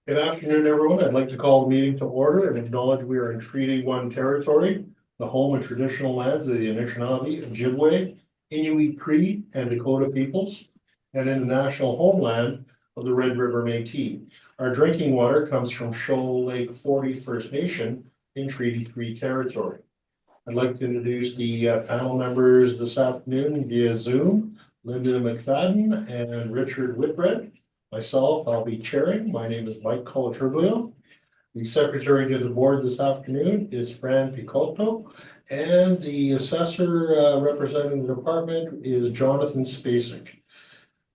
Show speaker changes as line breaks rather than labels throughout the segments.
Good afternoon, everyone. I'd like to call the meeting to order and acknowledge we are in Treaty One territory, the home and traditional lands of the Anishinaabe, Ojibwe, Inuit Cree, and Dakota peoples, and in the national homeland of the Red River Métis. Our drinking water comes from Shoal Lake 40 First Nation in Treaty Three territory. I'd like to introduce the panel members this afternoon via Zoom, Linda McFadden and Richard Whitbread. Myself, I'll be chairing. My name is Mike Colatriglio. The secretary to the board this afternoon is Fran Picotto, and the assessor representing the department is Jonathan Spacek.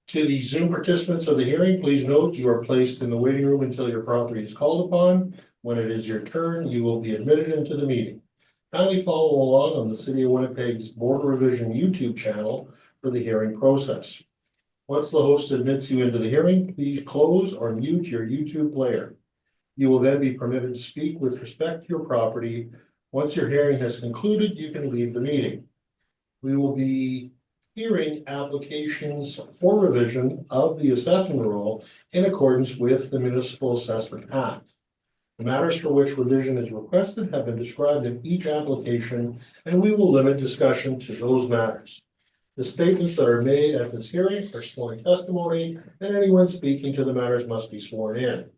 To the Zoom participants of the hearing, please note you are placed in the waiting room until your property is called upon. When it is your turn, you will be admitted into the meeting. Kindly follow along on the City of Winnipeg's Board Revision YouTube channel for the hearing process. Once the host admits you into the hearing, please close or mute your YouTube player. You will then be permitted to speak with respect to your property. Once your hearing has concluded, you can leave the meeting. We will be hearing applications for revision of the assessment rule in accordance with the Municipal Assessment Act. The matters for which revision is requested have been described in each application, and we will limit discussion to those matters. The statements that are made at this hearing are sworn testimony, and anyone speaking to the matters must be sworn in.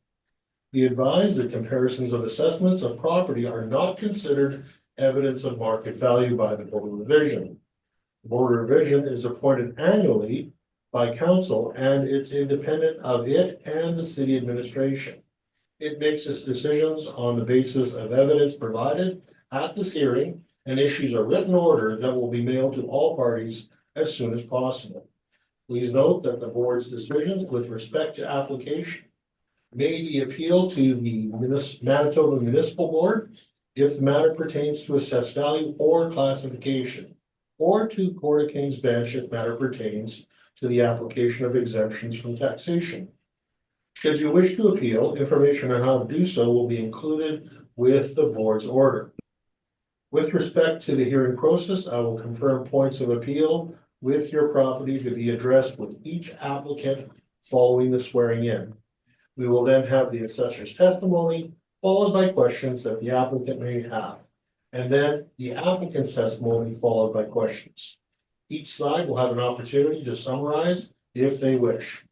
Be advised that comparisons of assessments of property are not considered evidence of market value by the Board of Revision. The Board of Revision is appointed annually by council, and it's independent of it and the city administration. It makes its decisions on the basis of evidence provided at this hearing and issues a written order that will be mailed to all parties as soon as possible. Please note that the board's decisions with respect to application may be appealed to the Manitoba Municipal Board if the matter pertains to assessed value or classification, or to Court of King's Bench if matter pertains to the application of exemptions from taxation. Should you wish to appeal, information on how to do so will be included with the board's order. With respect to the hearing process, I will confirm points of appeal with your property to be addressed with each applicant following the swearing in. We will then have the assessor's testimony, followed by questions that the applicant may have, and then the applicant's testimony followed by questions. Each side will have an opportunity to summarize if they wish.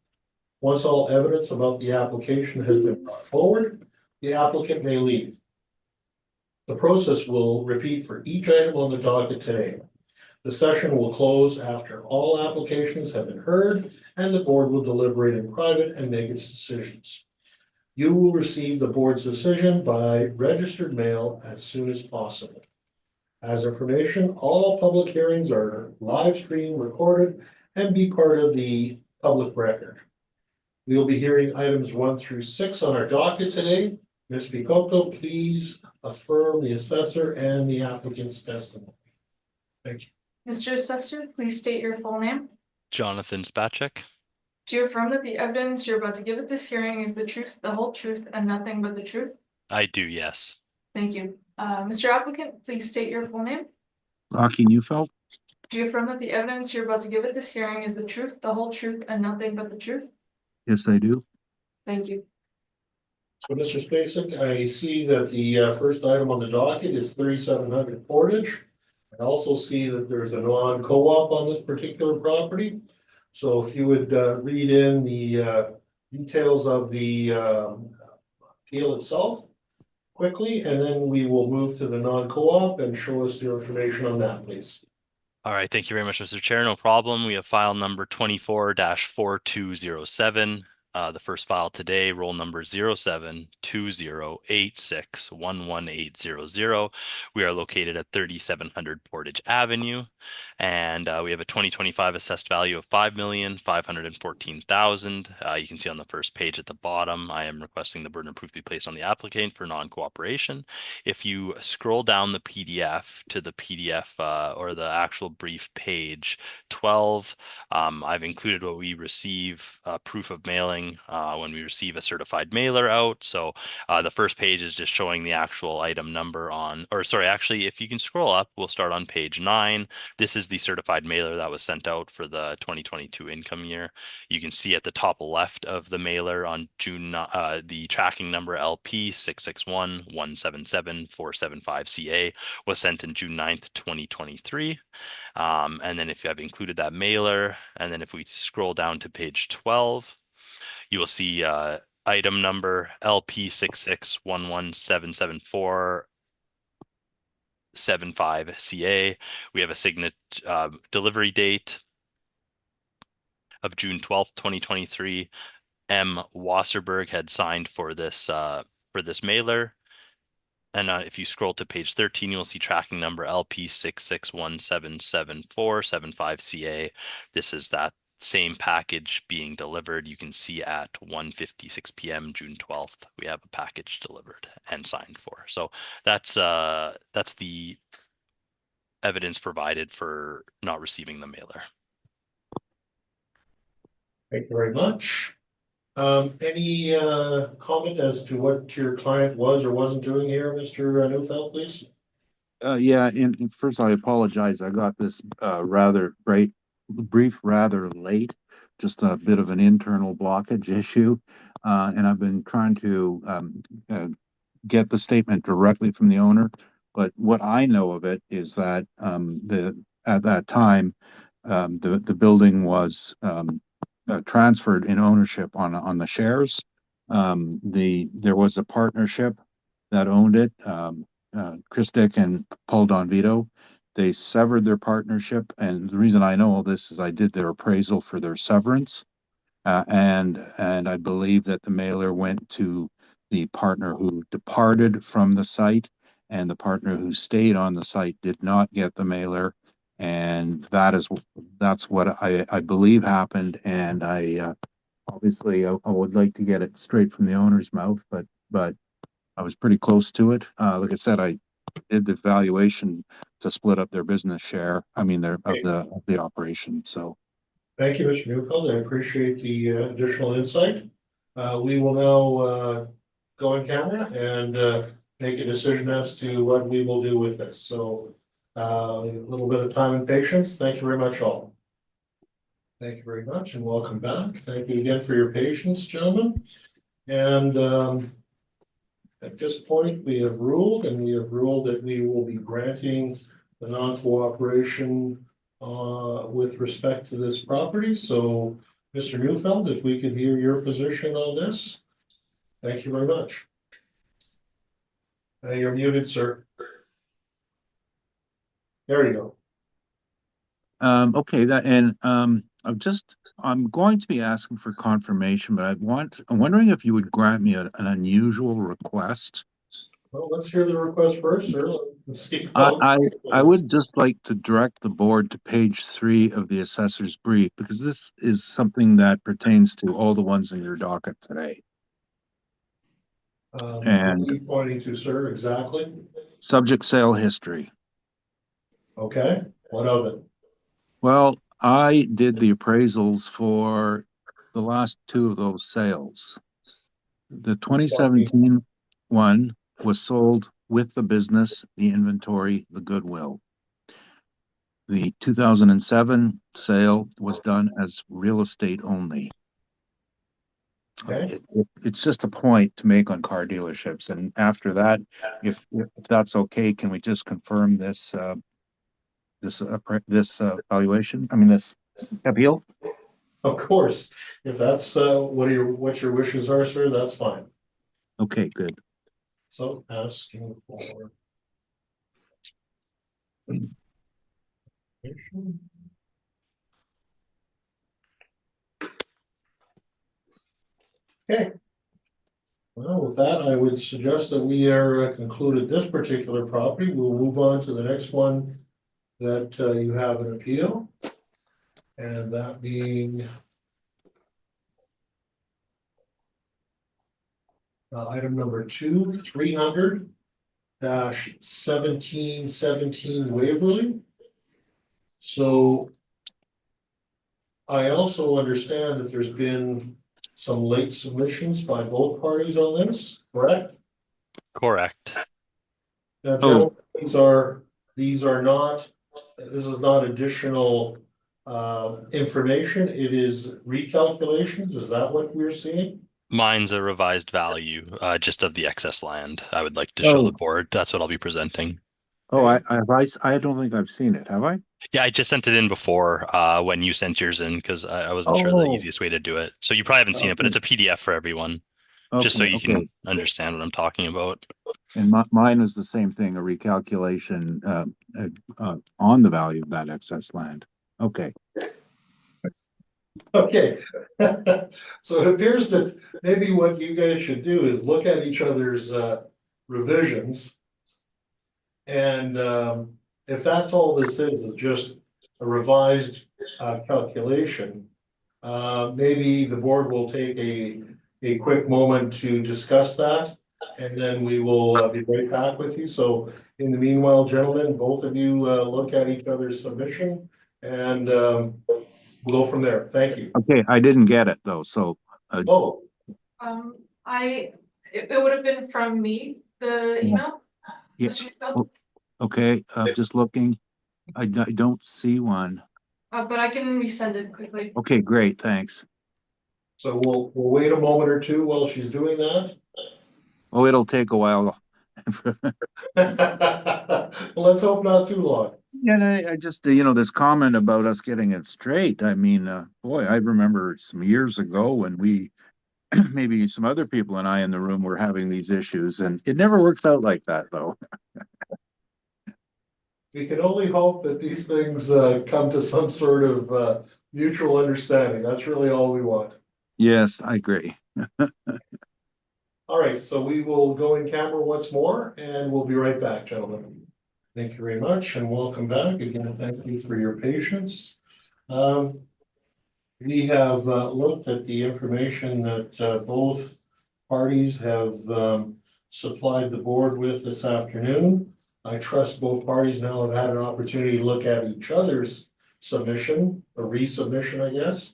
Once all evidence about the application has been brought forward, the applicant may leave. The process will repeat for each item on the docket today. The session will close after all applications have been heard, and the board will deliberate in private and make its decisions. You will receive the board's decision by registered mail as soon as possible. As information, all public hearings are live streamed, recorded, and be part of the public record. We will be hearing items 1 through 6 on our docket today. Ms. Picotto, please affirm the assessor and the applicant's testimony. Thank you.
Mr. Assessor, please state your full name.
Jonathan Spacek.
Do you affirm that the evidence you're about to give at this hearing is the truth, the whole truth, and nothing but the truth?
I do, yes.
Thank you. Mr. Applicant, please state your full name.
Rocky Neufeld.
Do you affirm that the evidence you're about to give at this hearing is the truth, the whole truth, and nothing but the truth?
Yes, I do.
Thank you.
So, Mr. Spacek, I see that the first item on the docket is 3700 Portage. I also see that there's a non-co-op on this particular property. So if you would read in the details of the appeal itself quickly, and then we will move to the non-co-op and show us the information on that, please.
All right, thank you very much, Mr. Chair. No problem. We have file number 24-4207. The first file today, roll number 0720861180. We are located at 3700 Portage Avenue, and we have a 2025 assessed value of $5,514,000. You can see on the first page at the bottom, I am requesting the burden of proof be placed on the applicant for non-cooperation. If you scroll down the PDF to the PDF or the actual brief page 12, I've included what we receive proof of mailing mailing when we receive a certified mailer out. So the first page is just showing the actual item number on, or sorry, actually, if you can scroll up, we'll start on page 9. This is the certified mailer that was sent out for the 2022 income year. You can see at the top left of the mailer on June, the tracking number LP 661-177-475CA was sent in June 9th, 2023. And then if you have included that mailer, and then if we scroll down to page 12, you will see item number LP 661177475CA. We have a signet delivery date of June 12th, 2023. M. Wasserberg had signed for this mailer. And if you scroll to page 13, you'll see tracking number LP 661774775CA. This is that same package being delivered. You can see at 1:56 p.m. June 12th, we have a package delivered and signed for. So that's the evidence provided for not receiving the mailer.
Thank you very much. Any comment as to what your client was or wasn't doing here, Mr. Neufeld, please?
Yeah, and first I apologize. I got this rather brief, rather late, just a bit of an internal blockage issue. And I've been trying to get the statement directly from the owner. But what I know of it is that at that time, the building was transferred in ownership on the shares. There was a partnership that owned it. Chris Dick and Paul Don Vito, they severed their partnership, and the reason I know all this is I did their appraisal for their severance, and I believe that the mailer went to the partner who departed from the site, and the partner who stayed on the site did not get the mailer, and that's what I believe happened, and I obviously I would like to get it straight from the owner's mouth, but I was pretty close to it. Like I said, I did the valuation to split up their business share. I mean, of the operation. So,
thank you, Mr. Neufeld. I appreciate the additional insight. We will now go in camera and make a decision as to what we will do with this. So, a little bit of time and patience. Thank you very much, all. Thank you very much, and welcome back. Thank you again for your patience, gentlemen. And at this point, we have ruled that we will be granting the non-cooperation with respect to this property. So, Mr. Neufeld, if we could hear your position on this. Thank you very much. You're muted, sir. There you go.
okay, I'm going to be asking for confirmation, but I'm wondering if you would grant me an unusual request.
Well, let's hear the request first, sir. Let's see.
I would just like to direct the board to page 3 of the assessor's brief, because this is something that pertains to all the ones in your docket today.
What are you pointing to, sir, exactly?
Subject sale history.
Okay, what of it?
Well, I did the appraisals for the last 2 of those sales. The 2017 one was sold with the business, the inventory, the goodwill. The 2007 sale was done as real estate only.
Okay.
It's just a point to make on car dealerships. And after that, if that's okay, can we just confirm this valuation? I mean, this appeal?
Of course, if that's what your wishes are, sir, that's fine.
Okay, good.
So asking for okay. Well, with that, I would suggest that we are concluded this particular property. We'll move on to the next one that you have an appeal, and that being item number 2, 300-1717 Waverly. So I also understand that there's been some late submissions by both parties on this, correct?
Correct.
Now,
Oh.
gentlemen, these are not, this is not additional information, it is recalculations, is that what we're seeing?
Mine's a revised value, just of the excess land. I would like to show the board. That's what I'll be presenting.
Oh, I don't think I've seen it, have I?
Yeah, I just sent it in before, when you sent yours in, because I wasn't sure the
Oh.
easiest way to do it. So you probably haven't seen it, but it's a PDF for everyone, just so
Okay,
you
okay.
can understand what I'm talking about.
And mine was the same thing, a recalculation on the value of that excess land. Okay.
Okay. So it appears that maybe what you guys should do is look at each other's revisions. And if that's all this is just a revised calculation, maybe the board will take a quick moment to discuss that. And then we will be right back with you. So in the meanwhile, gentlemen, both of you look at each other's submission and we'll go from there. Thank you.
Okay, I didn't get it though, so
Oh,
It would have been from me, the email.
Yeah.
Mr. Neufeld.
okay, just looking. I don't see one.
But I can resend it quickly.
Okay, great, thanks.
so we'll wait a moment or two while she's doing that.
Oh, it'll take a while.
Let's hope not too long.
Yeah, and I just, this comment about us getting it straight. I mean, boy, I remember some years ago when we, maybe some other people and I in the room were having these issues, and it never works out like that, though.
We can only hope that these things come to some sort of mutual understanding. That's really all we want.
Yes, I agree.
All right, so we will go in camera once more and we'll be right back, gentlemen. Thank you very much and welcome back. Again, thank you for your patience. We have looked at the information that both parties have supplied the board with this afternoon. I trust both parties now have had an opportunity to look at each other's submission, a resubmission, I guess.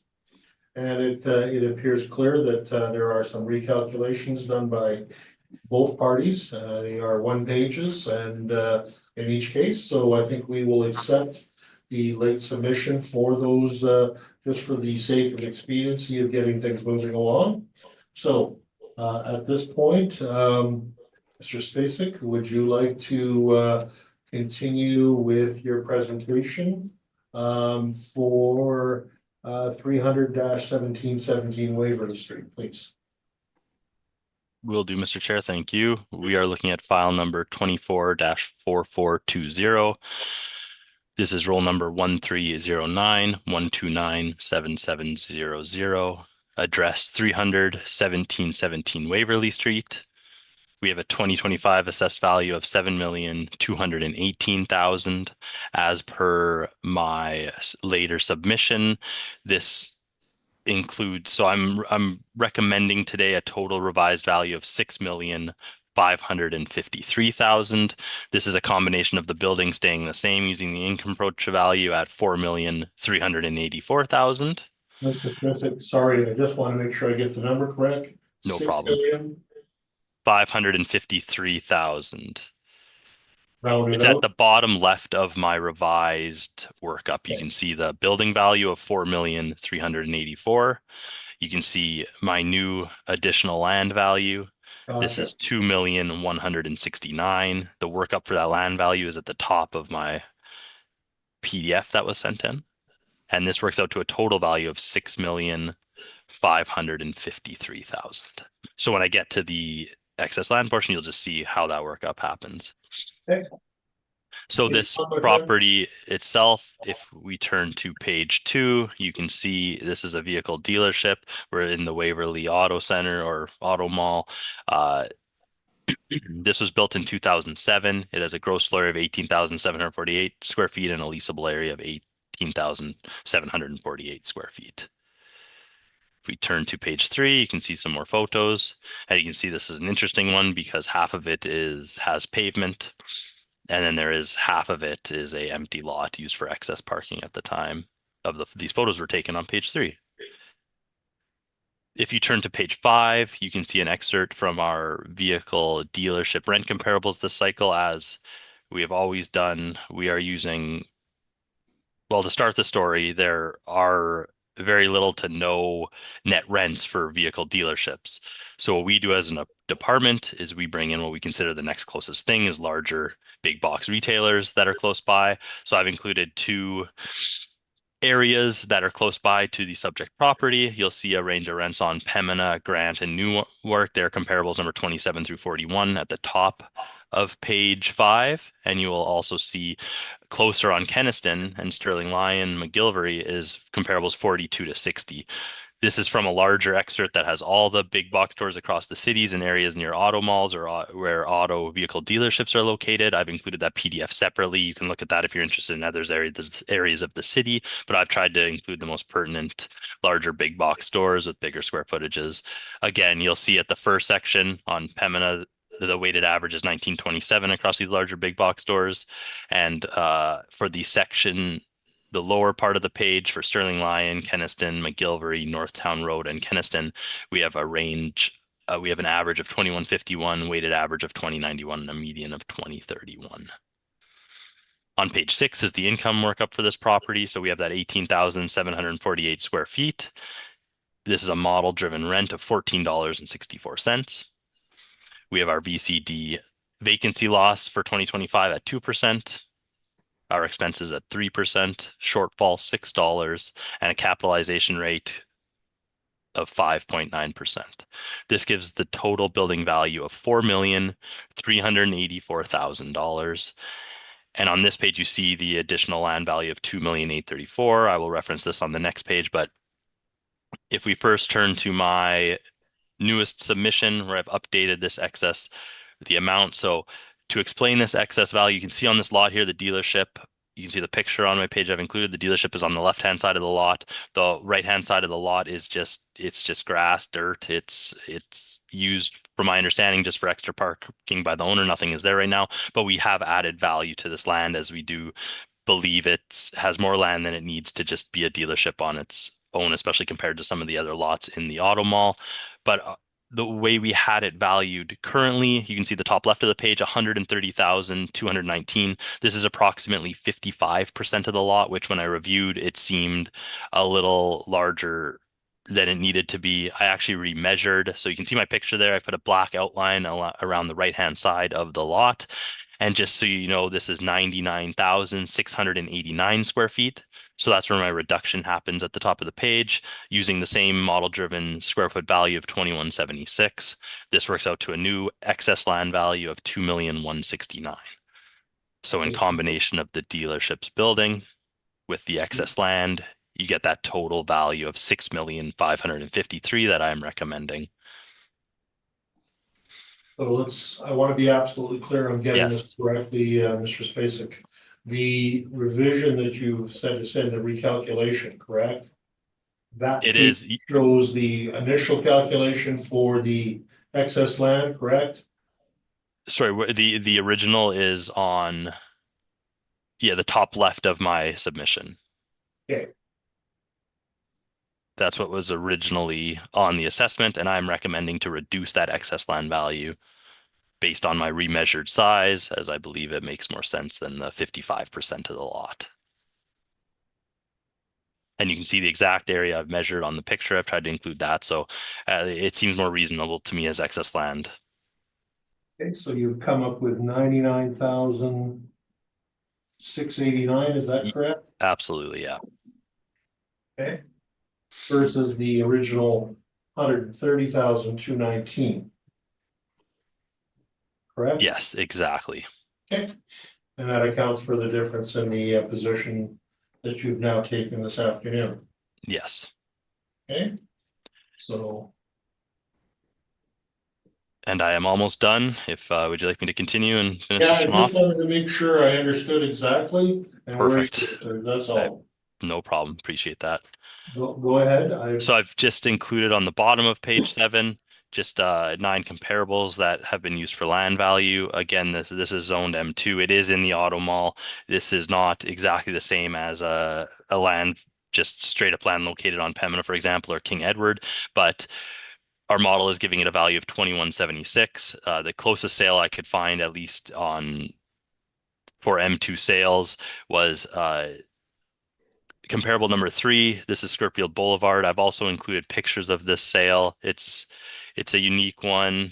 And it appears clear that there are some recalculations done by both parties. They are one pages and in each case, so I think we will accept the late submission for those just for the sake of expediency of getting things moving along. So at this point, Mr. Spacek, would you like to continue with your presentation for 300-1717 Waverly Street, please?
Will do, Mr. Chair. Thank you. We are looking at file number 24-4420. This is roll number 1309-129-7700. Address 300-1717 Waverly Street. We have a 2025 assessed value of $7,218,000. As per my later submission, this includes, so I'm recommending today a total revised value of $6,553,000. This is a combination of the building staying the same using the income approach value at $4,384,000.
Mr. Spacek, sorry, I just want to make sure I get the number correct.
No
6
problem.
million,
553,000.
rounded
It's at
out.
the bottom left of my revised workup. You can see the building value of 4,384,000. You can see my new additional land value. This is 2,169,000. The workup for that land value is at the top of my PDF that was sent in. And this works out to a total value of 6,553,000. So when I get to the excess land portion, you'll just see how that workup happens.
Okay.
So this property itself, if we turn to page 2, you can see this is a vehicle dealership. We're in the Waverly Auto Center or Auto Mall. This was built in 2007. It has a gross floor area of 18,748 square feet and a leasable area of 18,748 square feet. If we turn to page 3, you can see some more photos. And you can see this is an interesting one because half of it has pavement. And then there is half of it is a empty lot used for excess parking at the time of these photos were taken on page 3. If you turn to page 5, you can see an excerpt from our vehicle dealership rent comparables this cycle. As we have always done, we are using, well, to start the story, there are very little to no net rents for vehicle dealerships. So what we do as a department is we bring in what we consider the next closest thing is larger big box retailers that are close by. So I've included 2 areas that are close by to the subject property. You'll see a range of rents on Pembina, Grant, and Newark. They're comparables number 27 through 41 at the top of page 5. And you will also see closer on Kenniston and Sterling Lyon, McGillivray is comparables 42 to 60. This is from a larger excerpt that has all the big box stores across the cities and areas near auto malls or where auto vehicle dealerships are located. I've included that PDF separately. You can look at that if you're interested in other areas of the city, but I've tried to include the most pertinent larger big box stores with bigger square footages. Again, you'll see at the first section on Pembina, the weighted average is 1927 across these larger big box stores. And for the section, the lower part of the page for Sterling Lyon, Kenniston, McGillivray, Northtown Road, and Kenniston, we have a range. We have an average of 2151, weighted average of 2091, and a median of 2031. On page 6 is the income workup for this property. So we have that 18,748 square feet. This is a model-driven rent of $14.64. We have our VCD vacancy loss for 2025 at 2%. Our expenses at 3%, shortfall $6, and a capitalization rate of 5.9%. This gives the total building value of $4,384,000. And on this page, you see the additional land value of $2,834,000. I will reference this on the next page, but if we first turn to my newest submission where I've updated this excess, the amount. So to explain this excess value, you can see on this lot here, the dealership, you can see the picture on my page I've included. The dealership is on the left-hand side of the lot. The right-hand side of the lot is it's just grass, dirt. It's used, from my understanding, just for extra parking by the owner. Nothing is there right now, but we have added value to this land as we do believe it has more land than it needs to just be a dealership on its own, especially compared to some of the other lots in the auto mall. But the way we had it valued currently, you can see the top left of the page, 130,219. This is approximately 55% of the lot, which when I reviewed, it seemed a little larger than it needed to be. I actually remeasured. So you can see my picture there. I put a black outline around the right-hand side of the lot. And just so you know, this is 99,689 square feet. So that's where my reduction happens at the top of the page using the same model-driven square foot value of 2176. This works out to a new excess land value of 2,169,000. So in combination of the dealership's building with the excess land, you get that total value of 6,553,000 that I'm recommending.
So I want to be absolutely clear I'm getting this
Yes.
correctly, Mr. Spacek. The revision that you've said to send the recalculation, correct? That
It is.
shows the initial calculation for the excess land, correct?
Sorry, the original is on, the top left of my submission.
Okay.
That's what was originally on the assessment, and I'm recommending to reduce that excess land value based on my remeasured size, as I believe it makes more sense than the 55% of the lot. And you can see the exact area I've measured on the picture. I've tried to include that, so it seems more reasonable to me as excess land.
Okay, so you've come up with 99,689, is that correct?
Absolutely, yeah.
Okay. Versus the original 130,219. Correct?
Yes, exactly.
Okay. And that accounts for the difference in the position that you've now taken this afternoon.
Yes.
Okay. So.
And I am almost done. If would you like me to continue and finish
Yeah,
this
I
one
just
off?
wanted to make sure I understood exactly. And
Perfect.
That's all.
No problem. Appreciate that.
Go ahead.
So I've just included on the bottom of page 7, just 9 comparables that have been used for land value. Again, this is zoned M2. It is in the auto mall. This is not exactly the same as a land just straight up land located on Pembina, for example, or King Edward, but our model is giving it a value of 2176. The closest sale I could find, at least on for M2 sales, was comparable number 3. This is Skirfield Boulevard. I've also included pictures of this sale. It's a unique one.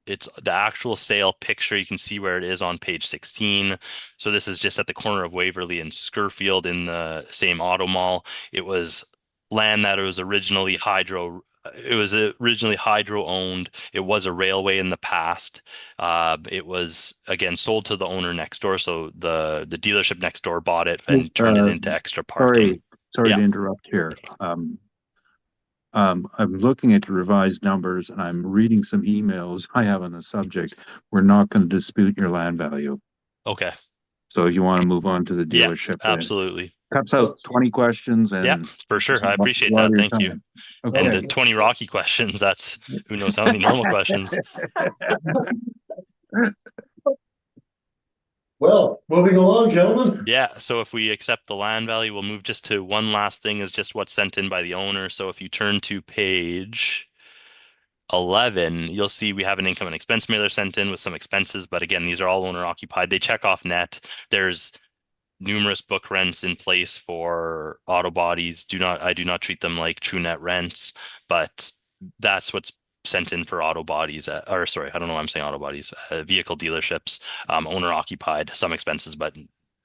It's the actual sale picture. You can see where it is on page 16. So this is just at the corner of Waverly and Skirfield in the same auto mall. It was land that was originally hydro. It was originally hydro owned. It was a railway in the past. It was again sold to the owner next door. So the dealership next door bought it and turned it into extra parking.
Sorry
Yeah.
to interrupt here. I'm looking at the revised numbers and I'm reading some emails I have on the subject. We're not going to dispute your land value.
Okay.
So you want to move on to the
Yeah,
dealership.
absolutely.
Cuts out 20 questions
Yeah,
and
for sure. I appreciate
a lot
that.
of your
Thank you.
time.
And
Okay.
20 Rocky questions. That's who knows how many normal questions.
Well, moving along, gentlemen.
Yeah, so if we accept the land value, we'll move just to one last thing is just what's sent in by the owner. So if you turn to page 11, you'll see we have an income and expense mailer sent in with some expenses, but again, these are all owner occupied. They check off net. There's numerous book rents in place for auto bodies. I do not treat them like true net rents, but that's what's sent in for auto bodies, or sorry, I don't know why I'm saying auto bodies, vehicle dealerships, owner occupied, some expenses, but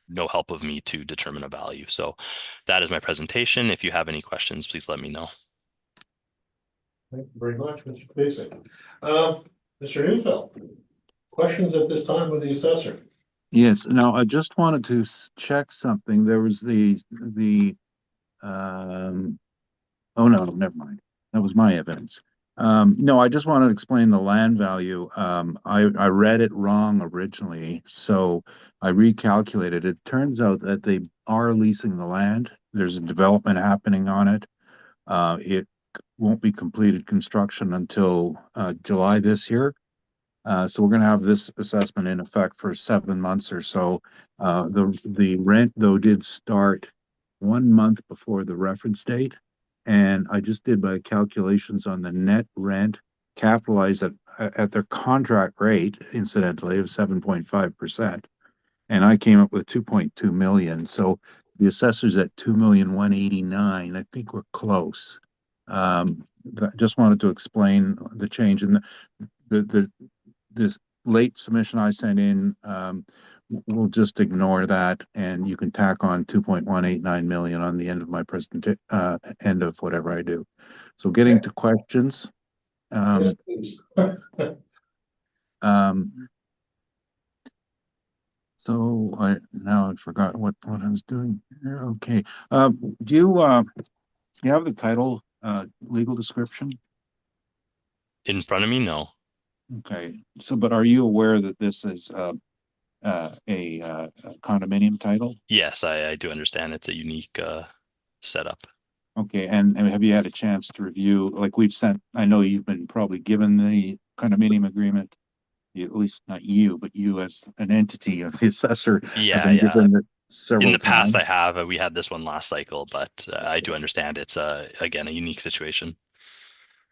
no help of me to determine a value. So that is my presentation. If you have any questions, please let me know.
Thank you very much, Mr. Basic. Mr. Neufeld, questions at this time with the assessor?
Yes. Now I just wanted to check something. There was oh no, never mind. That was my evidence. No, I just want to explain the land value. I read it wrong originally, so I recalculated. It turns out that they are leasing the land. There's a development happening on it. It won't be completed construction until July this year. So we're going to have this assessment in effect for 7 months or so. The rent though did start 1 month before the reference date. And I just did my calculations on the net rent capitalized at their contract rate, incidentally, of 7.5%. And I came up with 2.2 million. So the assessor's at 2,189,000. I think we're close. Just wanted to explain the change in this late submission I sent in. We'll just ignore that, and you can tack on 2.189 million on the end of my end of whatever I do. So getting to questions.
Yes, please.
So I forgot what I was doing here. Okay. Do you have the title legal description?
In front of me, no.
Okay. So, but are you aware that this is a condominium title?
Yes, I do understand it's a unique setup.
Okay, and have you had a chance to review, like we've sent, I know you've been probably given the condominium agreement, at least not you, but you as an entity of the assessor have been given it several
In the past,
times.
I have. We had this one last cycle, but I do understand it's again a unique situation.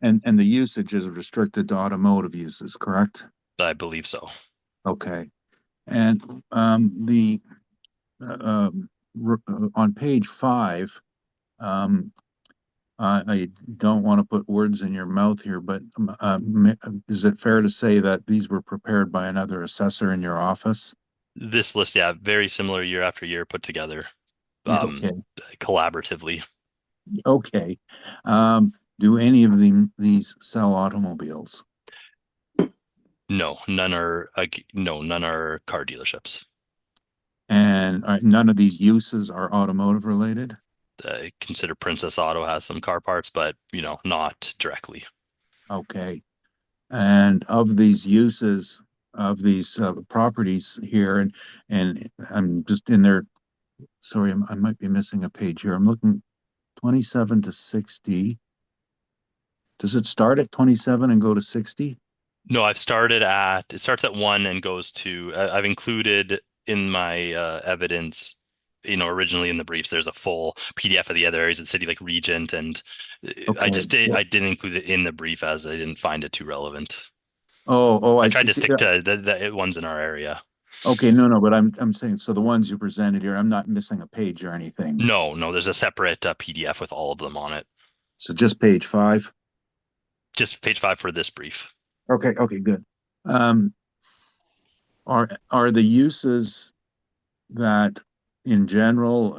And the usage is restricted to automotive uses, correct?
I believe so.
Okay. And on page 5, I don't want to put words in your mouth here, but is it fair to say that these were prepared by another assessor in your office?
This list, yeah, very similar year after year put together
Okay.
collaboratively.
Okay. Do any of these sell automobiles?
No, none are car dealerships.
And none of these uses are automotive related?
I consider Princess Auto has some car parts, but not directly.
Okay. And of these uses of these properties here, and I'm just in there. Sorry, I might be missing a page here. I'm looking 27 to 60. Does it start at 27 and go to 60?
No, it starts at 1 and goes to, I've included in my evidence originally in the briefs, there's a full PDF of the other areas of the city, like Regent, and I
Okay.
just I didn't include it in the brief as I didn't find it too relevant.
Oh,
I
I
tried to
see.
stick to the ones in our area.
Okay, no, but I'm saying, so the ones you presented here, I'm not missing a page or anything.
No, there's a separate PDF with all of them on it.
So just page 5.
Just page 5 for this brief.
Okay, good. Um, are the uses that in general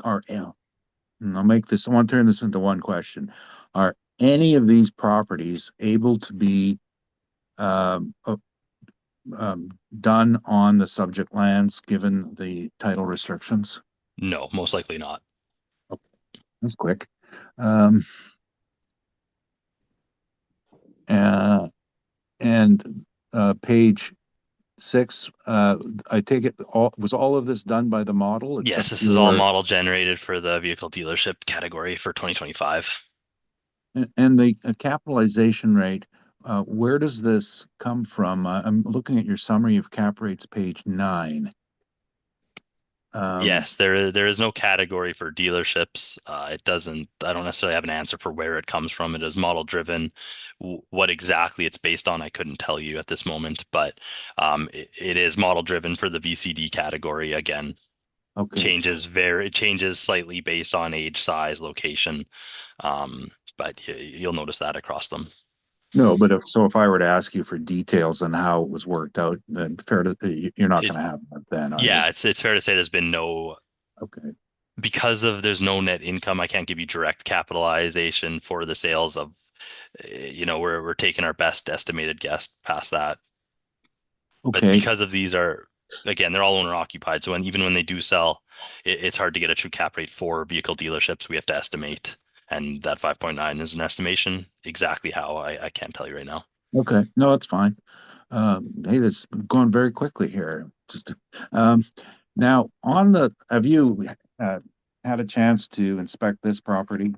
are, and I want to turn this into one question. Are any of these properties able to be um, uh, done on the subject lands given the title restrictions?
No, most likely not.
Okay, that's quick. Um, uh, and page 6, I take it all of this done by the model
Yes,
except
this is all
your
model generated for the vehicle dealership category for 2025.
and the capitalization rate. Where does this come from? I'm looking at your summary of cap rates, page 9.
Yes, there is no category for dealerships. It doesn't. I don't necessarily have an answer for where it comes from. It is model driven. What exactly it's based on, I couldn't tell you at this moment. But it is model driven for the VCD category. Again,
Okay.
it changes slightly based on age, size, location. But you'll notice that across them.
No, but if I were to ask you for details on how it was worked out, then you're not
It,
going to have that then, are you?
yeah, it's fair to say there's been no
Okay.
because of there's no net income. I can't give you direct capitalization for the sales of we're taking our best estimated guess past that. But
Okay.
because of these are again, they're all owner occupied. So even when they do sell, it's hard to get a true cap rate for vehicle dealerships. We have to estimate. And that 5.9 is an estimation. Exactly how I can't tell you right now.
Okay. No, it's fine. Hey, that's going very quickly here. Just um, now have you had a chance to inspect this property?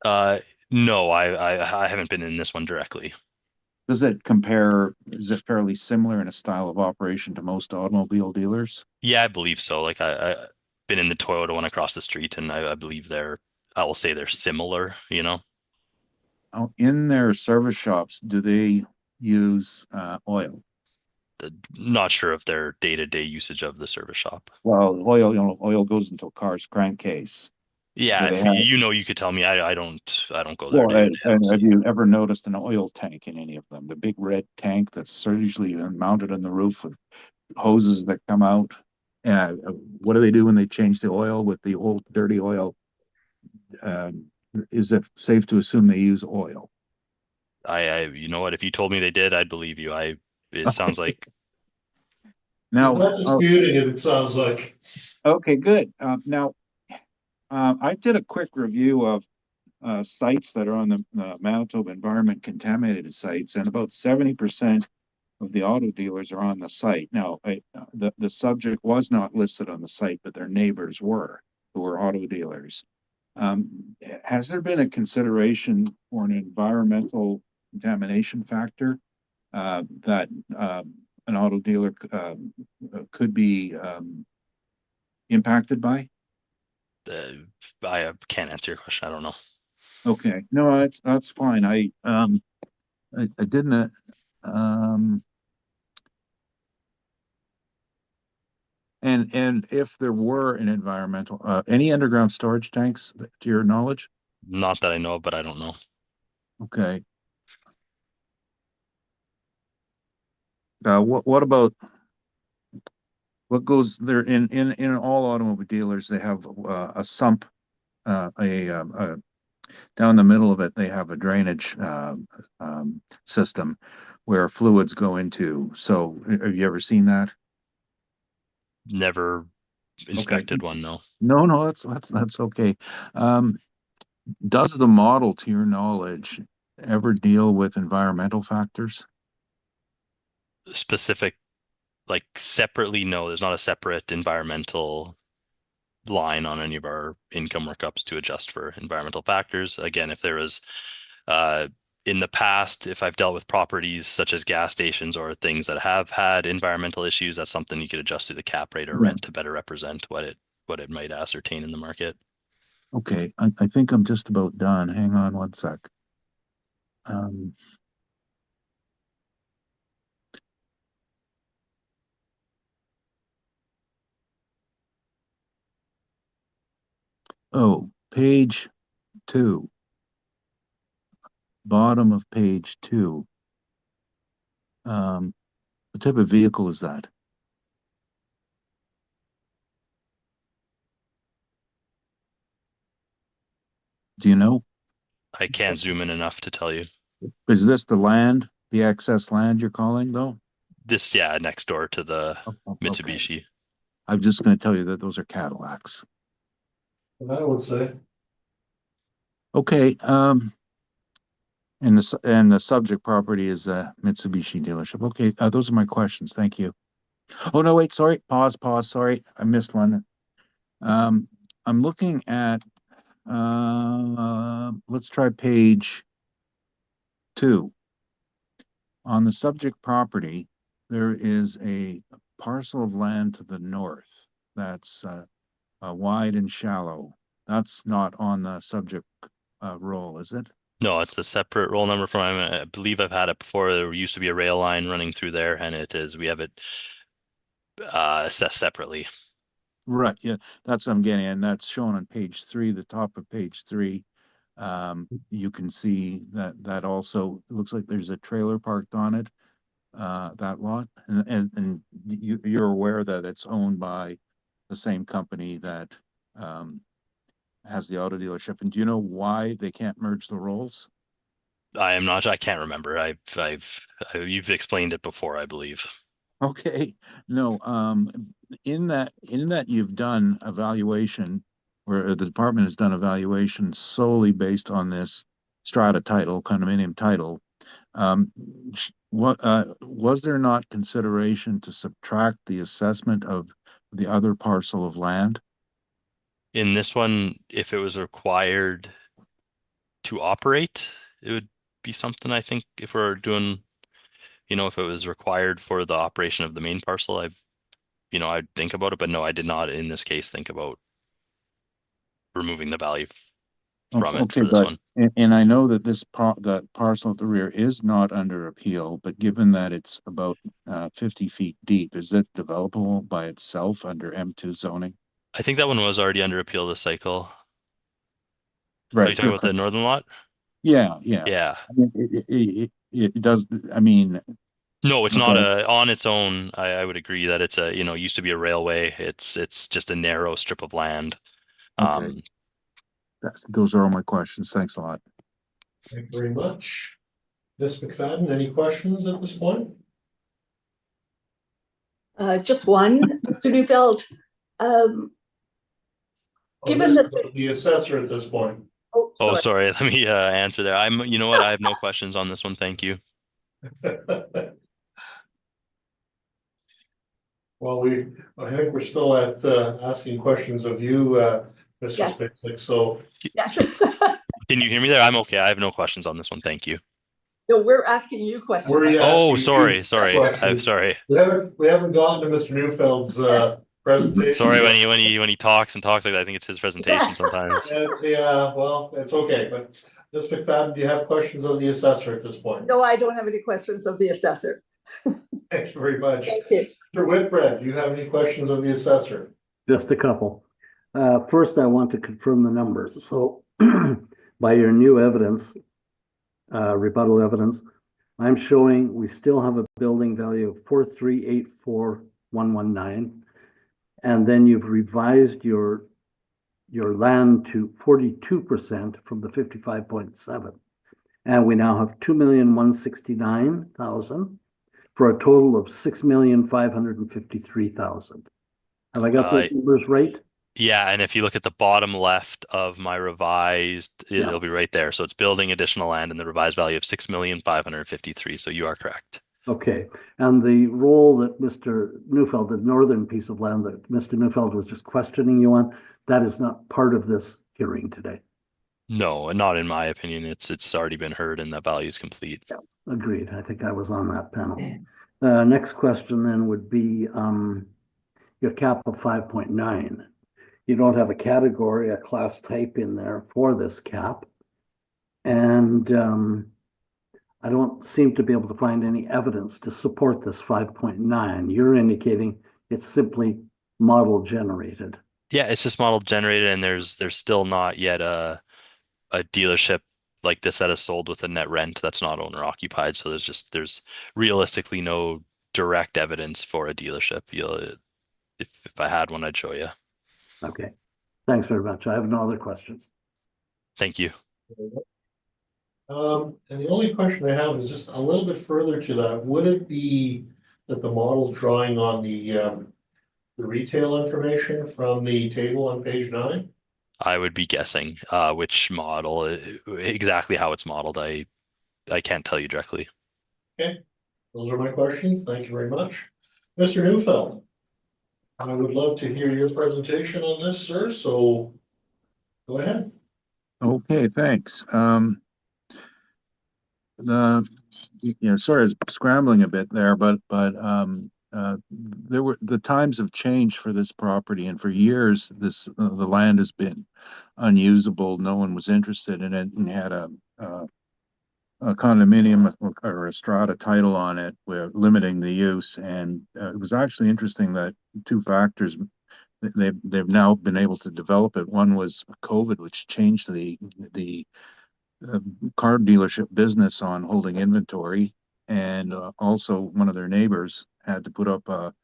Uh, no, I haven't been in this one directly.
Does it compare, is it fairly similar in a style of operation to most automobile dealers?
Yeah, I believe so. Like I been in the Toyota one across the street, and I believe I will say they're similar,
Oh, in their service shops, do they use oil?
Not sure of their day-to-day usage of the service shop.
Well, oil goes into a car's crankcase. Do
Yeah,
they
if
have,
you could tell me. I don't go there
well,
day to day. I don't
and have
see.
you ever noticed an oil tank in any of them? The big red tank that's usually mounted on the roof with hoses that come out. Uh, what do they do when they change the oil with the old dirty oil? Um, is it safe to assume they use oil?
You know what? If you told me they did, I'd believe you. It sounds like
We're
Now,
not disputing it, it sounds like.
okay, good. Now, I did a quick review of sites that are on the Manitoba Environment Contaminated sites, and about 70% of the auto dealers are on the site. Now, the subject was not listed on the site, but their neighbors were, who were auto dealers. Has there been a consideration for an environmental contamination factor that an auto dealer could be impacted by?
uh, I can't answer your question. I don't know.
Okay, no, that's fine. I didn't. Um, and if there were an environmental, any underground storage tanks to your knowledge?
Not that I know of, but I don't know.
Okay. What about what goes there in all automobile dealers? They have a sump, down the middle of it. They have a drainage system where fluids go into. So have you ever seen that?
Never
Okay.
inspected one, no.
No, that's okay. Um, does the model, to your knowledge, ever deal with environmental factors?
Specific, like separately, no, there's not a separate environmental line on any of our income workups to adjust for environmental factors. Again, if there was uh in the past, if I've dealt with properties such as gas stations or things that have had environmental issues, that's something you could adjust to the cap rate or
Yeah.
rent to better represent what it what it might ascertain in the market.
Okay, I think I'm just about done. Hang on one sec. Um, oh, page 2, bottom of page 2. What type of vehicle is that? Do you know?
I can't zoom in enough to tell you.
Is this the land, the excess land you're calling though?
This, yeah, next door to the
Okay.
Mitsubishi.
I'm just going to tell you that those are Cadillacs.
I would say.
Okay, and the subject property is a Mitsubishi dealership. Okay, those are my questions. Thank you. Oh no, wait, sorry. Pause, sorry. I missed one. I'm looking at let's try page 2. On the subject property, there is a parcel of land to the north that's wide and shallow. That's not on the subject roll, is it?
No, it's a separate roll number from, I believe I've had it before. There used to be a rail line running through there, and we have it assessed separately.
Right, yeah, that's what I'm getting at, and that's shown on page 3, the top of page 3. You can see that also, it looks like there's a trailer parked on it, that lot, and you're aware that it's owned by the same company that has the auto dealership. And do you know why they can't merge the roles?
I am not, I can't remember. You've explained it before, I believe.
Okay, no, in that you've done evaluation, or the department has done evaluation solely based on this strata title, condominium title. What was there not consideration to subtract the assessment of the other parcel of land?
In this one, if it was required to operate, it would be something, I think, if we're doing, if it was required for the operation of the main parcel, I'd think about it, but no, I did not in this case think about removing the value from it
Okay,
for this
but
one.
and I know that that parcel at the rear is not under appeal, but given that it's about 50 feet deep, is it developable by itself under M2 zoning?
I think that one was already under appeal this cycle. Are you
Right.
talking about the northern lot?
Yeah, yeah.
Yeah.
I mean, it does. I mean,
No, it's not
okay,
on its own. I would agree that it's used to be a railway. It's just a narrow strip of land.
okay. Those are all my questions. Thanks a lot.
Thank you very much. Ms. McFadden, any questions at this point?
Just one, Mr. Neufeld. Given that
The assessor at this point.
Oh, sorry. Let me answer there. You know what? I have no questions on this one. Thank you.
Well, I think we're still at asking questions of you, Mr.
Yes.
Spacek, so.
Yes.
Can you hear me there? I'm okay. I have no questions on this one. Thank you.
No, we're asking you questions.
Oh, sorry. I'm sorry.
We haven't gotten to Mr. Neufeld's presentation.
Sorry, when he talks like that, I think it's his presentation sometimes.
Yeah, well, it's okay, but Ms. McFadden, do you have questions of the assessor at this point?
No, I don't have any questions of the assessor.
Thank you very much.
Thank you.
Mr. Whitbread, do you have any questions of the assessor?
Just a couple. First, I want to confirm the numbers. So by your new evidence, rebuttal evidence, I'm showing we still have a building value of 4384119. And then you've revised your land to 42% from the 55.7. And we now have 2,169,000 for a total of 6,553,000. Have I got those numbers right?
Yeah, and if you look at the bottom left of my revised, it'll be right there. So it's building additional land and the revised value of 6,553,000. So you are correct.
Okay, and the role that Mr. Neufeld, the northern piece of land that Mr. Neufeld was just questioning you on, that is not part of this hearing today.
No, not in my opinion. It's already been heard and that value is complete.
Yeah, agreed. I think I was on that panel. Next question then would be your cap of 5.9. you don't have a category, a class type in there for this cap. And I don't seem to be able to find any evidence to support this 5.9. You're indicating it's simply model generated.
Yeah, it's just model generated, and there's still not yet a dealership like this that is sold with a net rent that's not owner occupied. So there's realistically no direct evidence for a dealership. If I had one, I'd show you.
Okay, thanks very much. I have no other questions.
Thank you.
And the only question I have is just a little bit further to that. Would it be that the model's drawing on the retail information from the table on page 9?
I would be guessing which model, exactly how it's modeled. I can't tell you directly.
Okay, those are my questions. Thank you very much. Mr. Neufeld, I would love to hear your presentation on this, sir, so go ahead.
Okay, thanks. Sorry, I was scrambling a bit there, but the times have changed for this property, and for years the land has been unusable. No one was interested in it, and had a condominium or a strata title on it, where limiting the use. And it was actually interesting that two factors. They've now been able to develop it. One was COVID, which changed the car dealership business on holding inventory, and also one of their neighbors had to put up a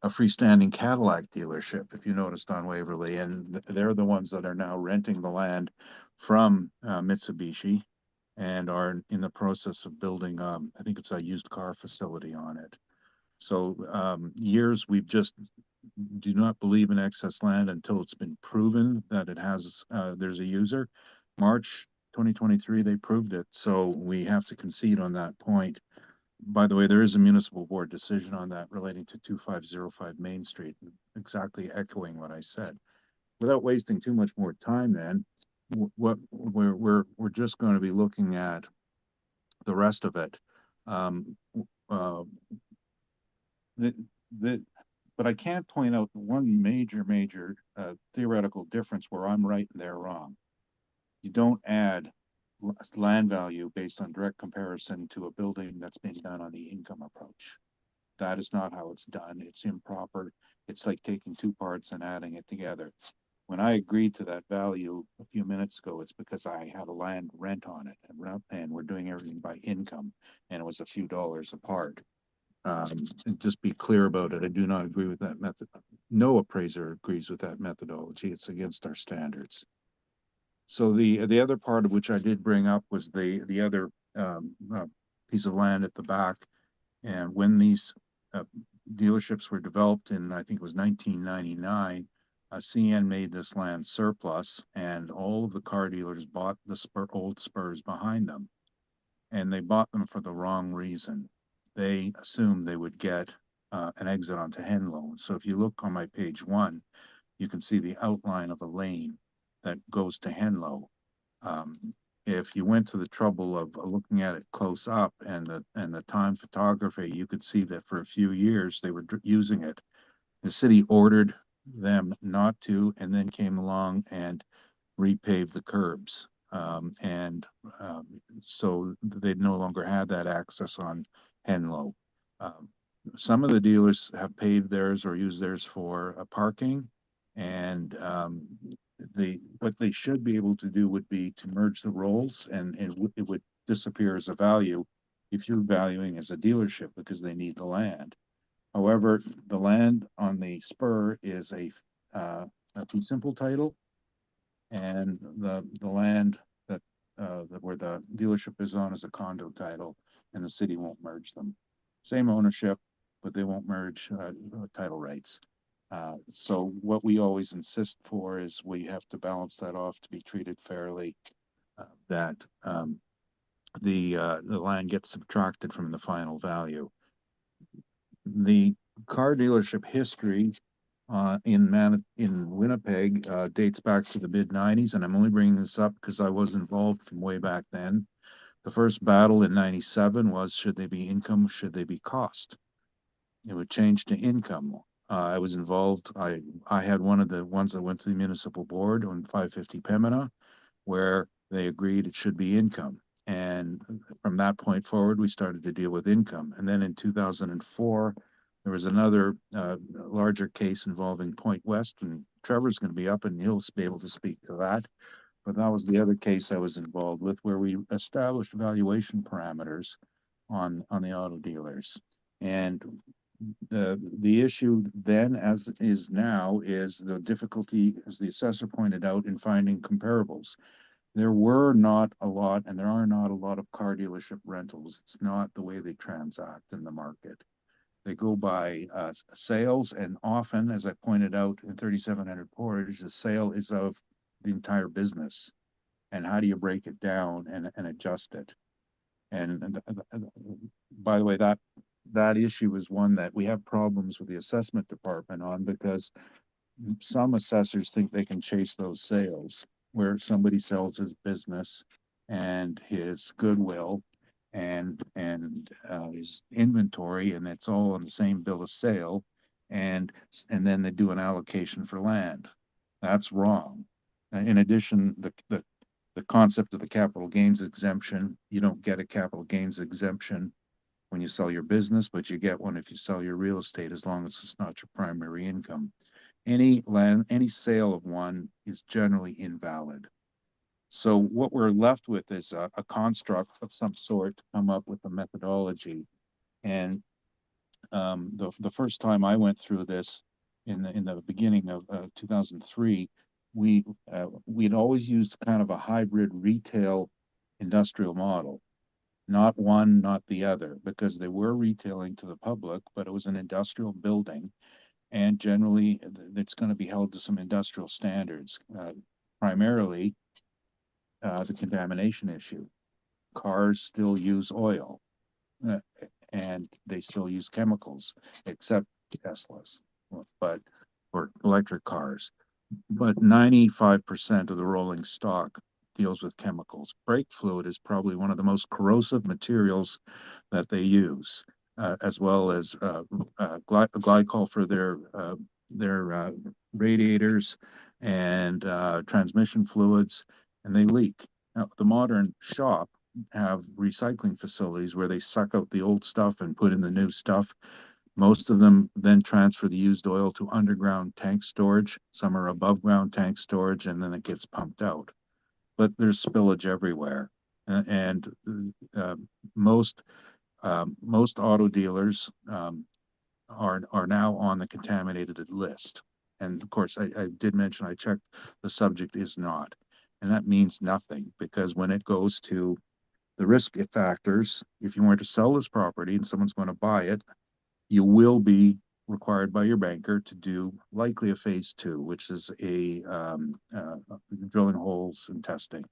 freestanding Cadillac dealership, if you noticed, on Waverly, and they're the ones that are now renting the land from Mitsubishi, and are in the process of building, I think it's a used car facility on it. So years we've just do not believe in excess land until it's been proven that it has there's a user. March 2023 they proved it, so we have to concede on that point. By the way, there is a municipal board decision on that relating to 2505 Main Street, exactly echoing what I said. Without wasting too much more time, then what we're just going to be looking at the rest of it. But I can't point out one major theoretical difference where I'm right and they're wrong. You don't add land value based on direct comparison to a building that's been done on the income approach. That is not how it's done. It's improper. It's like taking two parts and adding it together. When I agreed to that value a few minutes ago, it's because I had a land rent on it, and we're doing everything by income, and it was a few dollars apart. And just be clear about it. I do not agree with that method. No appraiser agrees with that methodology. It's against our standards. So the other part of which I did bring up was the other piece of land at the back. And when these dealerships were developed in, I think it was 1999, CN made this land surplus, and all of the car dealers bought the old spurs behind them. And they bought them for the wrong reason. They assumed they would get an exit onto Henlow. So if you look on my page 1, you can see the outline of a lane that goes to Henlow. If you went to the trouble of looking at it close up and the time photography, you could see that for a few years they were using it. The city ordered them not to, and then came along and repaved the curbs. So they no longer had that access on Henlow. Some of the dealers have paved theirs or used theirs for parking, and what they should be able to do would be to merge the roles, and it would disappear as a value if you're valuing as a dealership because they need the land. However, the land on the spur is a fee simple title, and the land that where the dealership is on is a condo title, and the city won't merge them. Same ownership, but they won't merge title rights. So what we always insist for is we have to balance that off to be treated fairly, that the land gets subtracted from the final value. The car dealership history in Winnipeg dates back to the mid-90s, and I'm only bringing this up because I was involved from way back then. The first battle in 97 was, should they be income, should they be cost? It would change to income. I was involved, I had one of the ones that went to the municipal board on 550 Pembina, where they agreed it should be income. And from that point forward, we started to deal with income. And then in 2004, there was another larger case involving Point West, and Trevor's going to be up and he'll be able to speak to that. But that was the other case I was involved with, where we established valuation parameters on the auto dealers. And the issue then, as is now, is the difficulty, as the assessor pointed out, in finding comparables. There were not a lot, and there are not a lot of car dealership rentals. It's not the way they transact in the market. They go by sales, and often, as I pointed out in 3700 Portage, the sale is of the entire business. And how do you break it down and adjust it? And by the way, that issue is one that we have problems with the assessment department on, because some assessors think they can chase those sales, where somebody sells his business and his goodwill and his inventory, and it's all on the same bill of sale, and then they do an allocation for land. That's wrong. In addition, the concept of the capital gains exemption, you don't get a capital gains exemption when you sell your business, but you get one if you sell your real estate, as long as it's not your primary income. Any sale of one is generally invalid. So what we're left with is a construct of some sort to come up with a methodology. And the first time I went through this in the beginning of 2003, we'd always used kind of a hybrid retail industrial model. Not one, not the other, because they were retailing to the public, but it was an industrial building. And generally, it's going to be held to some industrial standards, primarily the contamination issue. Cars still use oil, and they still use chemicals, except Teslas, but for electric cars. But 95% of the rolling stock deals with chemicals. Brake fluid is probably one of the most corrosive materials that they use, as well as glycol for their radiators and transmission fluids, and they leak. Now, the modern shop have recycling facilities where they suck out the old stuff and put in the new stuff. Most of them then transfer the used oil to underground tank storage. Some are above ground tank storage, and then it gets pumped out. But there's spillage everywhere, and most auto dealers are now on the contaminated list. And of course, I did mention, I checked, the subject is not, and that means nothing, because when it goes to the risk factors, if you want to sell this property and someone's going to buy it, you will be required by your banker to do likely a phase 2, which is a drilling holes and testing.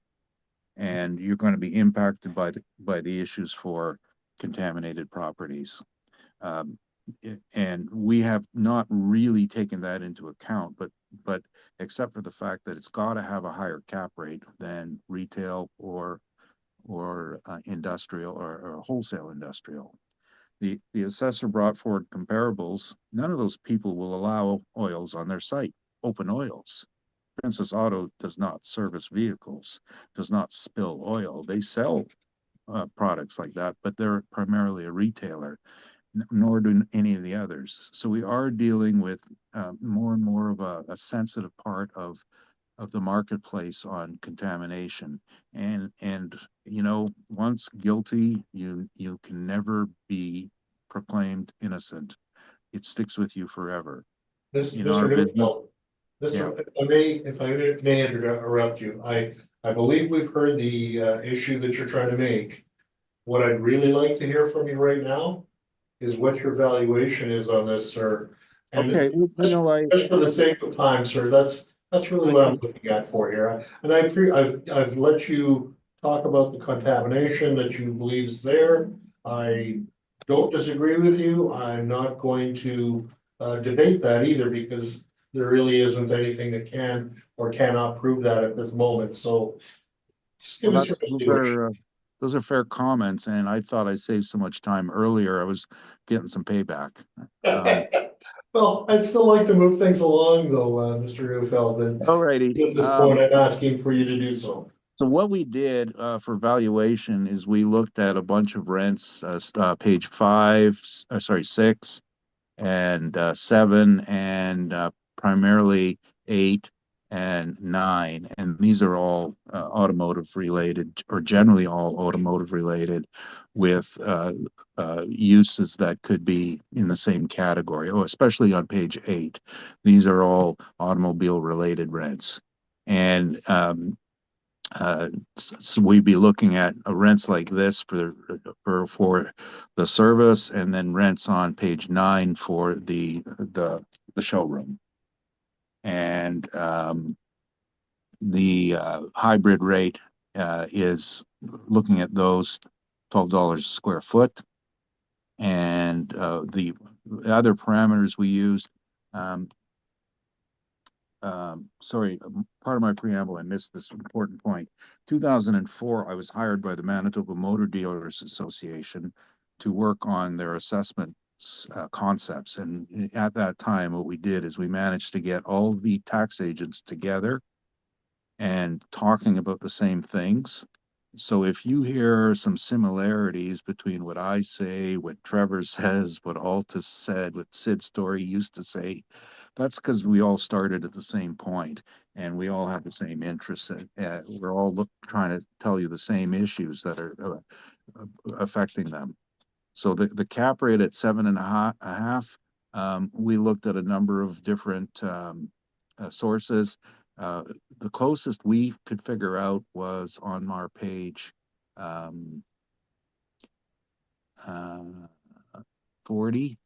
And you're going to be impacted by the issues for contaminated properties. And we have not really taken that into account, but except for the fact that it's got to have a higher cap rate than retail or industrial or wholesale industrial. The assessor brought forward comparables. None of those people will allow oils on their site, open oils. Princess Auto does not service vehicles, does not spill oil. They sell products like that, but they're primarily a retailer, nor do any of the others. So we are dealing with more and more of a sensitive part of the marketplace on contamination. And you know, once guilty, you can never be proclaimed innocent. It sticks with you forever.
Mr. Newfield, if I may interrupt you, I believe we've heard the issue that you're trying to make. What I'd really like to hear from you right now is what your valuation is on this, sir. And
okay, well, you know,
just for the sake of time, sir, that's really what I'm looking at for here. And I've let you talk about the contamination that you believe is there. I don't disagree with you. I'm not going to debate that either, because there really isn't anything that can or cannot prove that at this moment. So just give us your evaluation.
Those are fair comments, and I thought I saved so much time earlier. I was getting some payback.
Well, I'd still like to move things along though, Mr. Neufeld, and
Alrighty.
at this point, I'm asking for you to do so.
So what we did for valuation is we looked at a bunch of rents, page 5, sorry, 6, and 7, and primarily 8 and 9. And these are all automotive related, or generally all automotive related, with uses that could be in the same category. Oh, especially on page 8. These are all automobile related rents. And so we'd be looking at rents like this for the service, and then rents on page 9 for the showroom. And the hybrid rate is looking at those $12 a square foot. And the other parameters we used, sorry, part of my preamble, I missed this important point. 2004, I was hired by the Manitoba Motor Dealers Association to work on their assessment concepts. And at that time, what we did is we managed to get all the tax agents together and talking about the same things. So if you hear some similarities between what I say, what Trevor says, what Altus said, what Sid Story used to say, that's because we all started at the same point and we all have the same interests. We're all trying to tell you the same issues that are affecting them. So the cap rate at 7.5, we looked at a number of different sources. The closest we could figure out was on our page 40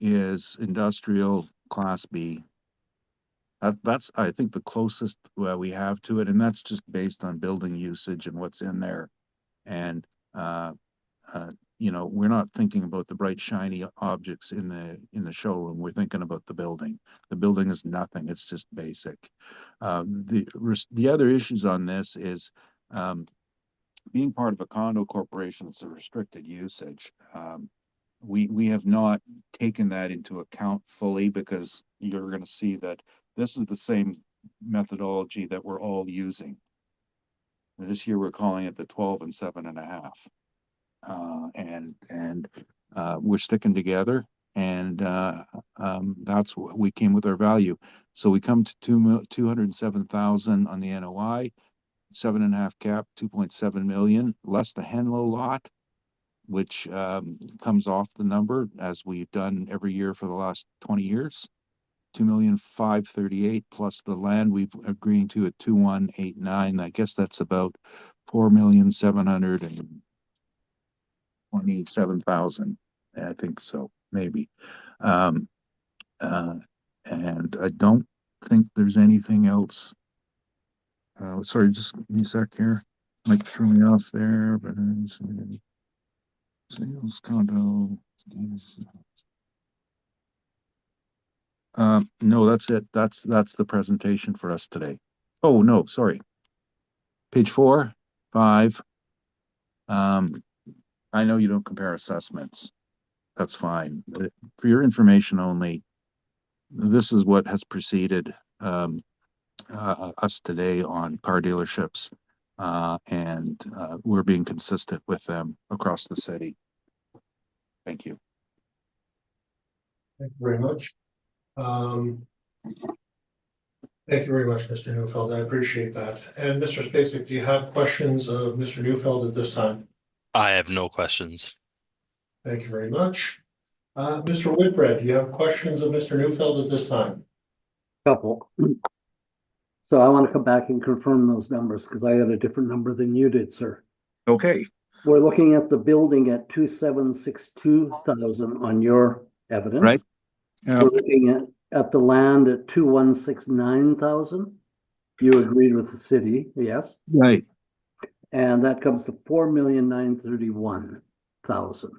is industrial class B. That's I think the closest we have to it, and that's just based on building usage and what's in there. And you know, we're not thinking about the bright shiny objects in the showroom. We're thinking about the building. The building is nothing. It's just basic. The other issues on this is being part of a condo corporation. It's a restricted usage. We have not taken that into account fully, because you're going to see that this is the same methodology that we're all using. This year we're calling it the 12 and 7.5. And we're sticking together, and that's what we came with our value. So we come to 207,000 on the NOI, 7.5 cap, 2.7 million, less the Henlow lot, which comes off the number as we've done every year for the last 20 years. 2,538,000 plus the land we've agreed to at 2,189. I guess that's about 4,727,000. I think so, maybe. And I don't think there's anything else. Sorry, just give me a sec here. Might throw me off there, but sales condo. No, that's it. That's the presentation for us today. Oh no, sorry. Page 4, 5. I know you don't compare assessments. That's fine. But for your information only, this is what has preceded us today on car dealerships, and we're being consistent with them across the city. Thank you.
Thank you very much. Thank you very much, Mr. Neufeld. I appreciate that. And Mr. Spacek, do you have questions of Mr. Neufeld at this time?
I have no questions.
Thank you very much. Mr. Whitbread, do you have questions of Mr. Neufeld at this time?
Couple. So I want to come back and confirm those numbers, because I had a different number than you did, sir.
Okay.
We're looking at the building at 2,762,000 on your evidence.
Right. Yeah.
We're looking at the land at 2,169,000. You agreed with the city, yes?
Right.
And that comes to 4,931,000.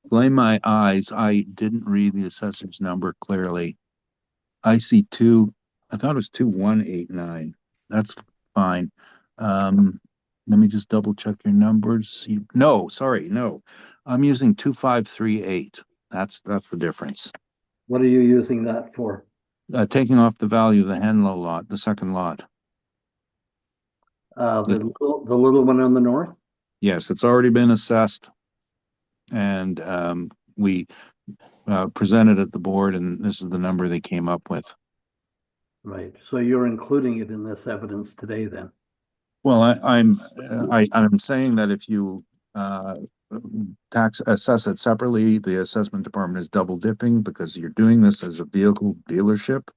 Blame my eyes. I didn't read the assessor's number clearly. I see 2. I thought it was 2,189. That's fine. Let me just double check your numbers. No, sorry, no. I'm using 2,538. That's the difference.
What are you using that for?
Taking off the value of the Henlow lot, the second lot.
The little one on the north?
Yes, it's already been assessed. And we presented at the board, and this is the number they came up with.
Right, so you're including it in this evidence today then?
Well, I'm saying that if you assess it separately, the assessment department is double dipping because you're doing this as a vehicle dealership.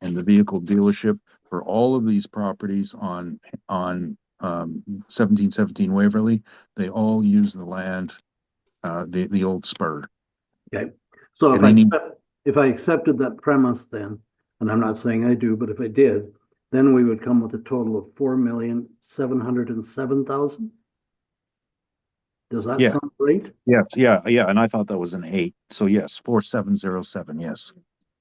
And the vehicle dealership for all of these properties on 1717 Waverly, they all use the land, the old spur.
Okay, so
And
if I accepted that premise then, and I'm not saying I do, but if I did, then we would come with a total of 4,707,000. Does that
Yeah.
sound right?
Yes, yeah, and I thought that was an 8. So yes, 4707, yes.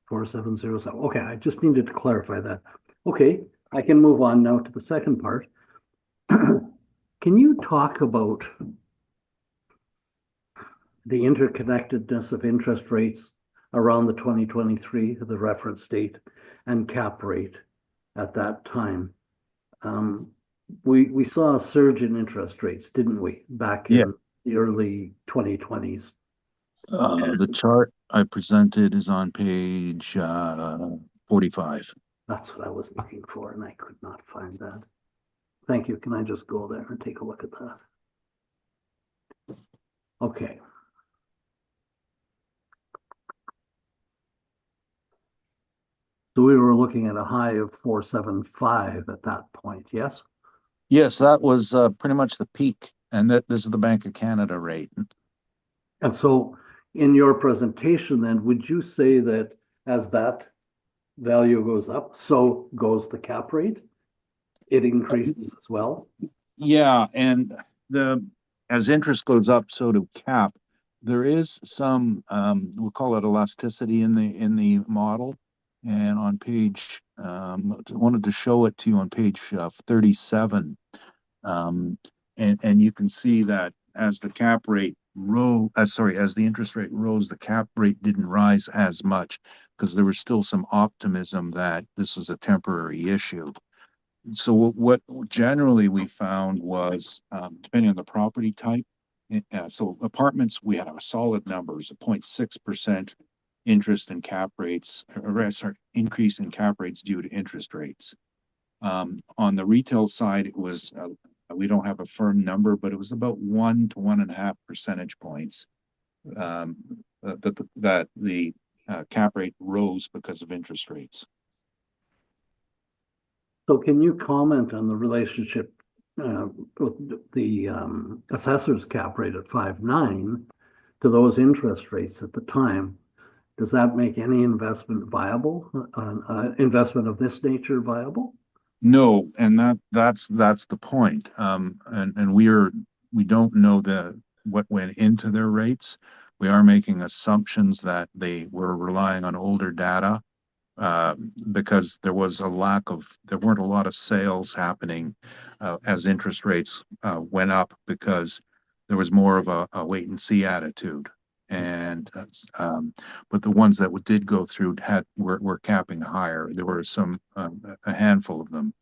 4707. Okay, I just needed to clarify that. Okay, I can move on now to the second part. Can you talk about the interconnectedness of interest rates around the 2023, the reference date, and cap rate at that time? We saw a surge in interest rates, didn't we, back in the early 2020s?
The chart I presented is on page 45.
That's what I was looking for, and I could not find that. Thank you. Can I just go there and take a look at that? Okay. So we were looking at a high of 475 at that point, yes?
Yes, that was pretty much the peak, and this is the Bank of Canada rate.
And so in your presentation then, would you say that as that value goes up, so goes the cap rate? It increases as well?
Yeah, and as interest goes up, so do cap. There is some we'll call it elasticity in the model. And on page wanted to show it to you on page 37. And you can see that as the cap rate as the interest rate rose, the cap rate didn't rise as much because there was still some optimism that this was a temporary issue. So what generally we found was, depending on the property type, so apartments, we had a solid numbers, 0.6% interest in cap rates, or sorry, increase in cap rates due to interest rates. On the retail side, it was, we don't have a firm number, but it was about 1 to 1.5 percentage points that the cap rate rose because of interest rates.
So can you comment on the relationship with the assessor's cap rate at 5.9 to those interest rates at the time? Does that make any investment viable, investment of this nature viable?
No, and that's the point. And we don't know what went into their rates. We are making assumptions that they were relying on older data because there weren't a lot of sales happening as interest rates went up because there was more of a wait and see attitude. And but the ones that did go through were capping higher. There were a handful of them.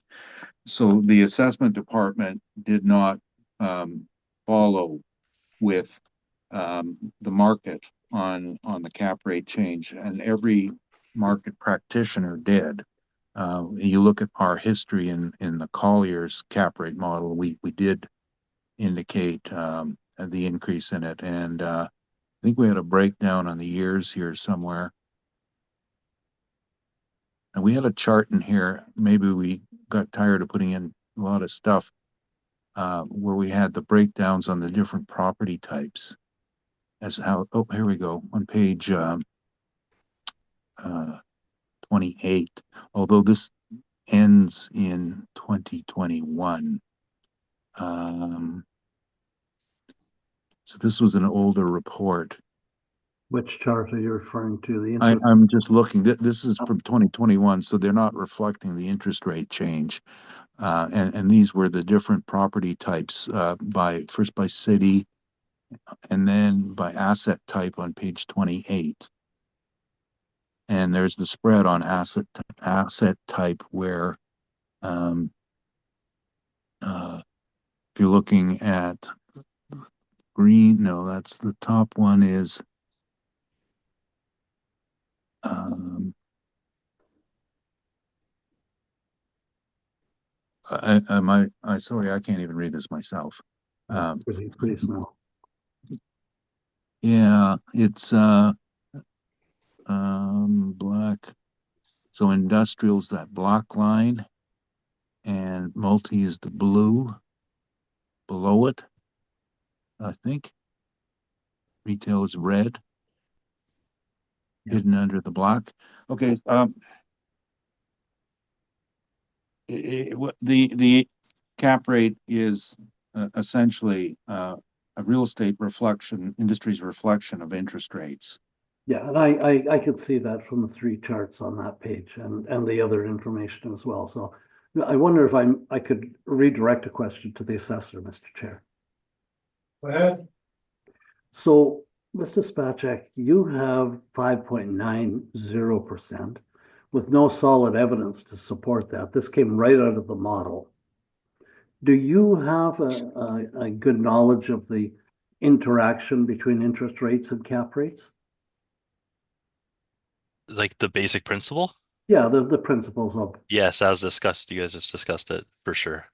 So the assessment department did not follow with the market on the cap rate change, and every market practitioner did. You look at our history in the Collier's cap rate model, we did indicate the increase in it, and I think we had a breakdown on the years here somewhere. And we had a chart in here. Maybe we got tired of putting in a lot of stuff where we had the breakdowns on the different property types. Here we go on page 28, although this ends in 2021. So this was an older report.
Which chart are you referring to?
I'm just looking. This is from 2021, so they're not reflecting the interest rate change. And these were the different property types by city and then by asset type on page 28. And there's the spread on asset type where if you're looking at green, no, that's the top one is sorry, I can't even read this myself.
Pretty small.
Yeah, it's black. So industrial's that block line, and multi is the blue below it, I think. Retail is red, hidden under the block. Okay, the cap rate is essentially a real estate reflection, industry's reflection of interest rates.
Yeah, and I could see that from the three charts on that page and the other information as well. So I wonder if I could redirect a question to the assessor, Mr. Chair.
Go ahead.
So, Mr. Spacek, you have 5.90% with no solid evidence to support that. This came right out of the model. Do you have a good knowledge of the interaction between interest rates and cap rates?
Like the basic principle?
Yeah, the principles of,
Yes, as discussed. You guys just discussed it for sure.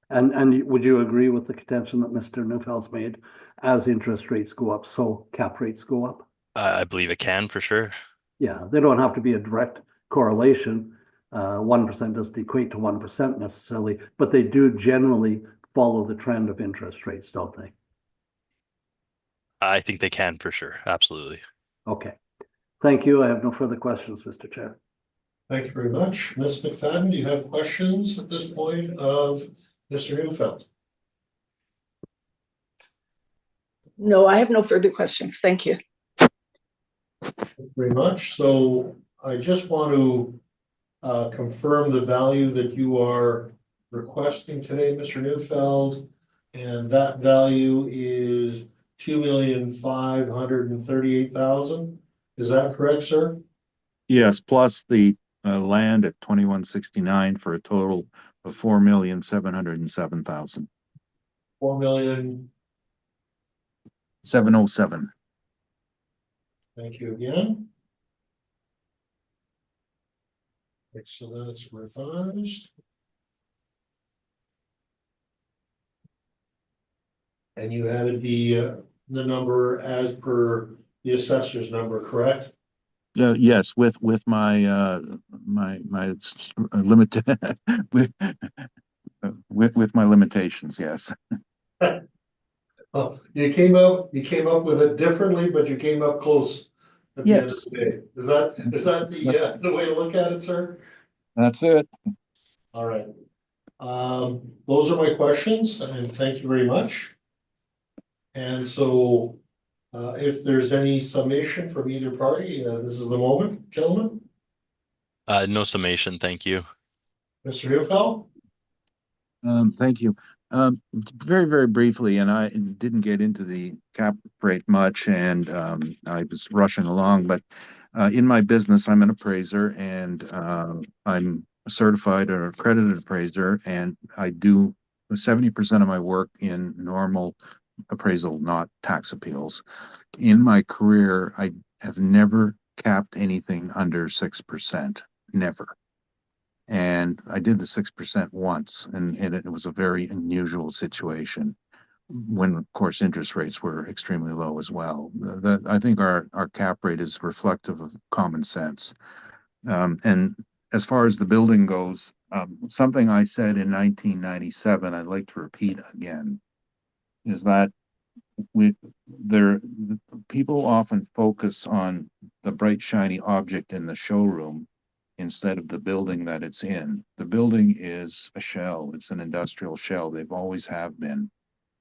and would you agree with the contention that Mr. Neufels made? As interest rates go up, so cap rates go up?
I believe it can for sure.
Yeah, they don't have to be a direct correlation. 1% doesn't equate to 1% necessarily, but they do generally follow the trend of interest rates, don't they?
I think they can for sure. Absolutely.
Okay. Thank you. I have no further questions, Mr. Chair.
Thank you very much. Ms. McFadden, do you have questions at this point of Mr. Neufeld?
No, I have no further questions. Thank you.
Thank you very much. So I just want to confirm the value that you are requesting today, Mr. Neufeld. And that value is $2,538,000. Is that correct, sir?
Yes, plus the land at 2169 for a total of 4,707,000.
4,000,000.
707.
Thank you again. Okay, so that's revised. And you added the number as per the assessor's number, correct?
Yes, with my my limited with my limitations, yes.
Oh, you came up with it differently, but you came up close at the end of
Yes.
the day. Is that the way to look at it, sir?
That's it.
All right. Those are my questions, and thank you very much. And so, if there's any summation from either party, this is the moment, gentlemen.
No summation. Thank you.
Mr. Neufeld?
Thank you. Very, very briefly, and I didn't get into the cap rate much, and I was rushing along, but in my business, I'm an appraiser, and I'm a certified or accredited appraiser, and I do 70% of my work in normal appraisal, not tax appeals. In my career, I have never capped anything under 6%, never. And I did the 6% once, and it was a very unusual situation when, of course, interest rates were extremely low as well. I think our cap rate is reflective of common sense. And as far as the building goes, something I said in 1997, I'd like to repeat again, is that people often focus on the bright, shiny object in the showroom instead of the building that it's in. The building is a shell. It's an industrial shell. They've always have been,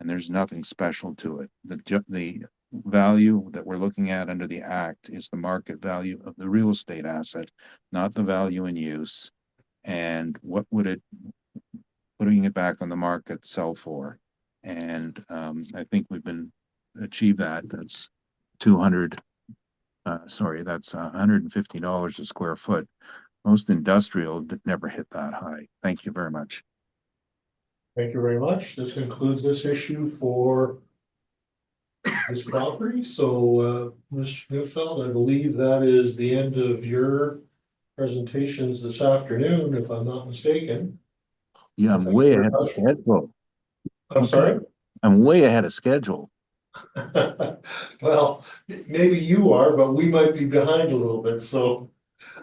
and there's nothing special to it. The value that we're looking at under the act is the market value of the real estate asset, not the value in use. And what would it, putting it back on the market, sell for? And I think we've been achieve that, that's 200. That's $150 a square foot. Most industrial never hit that high. Thank you very much.
Thank you very much. This concludes this issue for this property. So, Mr. Neufeld, I believe that is the end of your presentations this afternoon, if I'm not mistaken.
Yeah, I'm way ahead of schedule.
I'm sorry?
I'm way ahead of schedule.
Well, maybe you are, but we might be behind a little bit, so.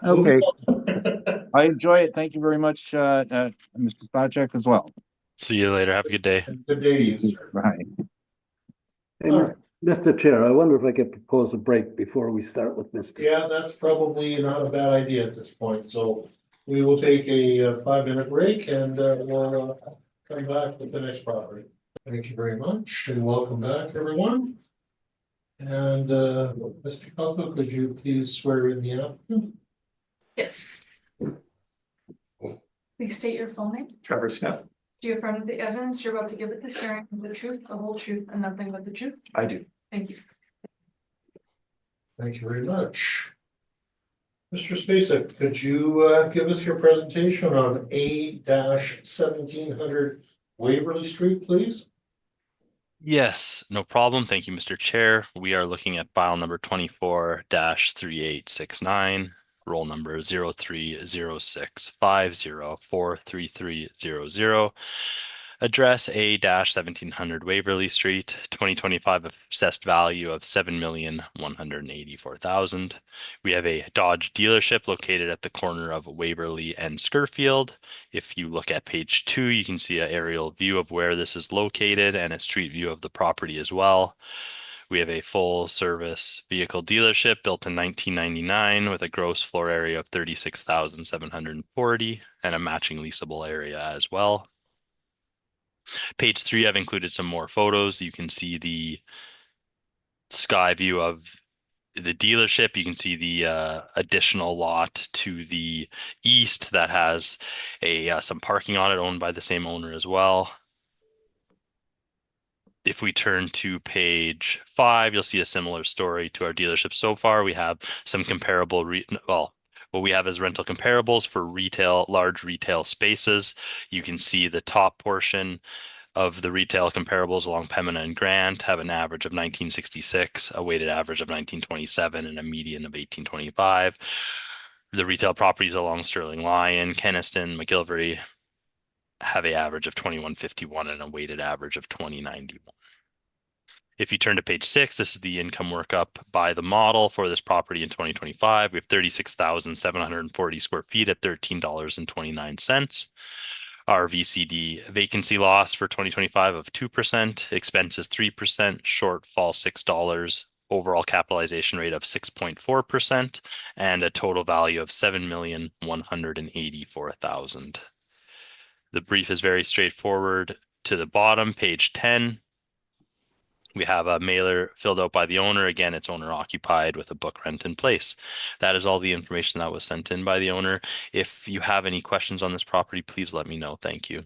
Okay,
moving
I enjoy it. Thank you very much, Mr. Spacek as well.
See you later. Have a good day.
on. Good day to you, sir.
Bye.
Hey,
All right.
Mr. Chair, I wonder if I could propose a break before we start with Mr.
Yeah, that's probably not a bad idea at this point, so we will take a 5-minute break and we'll come back with the next property. Thank you very much and welcome back, everyone. And Mr. Coco, could you please swear in the applicant?
Yes. Please state your full name.
Trevor Smith.
Do you affirm that the evidence you're about to give at this hearing is the truth, the whole truth, and nothing but the truth?
I do.
Thank you.
Thank you very much. Mr. Spacek, could you give us your presentation on A-1700 Waverly Street, please?
Yes, no problem. Thank you, Mr. Chair. We are looking at file number 24-3869, roll number 030650433300. Address A-1700 Waverly Street, 2025 assessed value of $7,184,000. We have a Dodge dealership located at the corner of Waverly and Skirfield. If you look at page 2, you can see an aerial view of where this is located and a street view of the property as well. We have a full service vehicle dealership built in 1999 with a gross floor area of 36,740 and a matching leasable area as well. Page 3, I've included some more photos. You can see the sky view of the dealership. You can see the additional lot to the east that has some parking on it owned by the same owner as well. If we turn to page 5, you'll see a similar story to our dealership so far. We have some comparable, what we have is rental comparables for large retail spaces. You can see the top portion of the retail comparables along Pembina and Grant have an average of 1966, a weighted average of 1927, and a median of 1825. The retail properties along Sterling Lion, Kenniston, McGilvery have an average of 2151 and a weighted average of 2091. If you turn to page 6, this is the income workup by the model for this property in 2025. We have 36,740 square feet at $13.29. Our VCD vacancy loss for 2025 of 2%, expenses 3%, shortfall $6, overall capitalization rate of 6.4%, and a total value of $7,184,000. The brief is very straightforward. To the bottom, page 10, we have a mailer filled out by the owner. Again, it's owner occupied with a book rent in place. That is all the information that was sent in by the owner. If you have any questions on this property, please let me know. Thank you.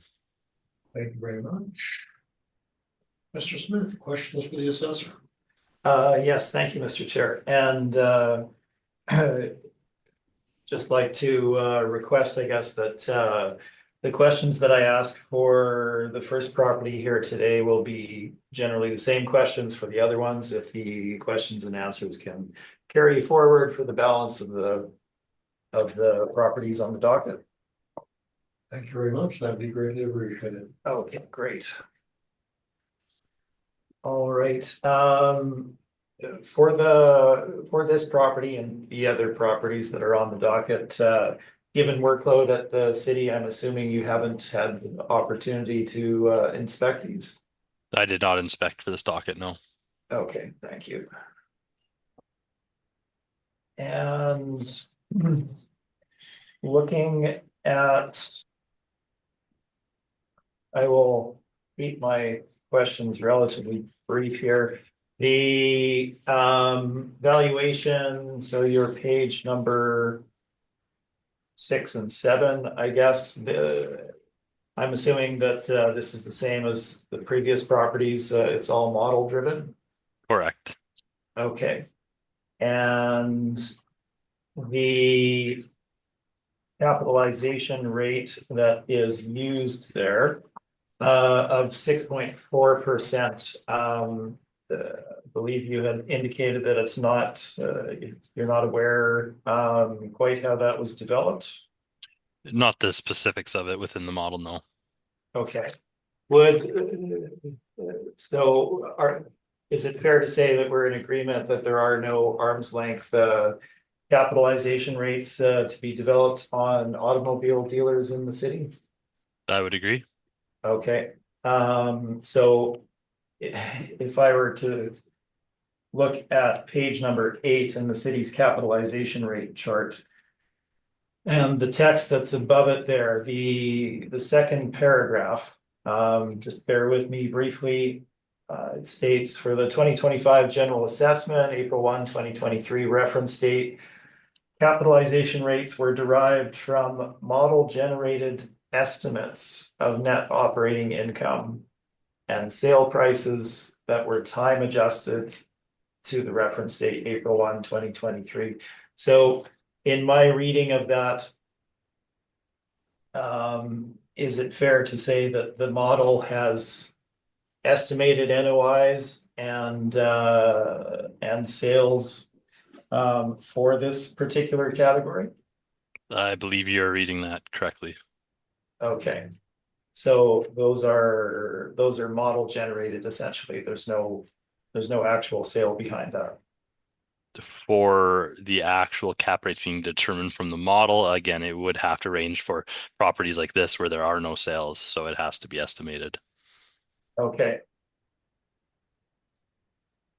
Thank you very much. Mr. Smith, questions for the assessor?
Yes, thank you, Mr. Chair. And just like to request, I guess, that the questions that I ask for the first property here today will be generally the same questions for the other ones. If the questions and answers can carry forward for the balance of the properties on the docket.
Thank you very much. That'd be greatly appreciated.
Okay, great. All right. For this property and the other properties that are on the docket, given workload at the city, I'm assuming you haven't had the opportunity to inspect these.
I did not inspect for this docket, no.
Okay, thank you. And looking at, I will keep my questions relatively brief here. The valuation, so your page number 6 and 7, I guess I'm assuming that this is the same as the previous properties. It's all model driven.
Correct.
Okay. And the capitalization rate that is used there of 6.4%. I believe you had indicated that it's not, you're not aware quite how that was developed.
Not the specifics of it within the model, no.
Okay. Is it fair to say that we're in agreement that there are no arm's length capitalization rates to be developed on automobile dealers in the city?
I would agree.
Okay, so if I were to look at page number 8 in the city's capitalization rate chart, and the text that's above it there, the second paragraph, just bear with me briefly. It states for the 2025 general assessment, April 1, 2023 reference date, capitalization rates were derived from model generated estimates of net operating income and sale prices that were time adjusted to the reference date, April 1, 2023. So in my reading of that, is it fair to say that the model has estimated NOIs and sales for this particular category?
I believe you're reading that correctly.
Okay, so those are model generated essentially. There's no actual sale behind that.
For the actual cap rates being determined from the model, again, it would have to range for properties like this where there are no sales, so it has to be estimated.
Okay.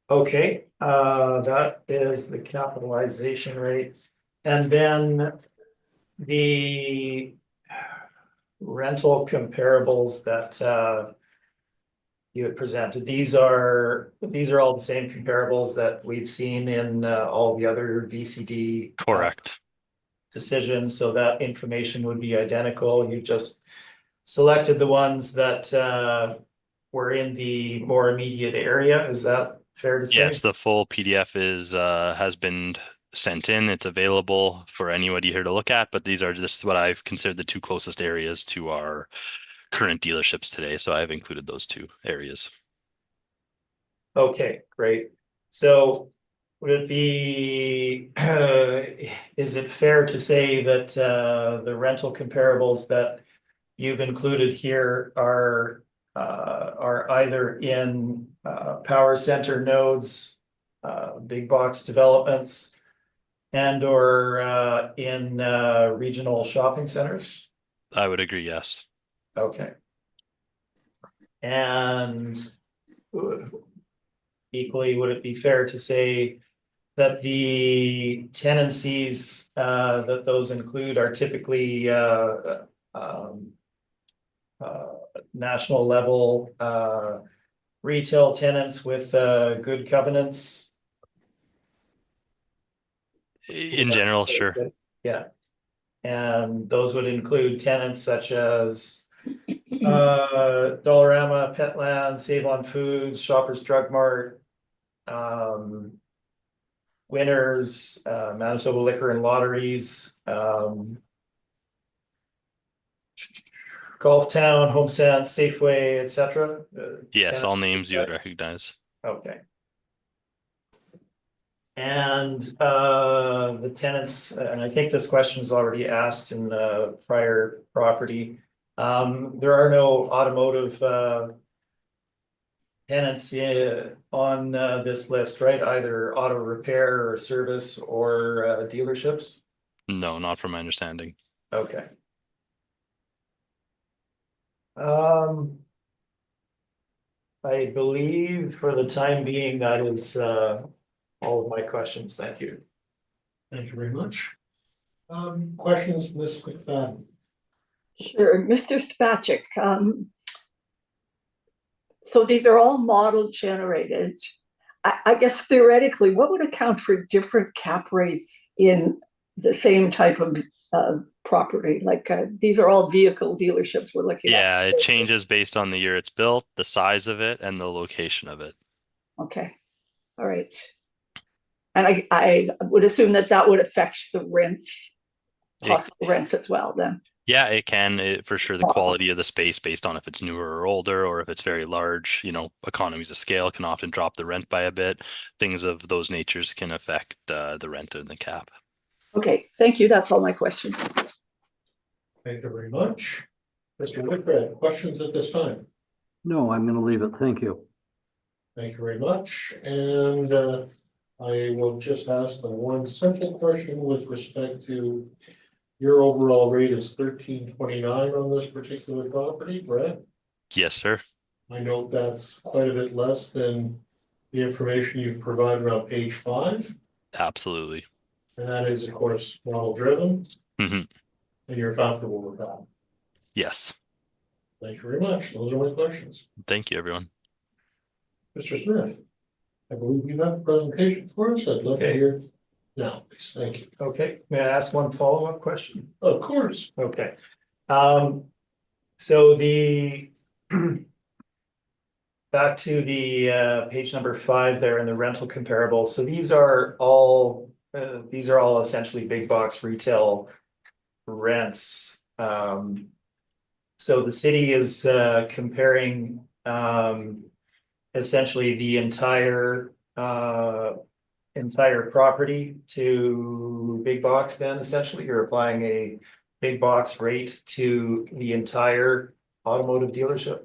Okay, that is the capitalization rate. And then the rental comparables that you had presented, these are all the same comparables that we've seen in all the other VCD
Correct.
decisions, so that information would be identical. You've just selected the ones that were in the more immediate area. Is that fair to say?
Yes, the full PDF is has been sent in. It's available for anybody here to look at, but these are just what I've considered the two closest areas to our current dealerships today. So I've included those two areas.
Okay, great. So would it be, is it fair to say that the rental comparables that you've included here are either in power center nodes, big box developments, and or in regional shopping centers?
I would agree, yes.
Okay. And equally, would it be fair to say that the tenancies that those include are typically national level retail tenants with good covenants?
In general, sure.
Yeah. And those would include tenants such as Dollarama, Petland, Save on Foods, Shoppers Drug Mart, Winners, Manitoba Liquor and Lotteries, Golf Town, Home Sense, Safeway, etc.
Yes, all names you would recognize.
Okay. And the tenants, and I think this question was already asked in the prior property. There are no automotive tenants on this list, right? Either auto repair or service or dealerships?
No, not from my understanding.
Okay. I believe for the time being, that is all of my questions. Thank you.
Thank you very much. Questions, Ms. McFadden?
Sure, Mr. Spacek. So these are all model generated. I guess theoretically, what would account for different cap rates in the same type of property? Like these are all vehicle dealerships we're looking at.
Yeah, it changes based on the year it's built, the size of it, and the location of it.
Okay. All right. And I would assume that that would affect the rents, possible rents as well then.
Yeah, it can for sure. The quality of the space based on if it's newer or older, or if it's very large, economies of scale can often drop the rent by a bit. Things of those natures can affect the rent and the cap.
Okay, thank you. That's all my questions.
Thank you very much. Mr. Whitbread, questions at this time?
No, I'm gonna leave it. Thank you.
Thank you very much. And I will just ask the one simple question with respect to your overall rate is $13.29 on this particular property, Brett?
Yes, sir.
I note that's quite a bit less than the information you've provided on page 5.
Absolutely.
And that is, of course, model driven.
Hmm.
And you're comfortable with that.
Yes.
Thank you very much. Those are my questions.
Thank you, everyone.
Mr. Smith, I believe you have a presentation for us. I'd love to hear now, please. Thank you.
Okay, may I ask one follow-up question?
Of course.
Okay. So the back to the page number 5 there in the rental comparable. So these are all essentially big box retail rents. So the city is comparing essentially the entire property to big box. Then essentially you're applying a big box rate to the entire automotive dealership.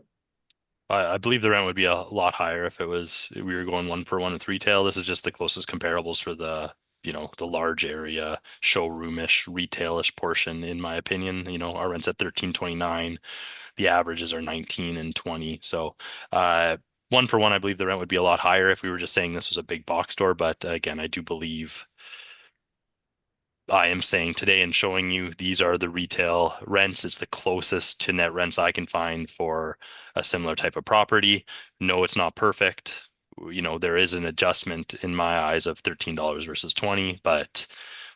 I believe the rent would be a lot higher if we were going 1-for-1 with retail. This is just the closest comparables for the large area showroomish retailish portion, in my opinion. Our rent's at $13.29. The averages are 19 and 20. So 1-for-1, I believe the rent would be a lot higher if we were just saying this was a big box store. But again, I do believe I am saying today and showing you these are the retail rents. It's the closest to net rents I can find for a similar type of property. No, it's not perfect. There is an adjustment in my eyes of $13 versus 20, but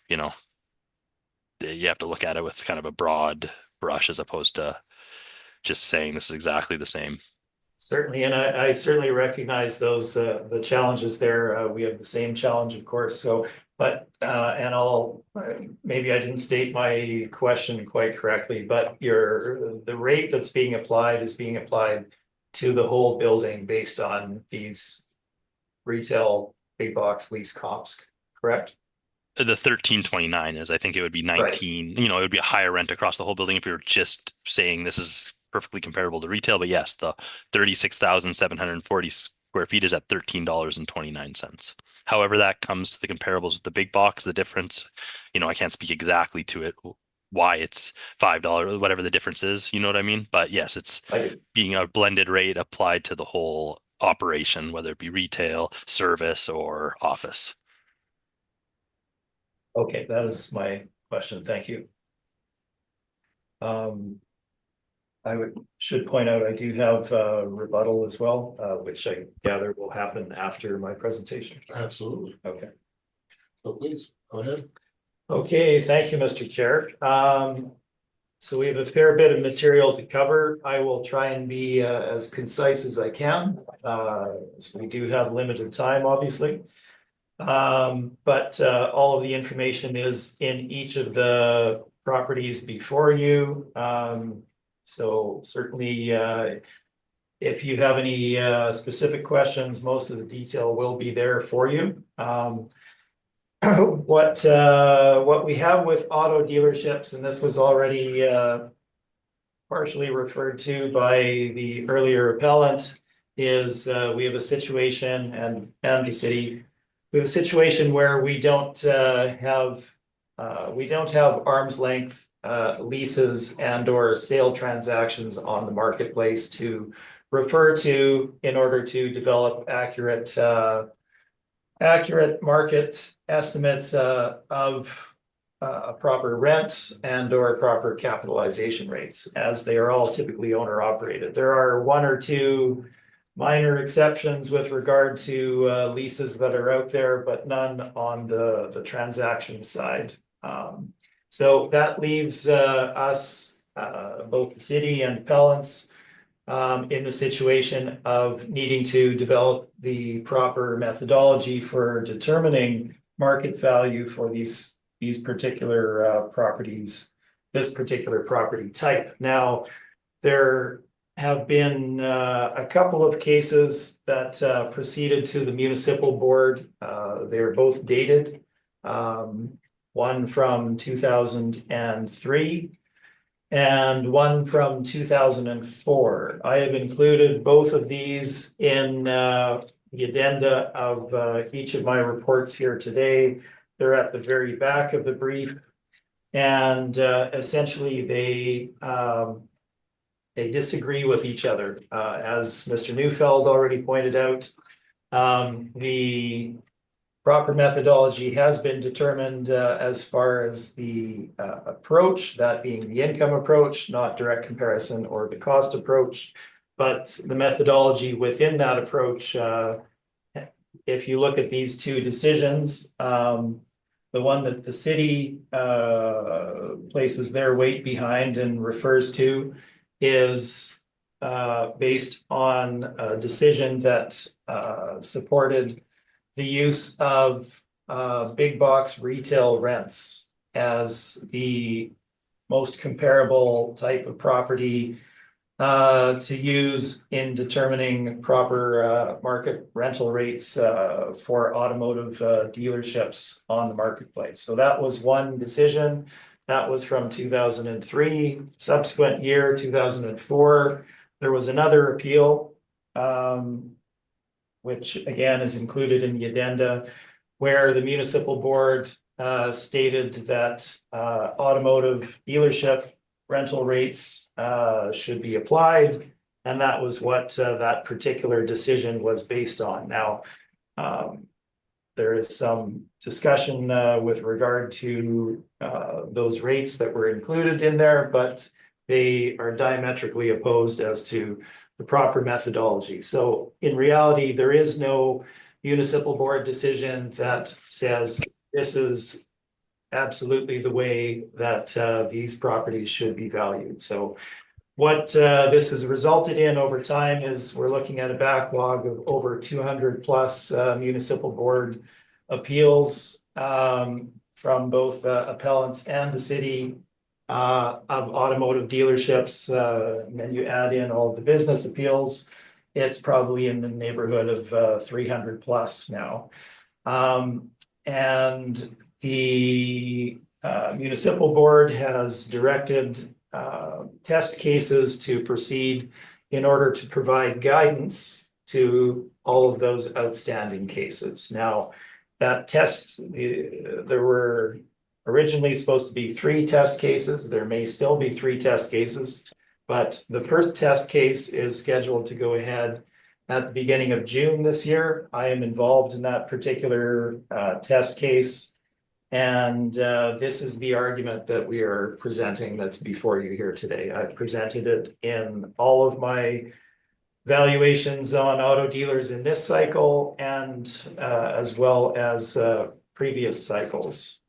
you have to look at it with kind of a broad brush as opposed to just saying this is exactly the same.
Certainly, and I certainly recognize those the challenges there. We have the same challenge, of course. So, but and I'll maybe I didn't state my question quite correctly, but the rate that's being applied is being applied to the whole building based on these retail big box lease comps, correct?
The $13.29 is, I think it would be 19. Right. It would be a higher rent across the whole building if we were just saying this is perfectly comparable to retail. But yes, the 36,740 square feet is at $13.29. However, that comes to the comparables with the big box, the difference, I can't speak exactly to it, why it's $5, whatever the difference is, you know what I mean? But yes, it's being a blended rate applied to the whole operation, whether it be retail, service, or office.
Okay, that is my question. Thank you. Should point out I do have rebuttal as well, which I gather will happen after my presentation.
Absolutely.
Okay.
So please go ahead.
Okay, thank you, Mr. Chair. So we have a fair bit of material to cover. I will try and be as concise as I can. So we do have limited time, obviously. But all of the information is in each of the properties before you. So certainly, if you have any specific questions, most of the detail will be there for you. What we have with auto dealerships, and this was already partially referred to by the earlier appellant, is we have a situation and the city. We have a situation where we don't have arm's length leases and or sale transactions on the marketplace to refer to in order to develop accurate market estimates of a proper rent and or proper capitalization rates, as they are all typically owner operated. There are one or two minor exceptions with regard to leases that are out there, but none on the transaction side. So that leaves us, both the city and appellants, in the situation of needing to develop the proper methodology for determining market value for these particular properties, this particular property type. Now, there have been a couple of cases that proceeded to the municipal board. They're both dated. One from 2003 and one from 2004. I have included both of these in the addenda of each of my reports here today. They're at the very back of the brief. And essentially they disagree with each other. As Mr. Neufeld already pointed out, the proper methodology has been determined as far as the approach, that being the income approach, not direct comparison or the cost approach, but the methodology within that approach. If you look at these two decisions, the one that the city places their weight behind and refers to is based on a decision that supported the use of big box retail rents as the most comparable type of property to use in determining proper market rental rates for automotive dealerships on the marketplace. So that was one decision. That was from 2003. Subsequent year, 2004, there was another appeal, which again is included in the addenda, where the municipal board stated that automotive dealership rental rates should be applied. And that was what that particular decision was based on. Now, there is some discussion with regard to those rates that were included in there, but they are diametrically opposed as to the proper methodology. So in reality, there is no municipal board decision that says this is absolutely the way that these properties should be valued. So what this has resulted in over time is we're looking at a backlog of over 200 plus municipal board appeals from both appellants and the city of automotive dealerships. And you add in all the business appeals, it's probably in the neighborhood of 300 plus now. And the municipal board has directed test cases to proceed in order to provide guidance to all of those outstanding cases. Now, that test, there were originally supposed to be 3 test cases. There may still be 3 test cases, but the first test case is scheduled to go ahead at the beginning of June this year. I am involved in that particular test case. And this is the argument that we are presenting that's before you here today. I've presented it in all of my valuations on auto dealers in this cycle and as well as previous cycles.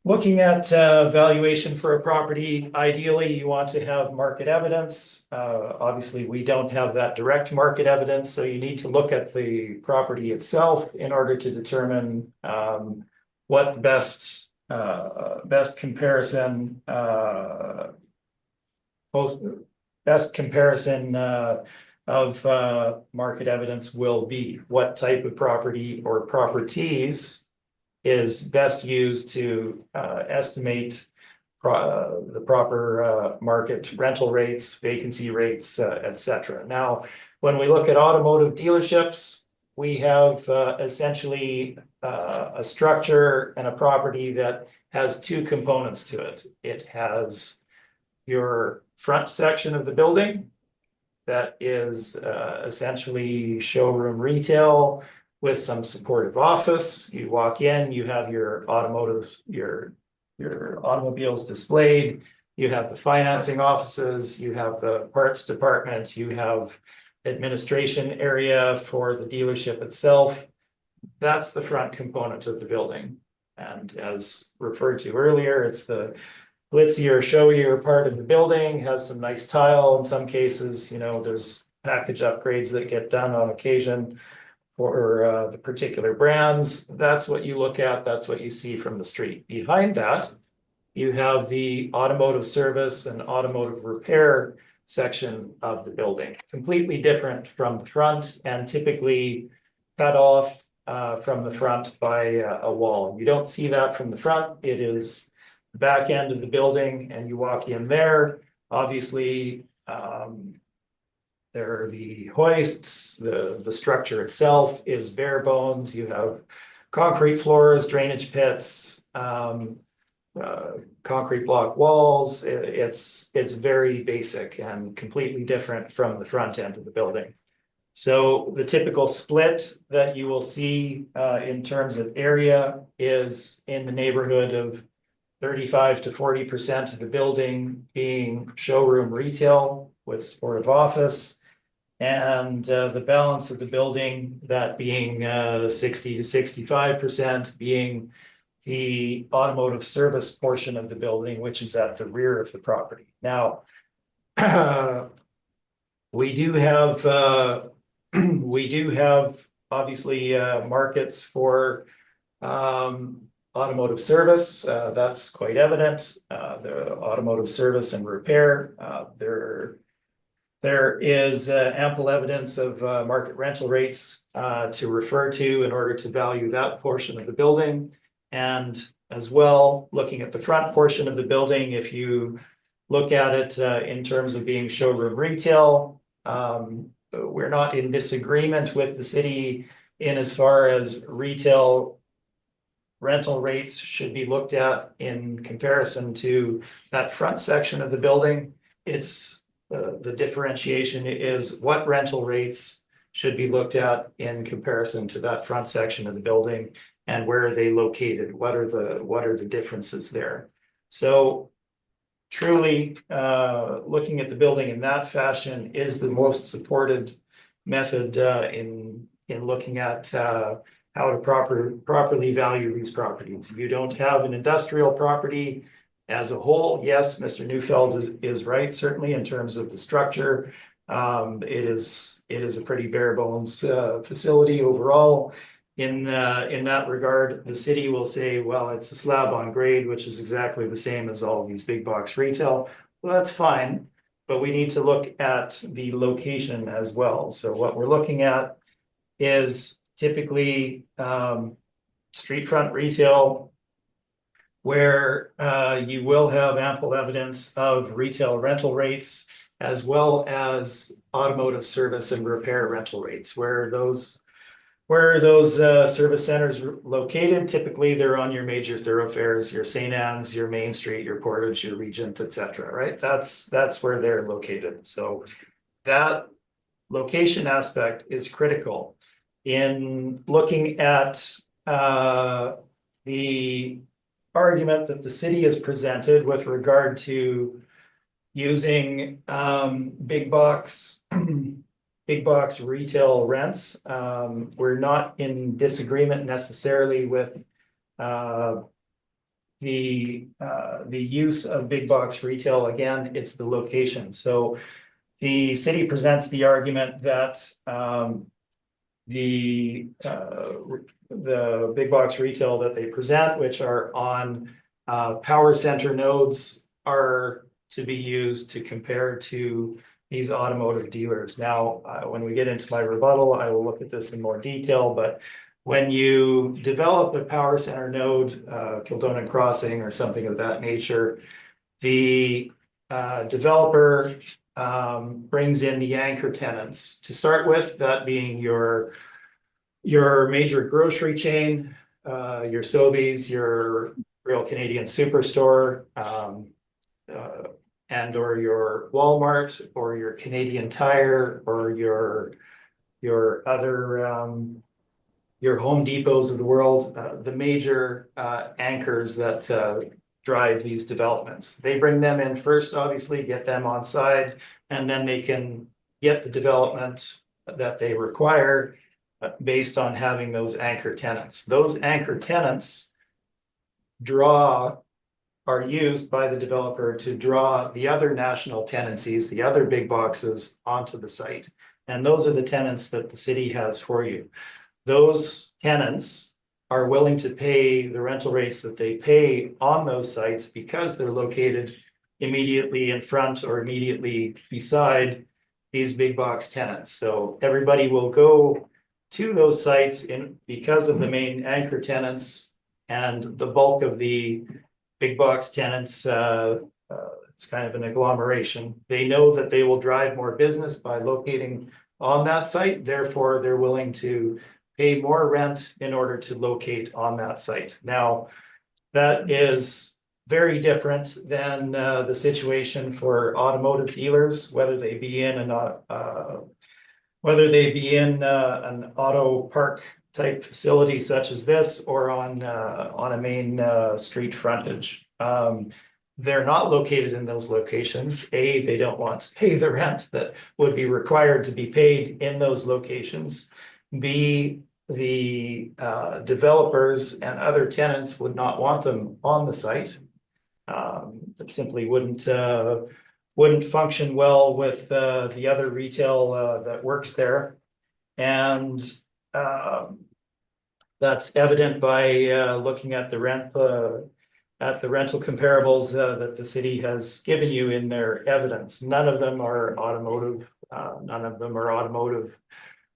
Looking at valuation for a property, ideally you want to have market evidence. Obviously, we don't have that direct market evidence, so you need to look at the property itself in order to determine what the best comparison of market evidence will be. What type of property or properties is best used to estimate the proper market rental rates, vacancy rates, etc. Now, when we look at automotive dealerships, we have essentially a structure and a property that has 2 components to it. It has your front section of the building that is essentially showroom retail with some supportive office. You walk in, you have your automobiles displayed, you have the financing offices, you have the parts department, you have administration area for the dealership itself. That's the front component of the building. And as referred to earlier, it's the glitzier, showier part of the building, has some nice tile in some cases, you know, there's package upgrades that get done on occasion for the particular brands. That's what you look at, that's what you see from the street. Behind that, you have the automotive service and automotive repair section of the building, completely different from the front and typically cut off from the front by a wall. You don't see that from the front. It is the back end of the building and you walk in there. Obviously, there are the hoists, the structure itself is bare bones. You have concrete floors, drainage pits, concrete block walls. It's very basic and completely different from the front end of the building. So the typical split that you will see in terms of area is in the neighborhood of 35 to 40% of the building being showroom retail with supportive office. And the balance of the building, that being 60 to 65% being the automotive service portion of the building, which is at the rear of the property. Now, we do have obviously markets for automotive service. That's quite evident. The automotive service and repair. There is ample evidence of market rental rates to refer to in order to value that portion of the building. And as well, looking at the front portion of the building, if you look at it in terms of being showroom retail, we're not in disagreement with the city in as far as retail rental rates should be looked at in comparison to that front section of the building. It's the differentiation is what rental rates should be looked at in comparison to that front section of the building and where are they located? What are the differences there? So truly looking at the building in that fashion is the most supported method in looking at how to properly value these properties. You don't have an industrial property as a whole. Yes, Mr. Neufeld is right, certainly in terms of the structure. It is a pretty bare bones facility overall. In that regard, the city will say, well, it's a slab on grade, which is exactly the same as all these big box retail. Well, that's fine, but we need to look at the location as well. So what we're looking at is typically street front retail, where you will have ample evidence of retail rental rates as well as automotive service and repair rental rates. Where those service centers are located, typically they're on your major thoroughfares, your St. Anne's, your Main Street, your Portage, your Regent, etc. Right? That's where they're located. So that location aspect is critical in looking at the argument that the city has presented with regard to using big box retail rents. We're not in disagreement necessarily with the use of big box retail. Again, it's the location. So the city presents the argument that the big box retail that they present, which are on power center nodes, are to be used to compare to these automotive dealers. Now, when we get into my rebuttal, I will look at this in more detail, but when you develop a power center node, Kildonan Crossing or something of that nature, the developer brings in the anchor tenants to start with, that being your major grocery chain, your Sobeys, your Real Canadian Superstore, and or your Walmart or your Canadian Tire or your other your Home Depots of the world, the major anchors that drive these developments. They bring them in first, obviously, get them on side, and then they can get the development that they require based on having those anchor tenants. Those anchor tenants are used by the developer to draw the other national tenancies, the other big boxes onto the site. And those are the tenants that the city has for you. Those tenants are willing to pay the rental rates that they pay on those sites because they're located immediately in front or immediately beside these big box tenants. So everybody will go to those sites because of the main anchor tenants and the bulk of the big box tenants. It's kind of an agglomeration. They know that they will drive more business by locating on that site. Therefore, they're willing to pay more rent in order to locate on that site. Now, that is very different than the situation for automotive dealers, whether they be in an auto park type facility such as this, or on a main street frontage. They're not located in those locations. A, they don't want to pay the rent that would be required to be paid in those locations. B, the developers and other tenants would not want them on the site. It simply wouldn't function well with the other retail that works there. And that's evident by looking at the rental comparables that the city has given you in their evidence. None of them are automotive. None of them are automotive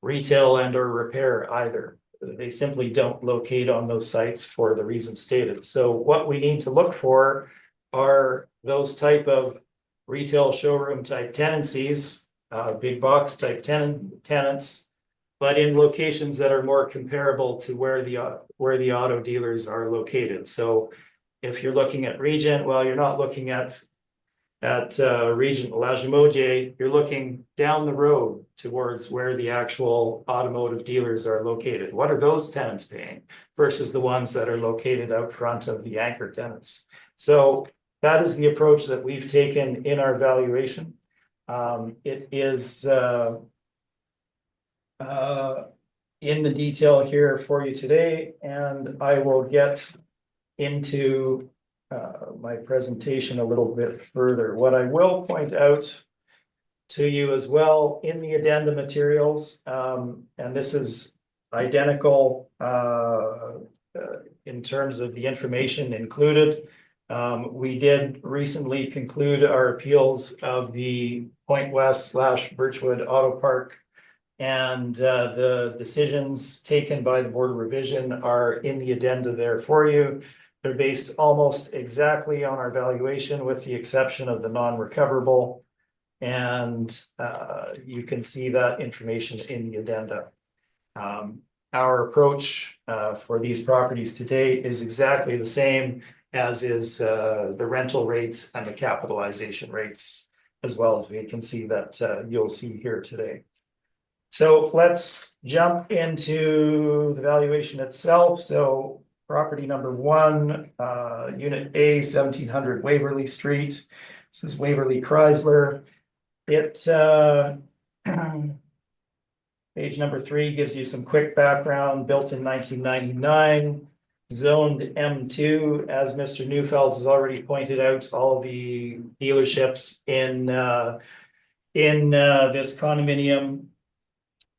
retail and or repair either. They simply don't locate on those sites for the reasons stated. So what we need to look for are those type of retail showroom type tenancies, big box type tenants, but in locations that are more comparable to where the auto dealers are located. So if you're looking at Regent, well, you're not looking at Regent Lagimodier, you're looking down the road towards where the actual automotive dealers are located. What are those tenants paying versus the ones that are located out front of the anchor tenants? So that is the approach that we've taken in our valuation. It is in the detail here for you today, and I will get into my presentation a little bit further. What I will point out to you as well in the addenda materials, and this is identical in terms of the information included. We did recently conclude our appeals of the Point West / Birchwood Auto Park, and the decisions taken by the Board of Revision are in the addenda there for you. They're based almost exactly on our valuation with the exception of the non-recoverable. And you can see that information in the addenda. Our approach for these properties today is exactly the same as is the rental rates and the capitalization rates, as well as we can see that you'll see here today. So let's jump into the valuation itself. So property number 1, Unit A, 1700 Waverly Street. This is Waverly Chrysler. It page number 3 gives you some quick background. Built in 1999, zoned M2. As Mr. Neufeld has already pointed out, all the dealerships in this condominium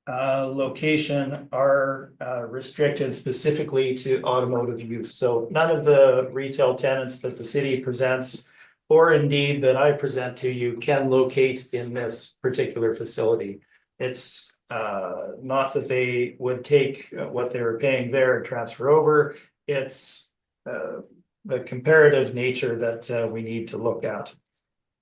location are restricted specifically to automotive use. So none of the retail tenants that the city presents, or indeed that I present to you, can locate in this particular facility. It's not that they would take what they were paying there and transfer over. It's the comparative nature that we need to look at.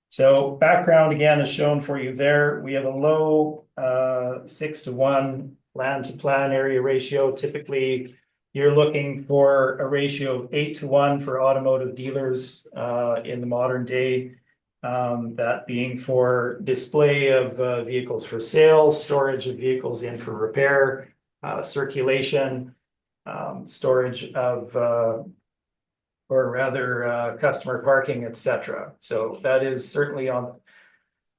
So background again is shown for you there. We have a low 6-to-1 land to plan area ratio. Typically, you're looking for a ratio of 8-to-1 for automotive dealers in the modern day. That being for display of vehicles for sale, storage of vehicles in for repair, circulation, storage of customer parking, etc. So that is certainly on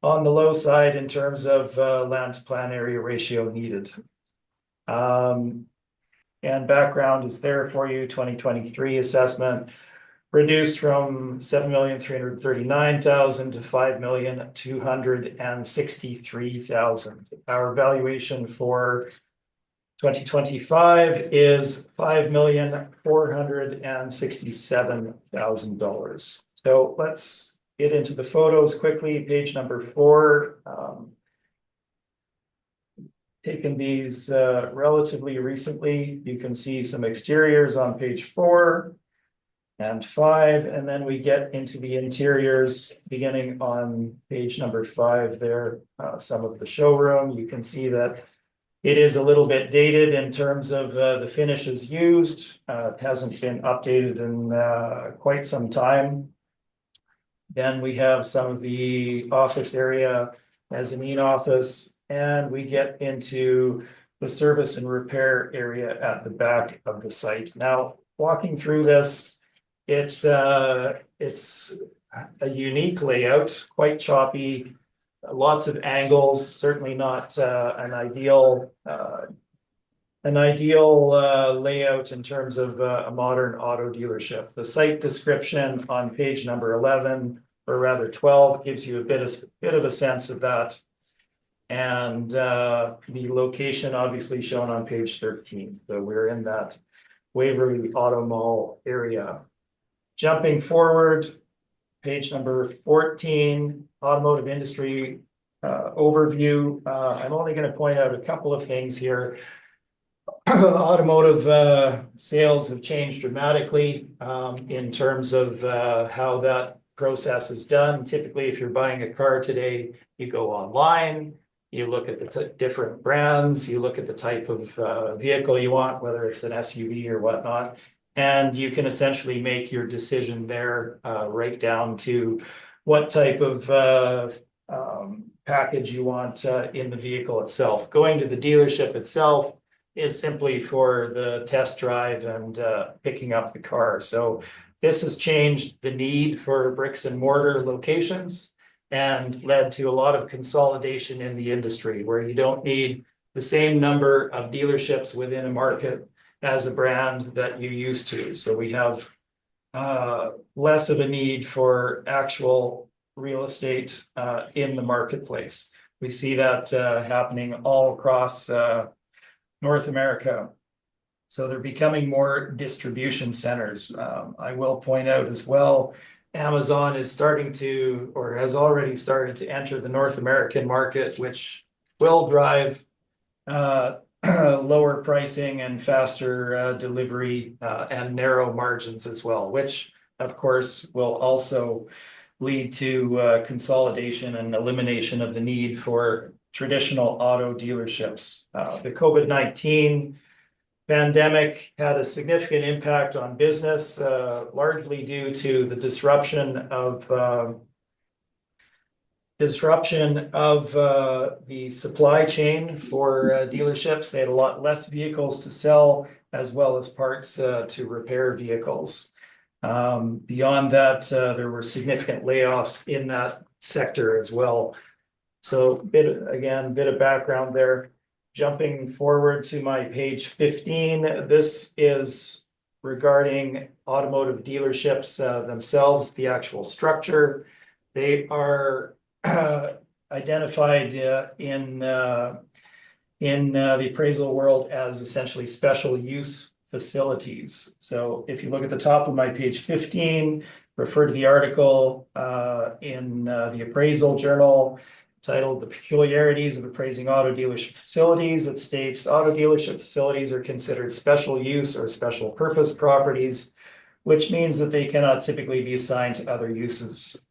the low side in terms of land to plan area ratio needed. And background is there for you, 2023 assessment. reduced from 7,339,000 to 5,263,000. Our valuation for 2025 is $5,467,000. So let's get into the photos quickly. Page number 4. Taken these relatively recently. You can see some exteriors on page 4 and 5, and then we get into the interiors beginning on page number 5 there. Some of the showroom, you can see that it is a little bit dated in terms of the finishes used. It hasn't been updated in quite some time. Then we have some of the office area, mezzanine office, and we get into the service and repair area at the back of the site. Now, walking through this, it's a unique layout, quite choppy, lots of angles, certainly not an ideal layout in terms of a modern auto dealership. The site description on page number 11, or rather 12, gives you a bit of a sense of that. And the location obviously shown on page 13. So we're in that Waverly Auto Mall area. Jumping forward, page number 14, automotive industry overview. I'm only going to point out a couple of things here. Automotive sales have changed dramatically in terms of how that process is done. Typically, if you're buying a car today, you go online, you look at the different brands, you look at the type of vehicle you want, whether it's an SUV or whatnot, and you can essentially make your decision there right down to what type of package you want in the vehicle itself. Going to the dealership itself is simply for the test drive and picking up the car. So this has changed the need for bricks and mortar locations and led to a lot of consolidation in the industry where you don't need the same number of dealerships within a market as a brand that you used to. So we have less of a need for actual real estate in the marketplace. We see that happening all across North America. So they're becoming more distribution centers. I will point out as well, Amazon is starting to, or has already started to enter the North American market, which will drive lower pricing and faster delivery and narrow margins as well, which of course will also lead to consolidation and elimination of the need for traditional auto dealerships. The COVID-19 pandemic had a significant impact on business, largely due to the disruption of the supply chain for dealerships. They had a lot less vehicles to sell, as well as parts to repair vehicles. Beyond that, there were significant layoffs in that sector as well. So bit of background there. Jumping forward to my page 15, this is regarding automotive dealerships themselves, the actual structure. They are identified in the appraisal world as essentially special use facilities. So if you look at the top of my page 15, refer to the article in the appraisal journal titled "The Peculiarities of Appraising Auto Dealership Facilities." It states auto dealership facilities are considered special use or special purpose properties, which means that they cannot typically be assigned to other uses.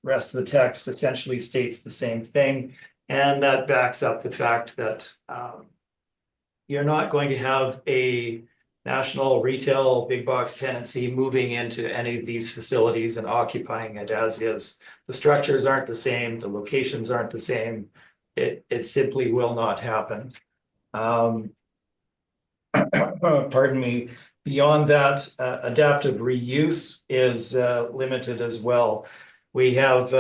Rest of the text essentially states the same thing, and that backs up the fact that you're not going to have a national retail big box tenancy moving into any of these facilities and occupying it as is. The structures aren't the same, the locations aren't the same. It simply will not happen. Pardon me. Beyond that, adaptive reuse is limited as well. We have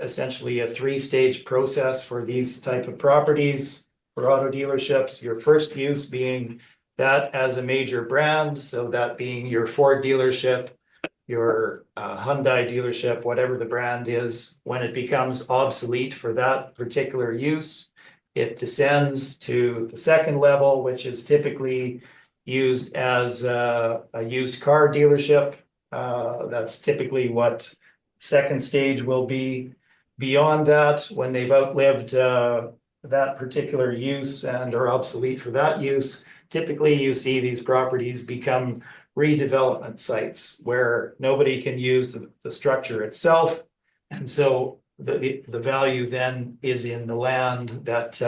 essentially a 3-stage process for these type of properties for auto dealerships. Your first use being that as a major brand, so that being your Ford dealership, your Hyundai dealership, whatever the brand is, when it becomes obsolete for that particular use, it descends to the second level, which is typically used as a used car dealership. That's typically what second stage will be. Beyond that, when they've outlived that particular use and are obsolete for that use, typically you see these properties become redevelopment sites where nobody can use the structure itself. And so the value then is in the land that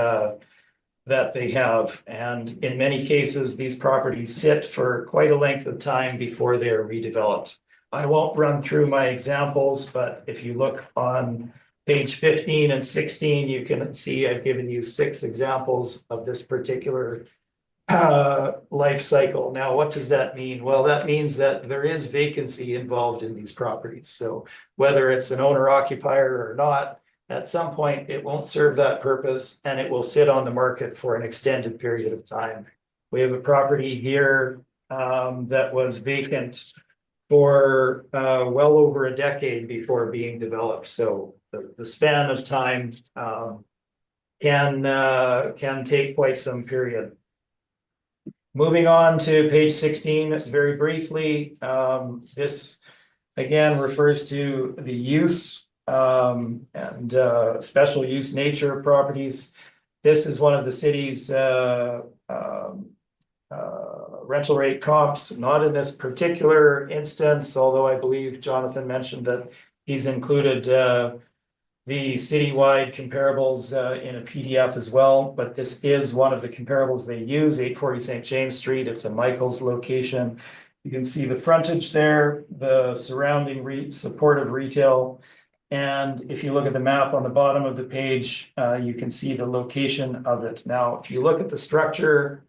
they have. And in many cases, these properties sit for quite a length of time before they're redeveloped. I won't run through my examples, but if you look on page 15 and 16, you can see I've given you 6 examples of this particular life cycle. Now, what does that mean? Well, that means that there is vacancy involved in these properties. So whether it's an owner occupier or not, at some point it won't serve that purpose and it will sit on the market for an extended period of time. We have a property here that was vacant for well over a decade before being developed. So the span of time can take quite some period. Moving on to page 16, very briefly, this again refers to the use and special use nature of properties. This is one of the city's rental rate comps, not in this particular instance, although I believe Jonathan mentioned that he's included the citywide comparables in a PDF as well, but this is one of the comparables they use, 840 St. James Street. It's a Michaels location. You can see the frontage there, the surrounding supportive retail. And if you look at the map on the bottom of the page, you can see the location of it. Now, if you look at the structure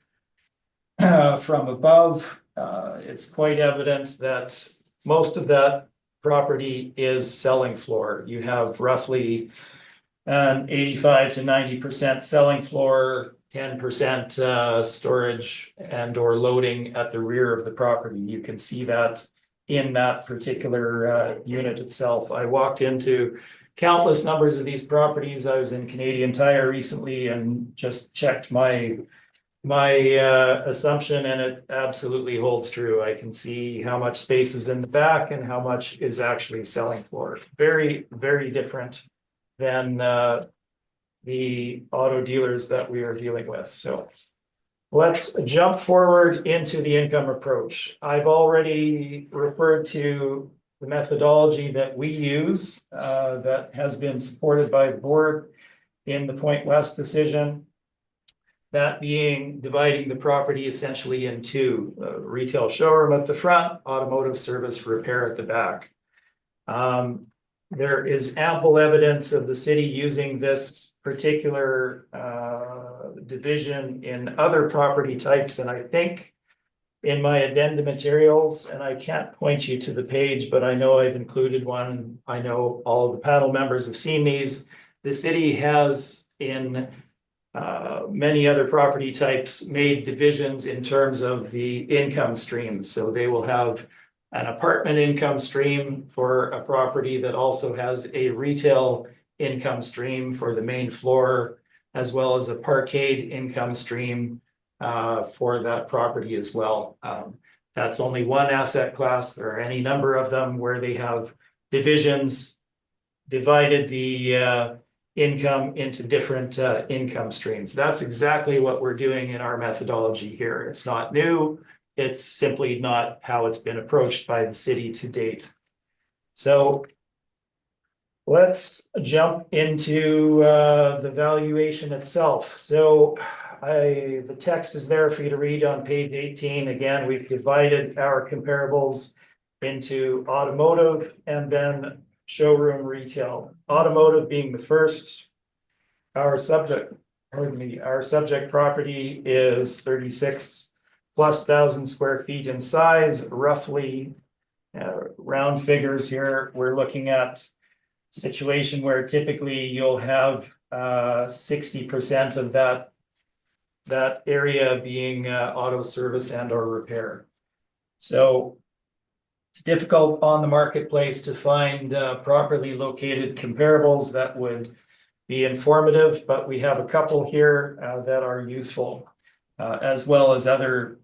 from above, it's quite evident that most of that property is selling floor. You have roughly an 85 to 90% selling floor, 10% storage and or loading at the rear of the property. You can see that in that particular unit itself. I walked into countless numbers of these properties. I was in Canadian Tire recently and just checked my assumption, and it absolutely holds true. I can see how much space is in the back and how much is actually selling floor. Very, very different than the auto dealers that we are dealing with. So let's jump forward into the income approach. I've already referred to the methodology that we use that has been supported by the board in the Point West decision. That being dividing the property essentially into a retail showroom at the front, automotive service, repair at the back. There is ample evidence of the city using this particular division in other property types. And I think in my addendum materials, and I can't point you to the page, but I know I've included one. I know all of the panel members have seen these. The city has in many other property types made divisions in terms of the income streams. So they will have an apartment income stream for a property that also has a retail income stream for the main floor, as well as a parkade income stream for that property as well. That's only one asset class. There are any number of them where they have divisions, divided the income into different income streams. That's exactly what we're doing in our methodology here. It's not new. It's simply not how it's been approached by the city to date. So let's jump into the valuation itself. So the text is there for you to read on page 18. Again, we've divided our comparables into automotive and then showroom retail. Automotive being the first. Our subject property is 36,000+ square feet in size, roughly round figures here. We're looking at a situation where typically you'll have 60% of that area being auto service and or repair. So It's difficult on the marketplace to find properly located comparables that would be informative, but we have a couple here that are useful, as well as other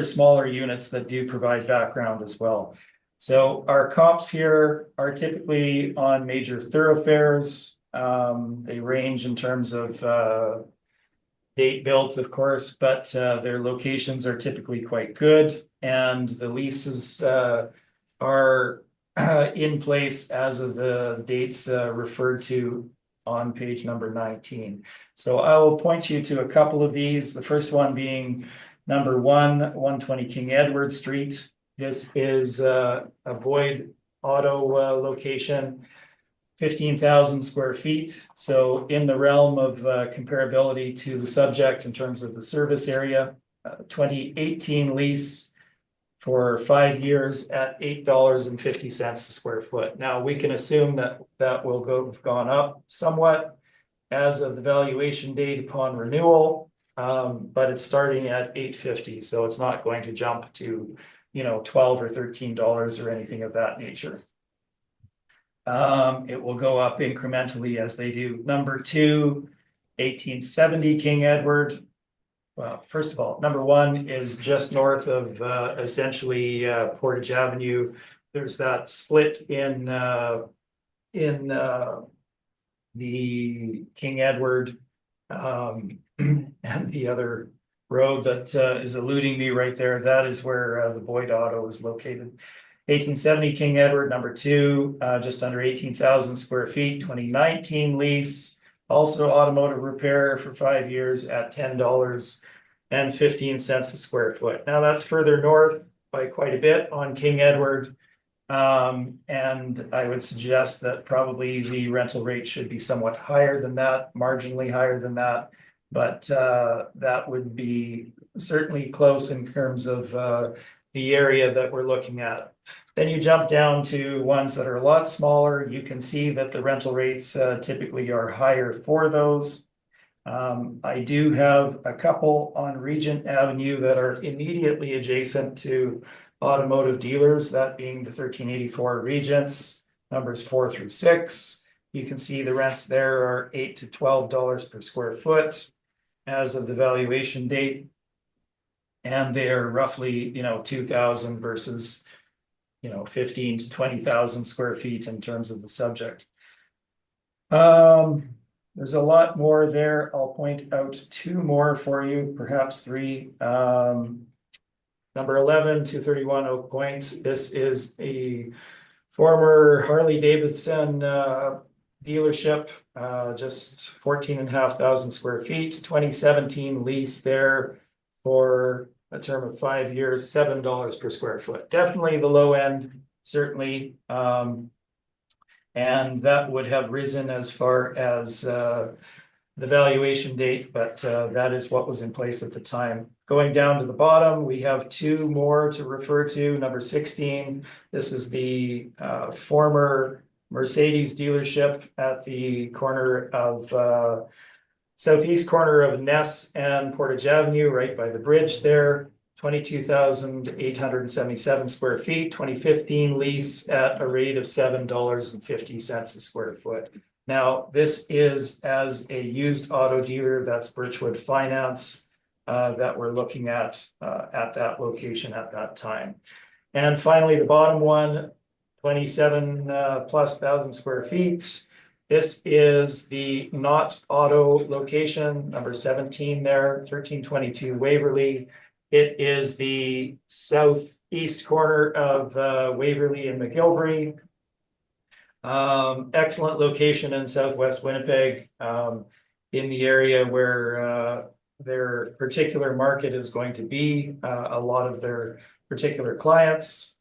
smaller units that do provide background as well. So our comps here are typically on major thoroughfares. They range in terms of date built, of course, but their locations are typically quite good, and the leases are in place as of the dates referred to on page number 19. So I will point you to a couple of these. The first one being number 120 King Edward Street. This is a Boyd Auto location, 15,000 square feet. So in the realm of comparability to the subject in terms of the service area, 2018 lease for 5 years at $8.50 a square foot. Now we can assume that that will have gone up somewhat as of the valuation date upon renewal, but it's starting at $8.50, so it's not going to jump to, you know, $12 or $13 or anything of that nature. It will go up incrementally as they do. Number 2, 1870 King Edward. Well, first of all, number 1 is just north of essentially Portage Avenue. There's that split in the King Edward and the other road that is eluding me right there. That is where the Boyd Auto is located. 1870 King Edward, number 2, just under 18,000 square feet, 2019 lease. Also automotive repair for 5 years at $10.15 a square foot. Now that's further north by quite a bit on King Edward. And I would suggest that probably the rental rate should be somewhat higher than that, marginally higher than that. But that would be certainly close in terms of the area that we're looking at. Then you jump down to ones that are a lot smaller. You can see that the rental rates typically are higher for those. I do have a couple on Regent Avenue that are immediately adjacent to automotive dealers, that being the 1384 Regents, numbers 4 through 6. You can see the rents there are $8 to $12 per square foot as of the valuation date. And they're roughly, you know, 2,000 versus, you know, 15 to 20,000 square feet in terms of the subject. There's a lot more there. I'll point out 2 more for you, perhaps 3. Number 11, 231 Oak Point. This is a former Harley Davidson dealership, just 14,500 square feet, 2017 lease there for a term of 5 years, $7 per square foot. Definitely the low end, certainly. And that would have risen as far as the valuation date, but that is what was in place at the time. Going down to the bottom, we have 2 more to refer to. Number 16, this is the former Mercedes dealership at the corner of southeast corner of Ness and Portage Avenue, right by the bridge there. 22,877 square feet, 2015 lease at a rate of $7.50 a square foot. Now, this is as a used auto dealer, that's Birchwood Finance, that we're looking at that location at that time. And finally, the bottom one, 27 plus thousand square feet. This is the Not Auto location, number 17 there, 1322 Waverly. It is the southeast corner of Waverly and McGilvery. Excellent location in southwest Winnipeg, in the area where their particular market is going to be, a lot of their particular clients.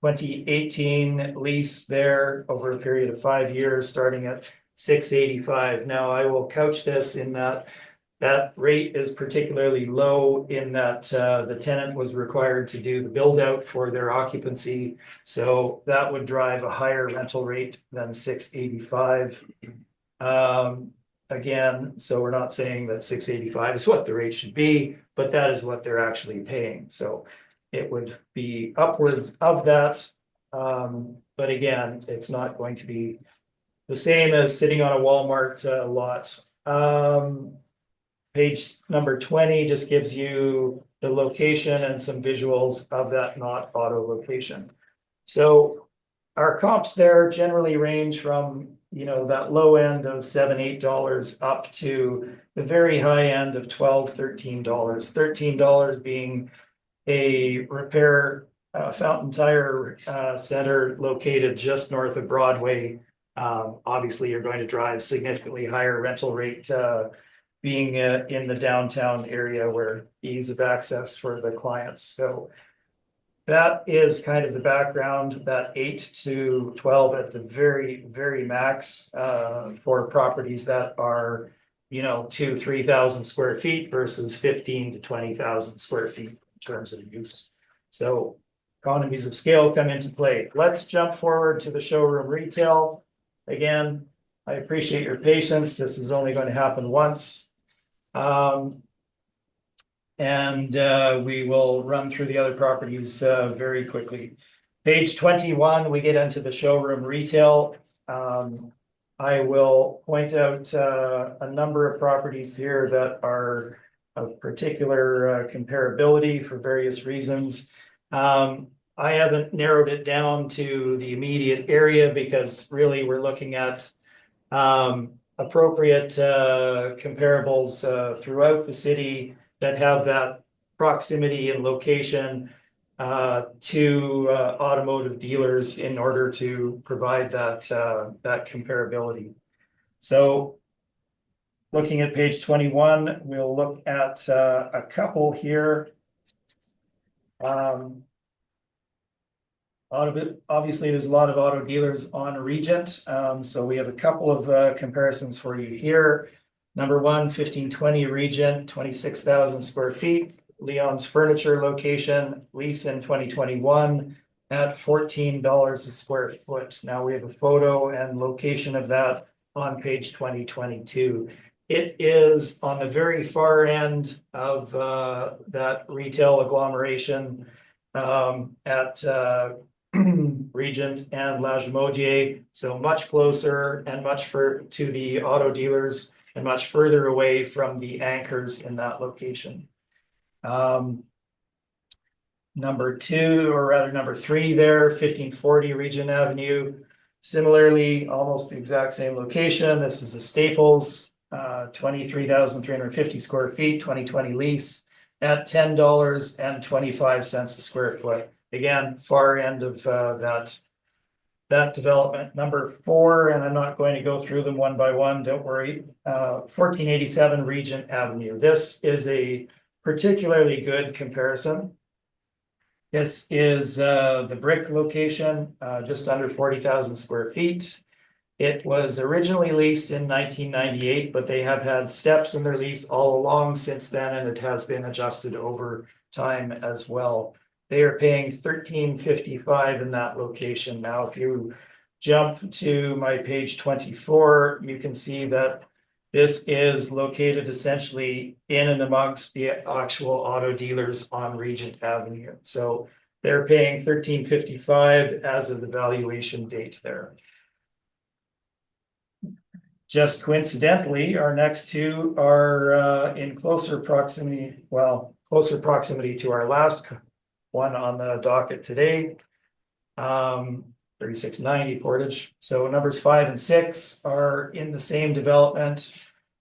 2018 lease there over a period of 5 years, starting at $685. Now I will couch this in that rate is particularly low in that the tenant was required to do the build out for their occupancy. So that would drive a higher rental rate than $685. Again, so we're not saying that $685 is what the rate should be, but that is what they're actually paying. So it would be upwards of that. But again, it's not going to be the same as sitting on a Walmart lot. Page number 20 just gives you the location and some visuals of that not auto location. So our comps there generally range from, you know, that low end of $7-8 up to the very high end of $12-13. $13 being a repair Fountain Tire Center located just north of Broadway. Obviously, you're going to drive significantly higher rental rate being in the downtown area where ease of access for the clients. So that is kind of the background, that 8 to 12 at the very, very max for properties that are, you know, 2,000-3,000 square feet versus 15,000 to 20,000 square feet in terms of use. So economies of scale come into play. Let's jump forward to the showroom retail. Again, I appreciate your patience. This is only going to happen once. We will run through the other properties very quickly. Page 21, we get into the showroom retail. I will point out a number of properties here that are of particular comparability for various reasons. I haven't narrowed it down to the immediate area because really we're looking at appropriate comparables throughout the city that have that proximity and location to automotive dealers in order to provide that that comparability. So looking at page 21, we'll look at a couple here. Obviously, there's a lot of auto dealers on Regent, so we have a couple of comparisons for you here. Number one, 1520 Regent, 26,000 square feet. Leon's Furniture location, lease in 2021 at $14 a square foot. Now we have a photo and location of that on page 2022. It is on the very far end of that retail agglomeration at Regent and Lagimodiere, so much closer and much to the auto dealers and much further away from the anchors in that location. Number two, or rather number three there, 1540 Regent Avenue. Similarly, almost the exact same location. This is a Staples, 23,350 square feet, 2020 lease at $10.25 a square foot. Again, far end of that development. Number four, and I'm not going to go through them one by one, don't worry. 1487 Regent Avenue. This is a particularly good comparison. This is the brick location, just under 40,000 square feet. It was originally leased in 1998, but they have had steps in their lease all along since then, and it has been adjusted over time as well. They are paying $13.55 in that location. Now, if you jump to my page 24, you can see that this is located essentially in and amongst the actual auto dealers on Regent Avenue. So they're paying $13.55 as of the valuation date there. Just coincidentally, our next two are in closer proximity, closer proximity to our last one on the docket today, 3690 Portage. So numbers 5 and 6 are in the same development,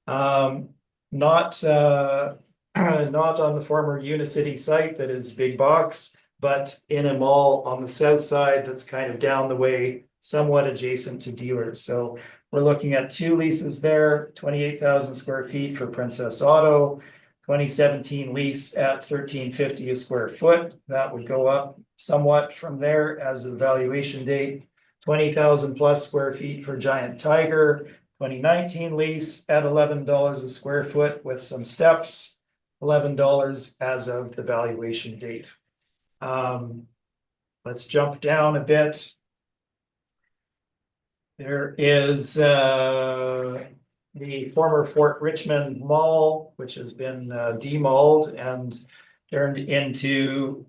not on the former Unicity site that is big box, but in a mall on the south side that's kind of down the way, somewhat adjacent to dealers. So we're looking at two leases there, 28,000 square feet for Princess Auto, 2017 lease at $13.50 a square foot. That would go up somewhat from there as the valuation date. 20,000 plus square feet for Giant Tiger, 2019 lease at $11 a square foot with some steps, $11 as of the valuation date. Let's jump down a bit. There is the former Fort Richmond Mall, which has been demalled, and turned into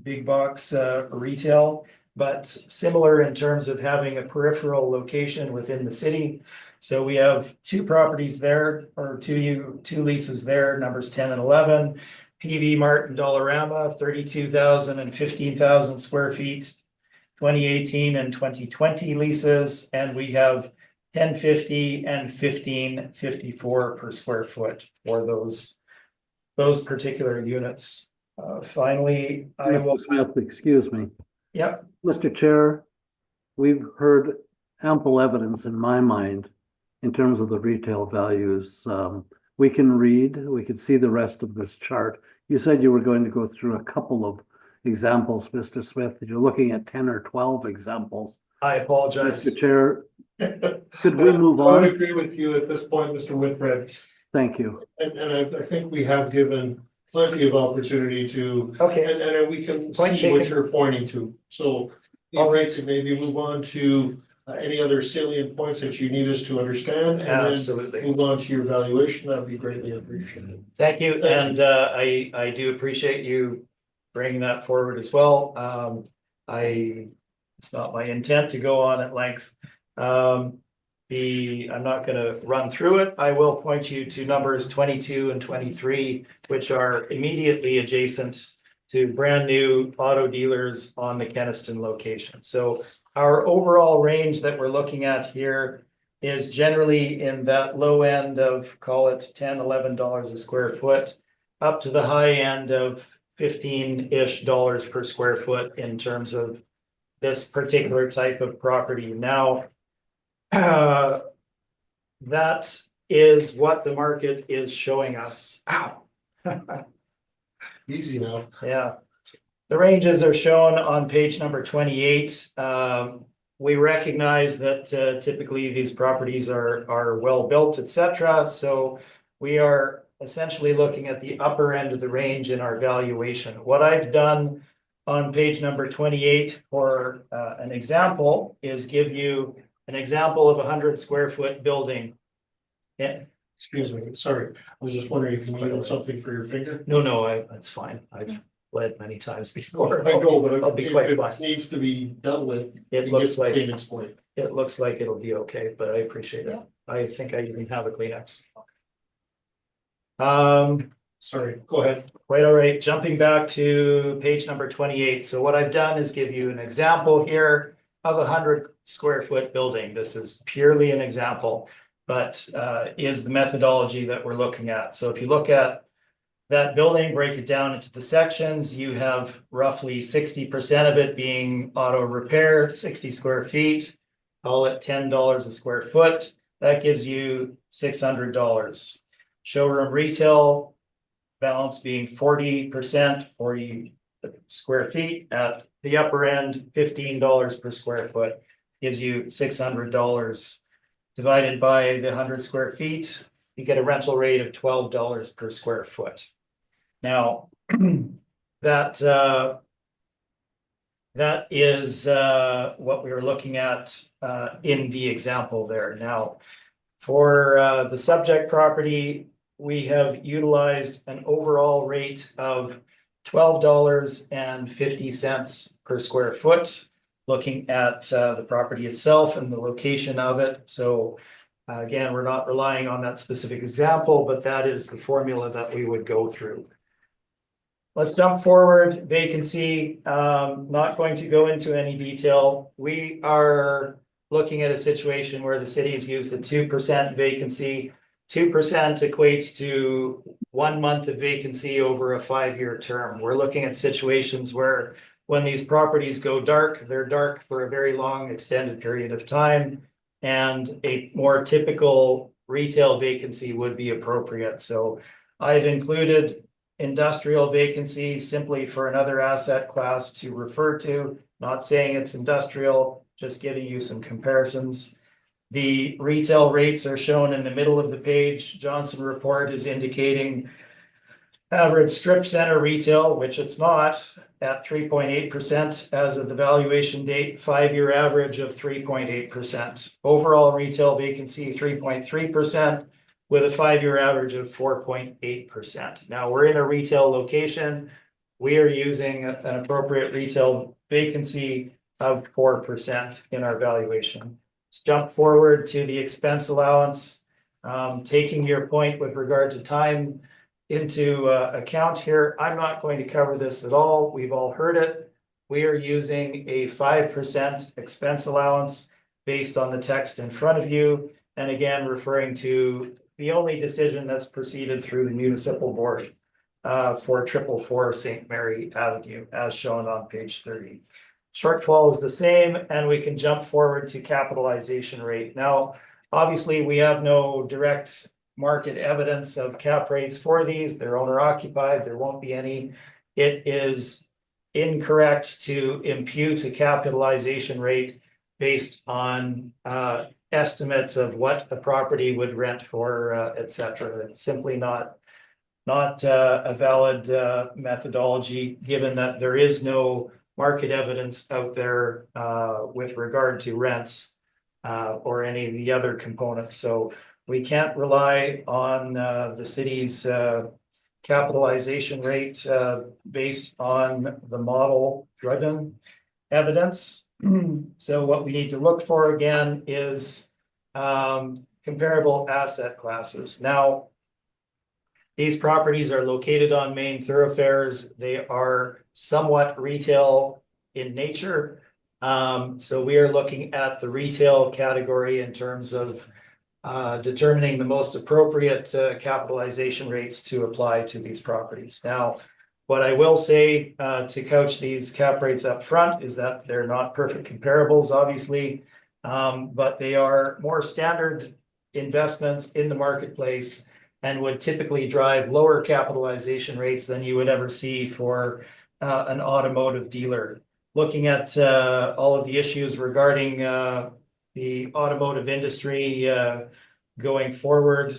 big box retail, but similar in terms of having a peripheral location within the city. So we have two properties there, or two leases there, numbers 10 and 11. PV Mart and Dollarama, 32,000 and 15,000 square feet, 2018 and 2020 leases, and we have 1050 and 1554 per square foot for those particular units. Finally, I will,
Mr. Smith, excuse me.
yep,
Mr. Chair, we've heard ample evidence in my mind in terms of the retail values. We can see the rest of this chart. You said you were going to go through a couple of examples, Mr. Smith. You're looking at 10 or 12 examples.
I apologize.
Mr. Chair, could we move
I would
on?
agree with you at this point, Mr. Whitbread.
Thank you.
And I think we have given plenty of opportunity to,
Okay,
and we can
Point
see what
taken.
you're pointing to. So
All
all
right.
right, to maybe move on to any other salient points that you need us to understand, and then
absolutely.
move on to your valuation. That'd be greatly appreciated.
Thank you,
Thank
and I do appreciate you bringing that forward as well. It's not my intent to go on at length. I'm not gonna run through it. I will point you to numbers 22 and 23, which are immediately adjacent to brand new auto dealers on the Kenniston location. So our overall range that we're looking at here is generally in that low end of, call it $10-11 a square foot, up to the high end of $15-ish per square foot in terms of this particular type of property. Now, that is what the market is showing us. Ow.
Easy now.
Yeah. The ranges are shown on page number 28. We recognize that typically these properties are well built, etc. So we are essentially looking at the upper end of the range in our valuation. What I've done on page number 28 for an example is give you an example of a 100 square foot building. Yeah.
Excuse me, sorry. I was just wondering if you needed something for your finger.
No, that's fine. I've bled many times before.
I know, but
I'll be
if
quite
it
fine.
needs to be dealt with.
It
you
looks
get
like
payments for it.
it looks like it'll be okay, but I appreciate it. I think I even have a Kleenex.
Sorry, go ahead.
Quite all right, jumping back to page number 28. So what I've done is give you an example here of a 100 square foot building. This is purely an example, but is the methodology that we're looking at. So if you look at that building, break it down into the sections, you have roughly 60% of it being auto repair, 60 square feet, call it $10 a square foot. That gives you $600. Showroom retail, balance being 40%, 40 square feet at the upper end, $15 per square foot, gives you $600. Divided by the 100 square feet, you get a rental rate of $12 per square foot. Now, that is what we were looking at in the example there. Now, for the subject property, we have utilized an overall rate of $12.50 per square foot, looking at the property itself and the location of it. So again, we're not relying on that specific example, but that is the formula that we would go through. Let's jump forward. Vacancy, not going to go into any detail. We are looking at a situation where the city has used a 2% vacancy. 2% equates to 1 month of vacancy over a 5-year term. We're looking at situations where when these properties go dark, they're dark for a very long extended period of time, and a more typical retail vacancy would be appropriate. So I've included industrial vacancy simply for another asset class to refer to, not saying it's industrial, just giving you some comparisons. The retail rates are shown in the middle of the page. Johnson report is indicating average strip center retail, which it's not, at 3.8% as of the valuation date, 5-year average of 3.8%. Overall retail vacancy, 3.3%. with a 5-year average of 4.8%. Now, we're in a retail location. We are using an appropriate retail vacancy of 4% in our valuation. Let's jump forward to the expense allowance. Taking your point with regard to time into account here, I'm not going to cover this at all. We've all heard it. We are using a 5% expense allowance based on the text in front of you. And again, referring to the only decision that's proceeded through the municipal board for 444 St. Mary Avenue, as shown on page 30. Shortfall is the same, and we can jump forward to capitalization rate. Now, obviously, we have no direct market evidence of cap rates for these. They're owner occupied. There won't be any. It is incorrect to impute a capitalization rate based on estimates of what a property would rent for, etc. It's simply not a valid methodology, given that there is no market evidence out there with regard to rents or any of the other components. So we can't rely on the city's capitalization rate based on the model-driven evidence. So what we need to look for again is comparable asset classes. Now, these properties are located on main thoroughfares. They are somewhat retail in nature. So we are looking at the retail category in terms of determining the most appropriate capitalization rates to apply to these properties. Now, what I will say to couch these cap rates up front is that they're not perfect comparables, obviously, but they are more standard investments in the marketplace and would typically drive lower capitalization rates than you would ever see for an automotive dealer. Looking at all of the issues regarding the automotive industry going forward,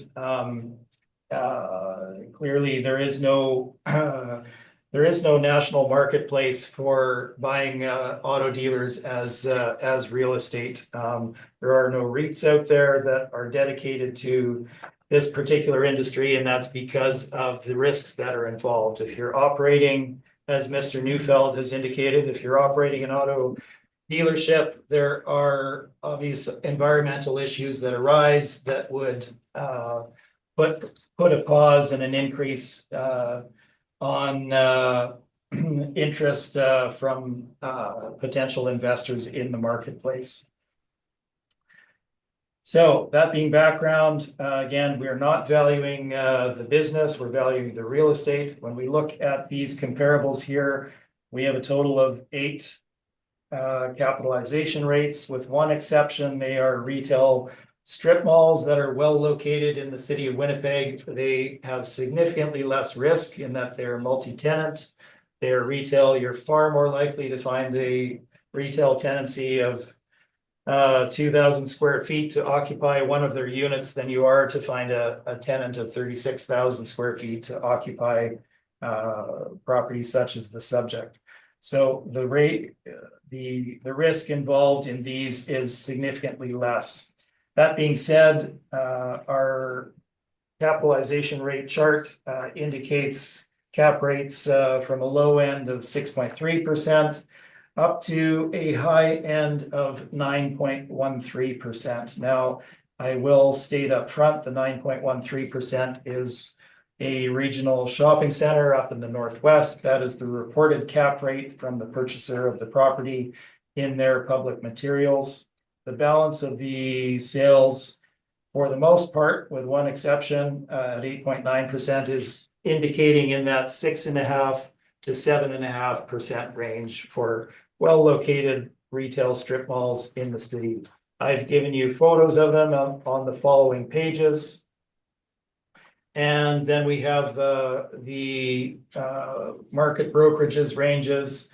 clearly there is no national marketplace for buying auto dealers as real estate. There are no REITs out there that are dedicated to this particular industry, and that's because of the risks that are involved. If you're operating, as Mr. Neufeld has indicated, if you're operating an auto dealership, there are obvious environmental issues that arise that would put a pause and an increase on interest from potential investors in the marketplace. So that being background, again, we're not valuing the business, we're valuing the real estate. When we look at these comparables here, we have a total of 8 capitalization rates, with one exception. They are retail strip malls that are well located in the city of Winnipeg. They have significantly less risk in that they're multi-tenant. They're retail. You're far more likely to find a retail tenancy of 2,000 square feet to occupy one of their units than you are to find a tenant of 36,000 square feet to occupy properties such as the subject. So the risk involved in these is significantly less. That being said, our capitalization rate chart indicates cap rates from a low end of 6.3% up to a high end of 9.13%. Now, I will state up front, the 9.13% is a regional shopping center up in the Northwest. That is the reported cap rate from the purchaser of the property in their public materials. The balance of the sales, for the most part, with one exception, at 8.9%, is indicating in that 6.5% to 7.5% range for well-located retail strip malls in the city. I've given you photos of them on the following pages. And then we have the market brokerages ranges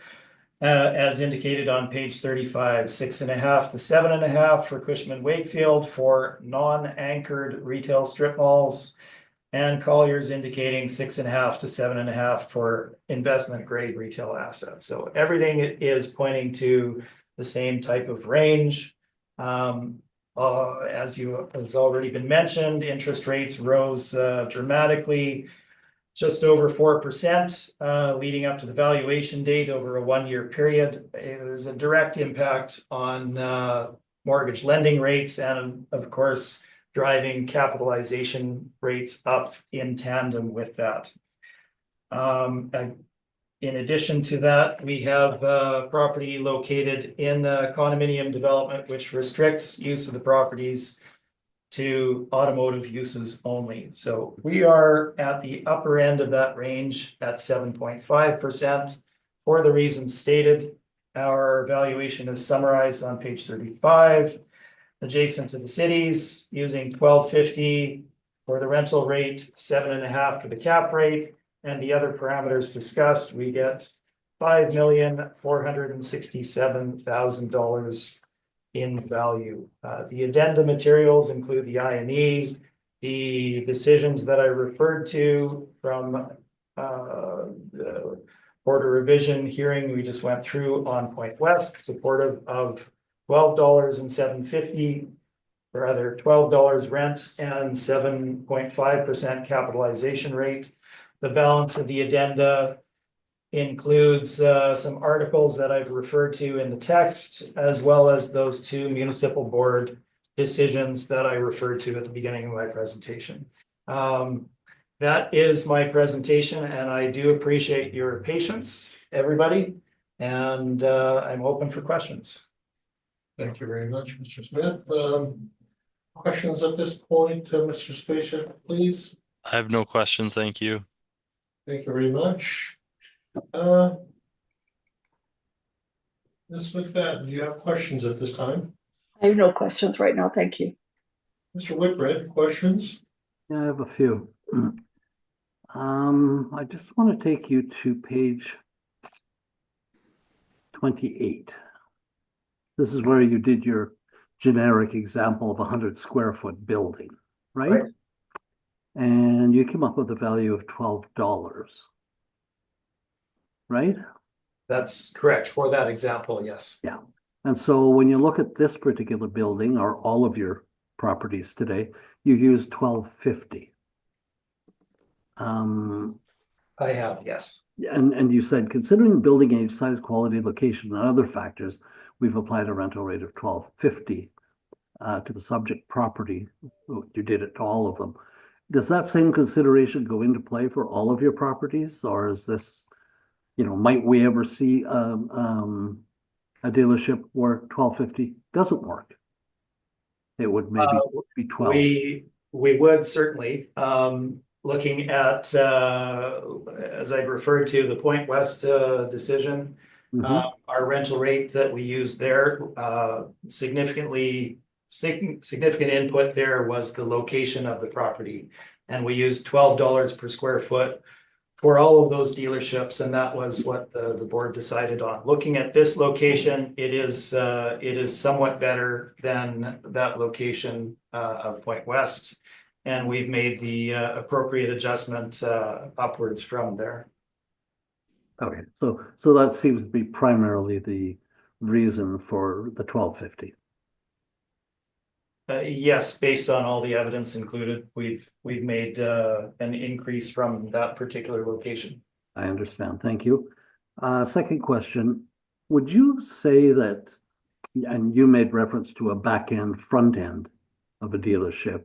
as indicated on page 35, 6.5 to 7.5 for Cushman Wakefield for non-anchored retail strip malls, and Collier's indicating 6.5 to 7.5 for investment grade retail assets. So everything is pointing to the same type of range. As already been mentioned, interest rates rose dramatically, just over 4%, leading up to the valuation date over a 1-year period. There's a direct impact on mortgage lending rates and, of course, driving capitalization rates up in tandem with that. In addition to that, we have property located in a condominium development, which restricts use of the properties to automotive uses only. So we are at the upper end of that range at 7.5%. For the reasons stated, our valuation is summarized on page 35. Adjacent to the cities, using $12.50 for the rental rate, 7.5 for the cap rate, and the other parameters discussed, we get $5,467,000 in value. The addenda materials include the I&E, the decisions that I referred to from the Board of Revision hearing we just went through on Point West, supportive of $12.750, or rather $12 rent and 7.5% capitalization rate. The balance of the addenda includes some articles that I've referred to in the text, as well as those 2 municipal board decisions that I referred to at the beginning of my presentation. That is my presentation, and I do appreciate your patience, everybody, and I'm open for questions.
Thank you very much, Mr. Smith. Questions at this point, Mr. Spacek, please?
I have no questions, thank you.
Thank you very much. Ms. McFadden, do you have questions at this time?
I have no questions right now, thank you.
Mr. Whitbread, questions?
Yeah, I have a few. I just want to take you to page 28. This is where you did your generic example of a 100-square-foot building, right? And you came up with a value of $12, right?
That's correct. For that example, yes.
Yeah. And so when you look at this particular building or all of your properties today, you use $12.50.
I have, yes.
And you said, considering building age, size, quality, location, and other factors, we've applied a rental rate of $12.50 to the subject property. You did it to all of them. Does that same consideration go into play for all of your properties, or is this, might we ever see a dealership where $12.50 doesn't work? It would maybe be $12.
We would certainly. Looking at, as I've referred to, the Point West decision, our rental rate that we used there, significant input there was the location of the property. And we used $12 per square foot for all of those dealerships, and that was what the board decided on. Looking at this location, it is somewhat better than that location of Point West. And we've made the appropriate adjustment upwards from there.
Okay, so that seems to be primarily the reason for the $12.50.
Yes, based on all the evidence included, we've made an increase from that particular location.
I understand. Thank you. Second question, would you say that, and you made reference to a back end, front end of a dealership.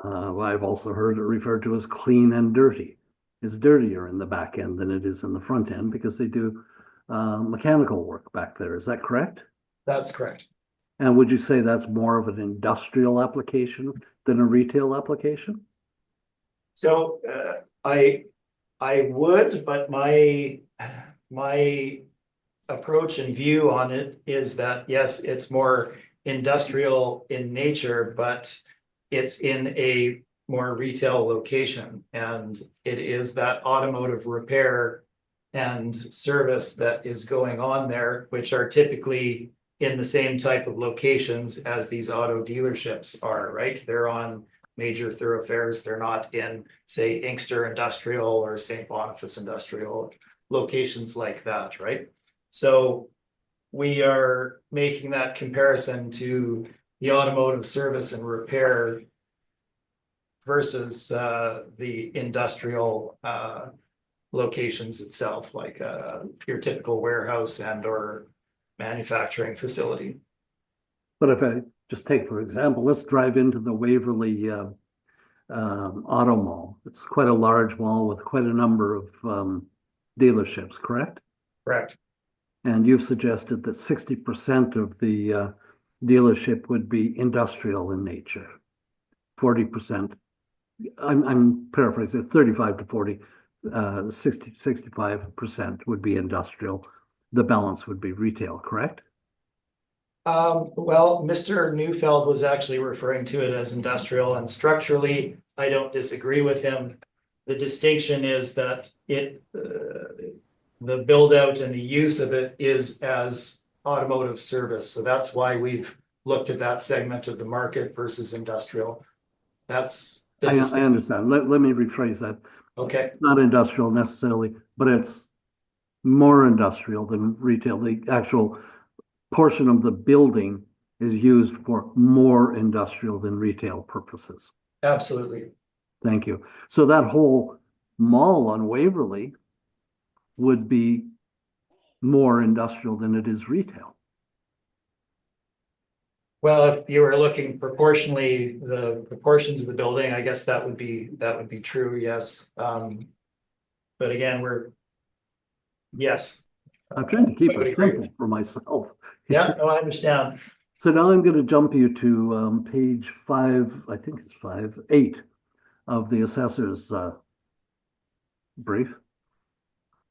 I've also heard it referred to as clean and dirty. It's dirtier in the back end than it is in the front end because they do mechanical work back there. Is that correct?
That's correct.
And would you say that's more of an industrial application than a retail application?
So I would, but my approach and view on it is that, yes, it's more industrial in nature, but it's in a more retail location, and it is that automotive repair and service that is going on there, which are typically in the same type of locations as these auto dealerships are, right? They're on major thoroughfares. They're not in, say, Inkster Industrial or St. Boniface Industrial, locations like that, right? So we are making that comparison to the automotive service and repair versus the industrial locations itself, like your typical warehouse and or manufacturing facility.
But if I just take, for example, let's drive into the Waverly Auto Mall. It's quite a large mall with quite a number of dealerships, correct?
Correct.
And you've suggested that 60% of the dealership would be industrial in nature. 40%, I'm paraphrasing, 35 to 40, 65% would be industrial. The balance would be retail, correct?
Well, Mr. Neufeld was actually referring to it as industrial, and structurally, I don't disagree with him. The distinction is that the build out and the use of it is as automotive service. So that's why we've looked at that segment of the market versus industrial. That's the
I understand. Let me rephrase that.
Okay.
It's not industrial necessarily, but it's more industrial than retail. The actual portion of the building is used for more industrial than retail purposes.
Absolutely.
Thank you. So that whole mall on Waverly would be more industrial than it is retail.
Well, if you were looking proportionally, the proportions of the building, I guess that would be true, yes. But again, yes.
I'm trying to keep
I would
it
agree.
simple for myself.
Yeah, no, I understand.
So now I'm going to jump you to page 5, I think it's 8 of the assessor's brief.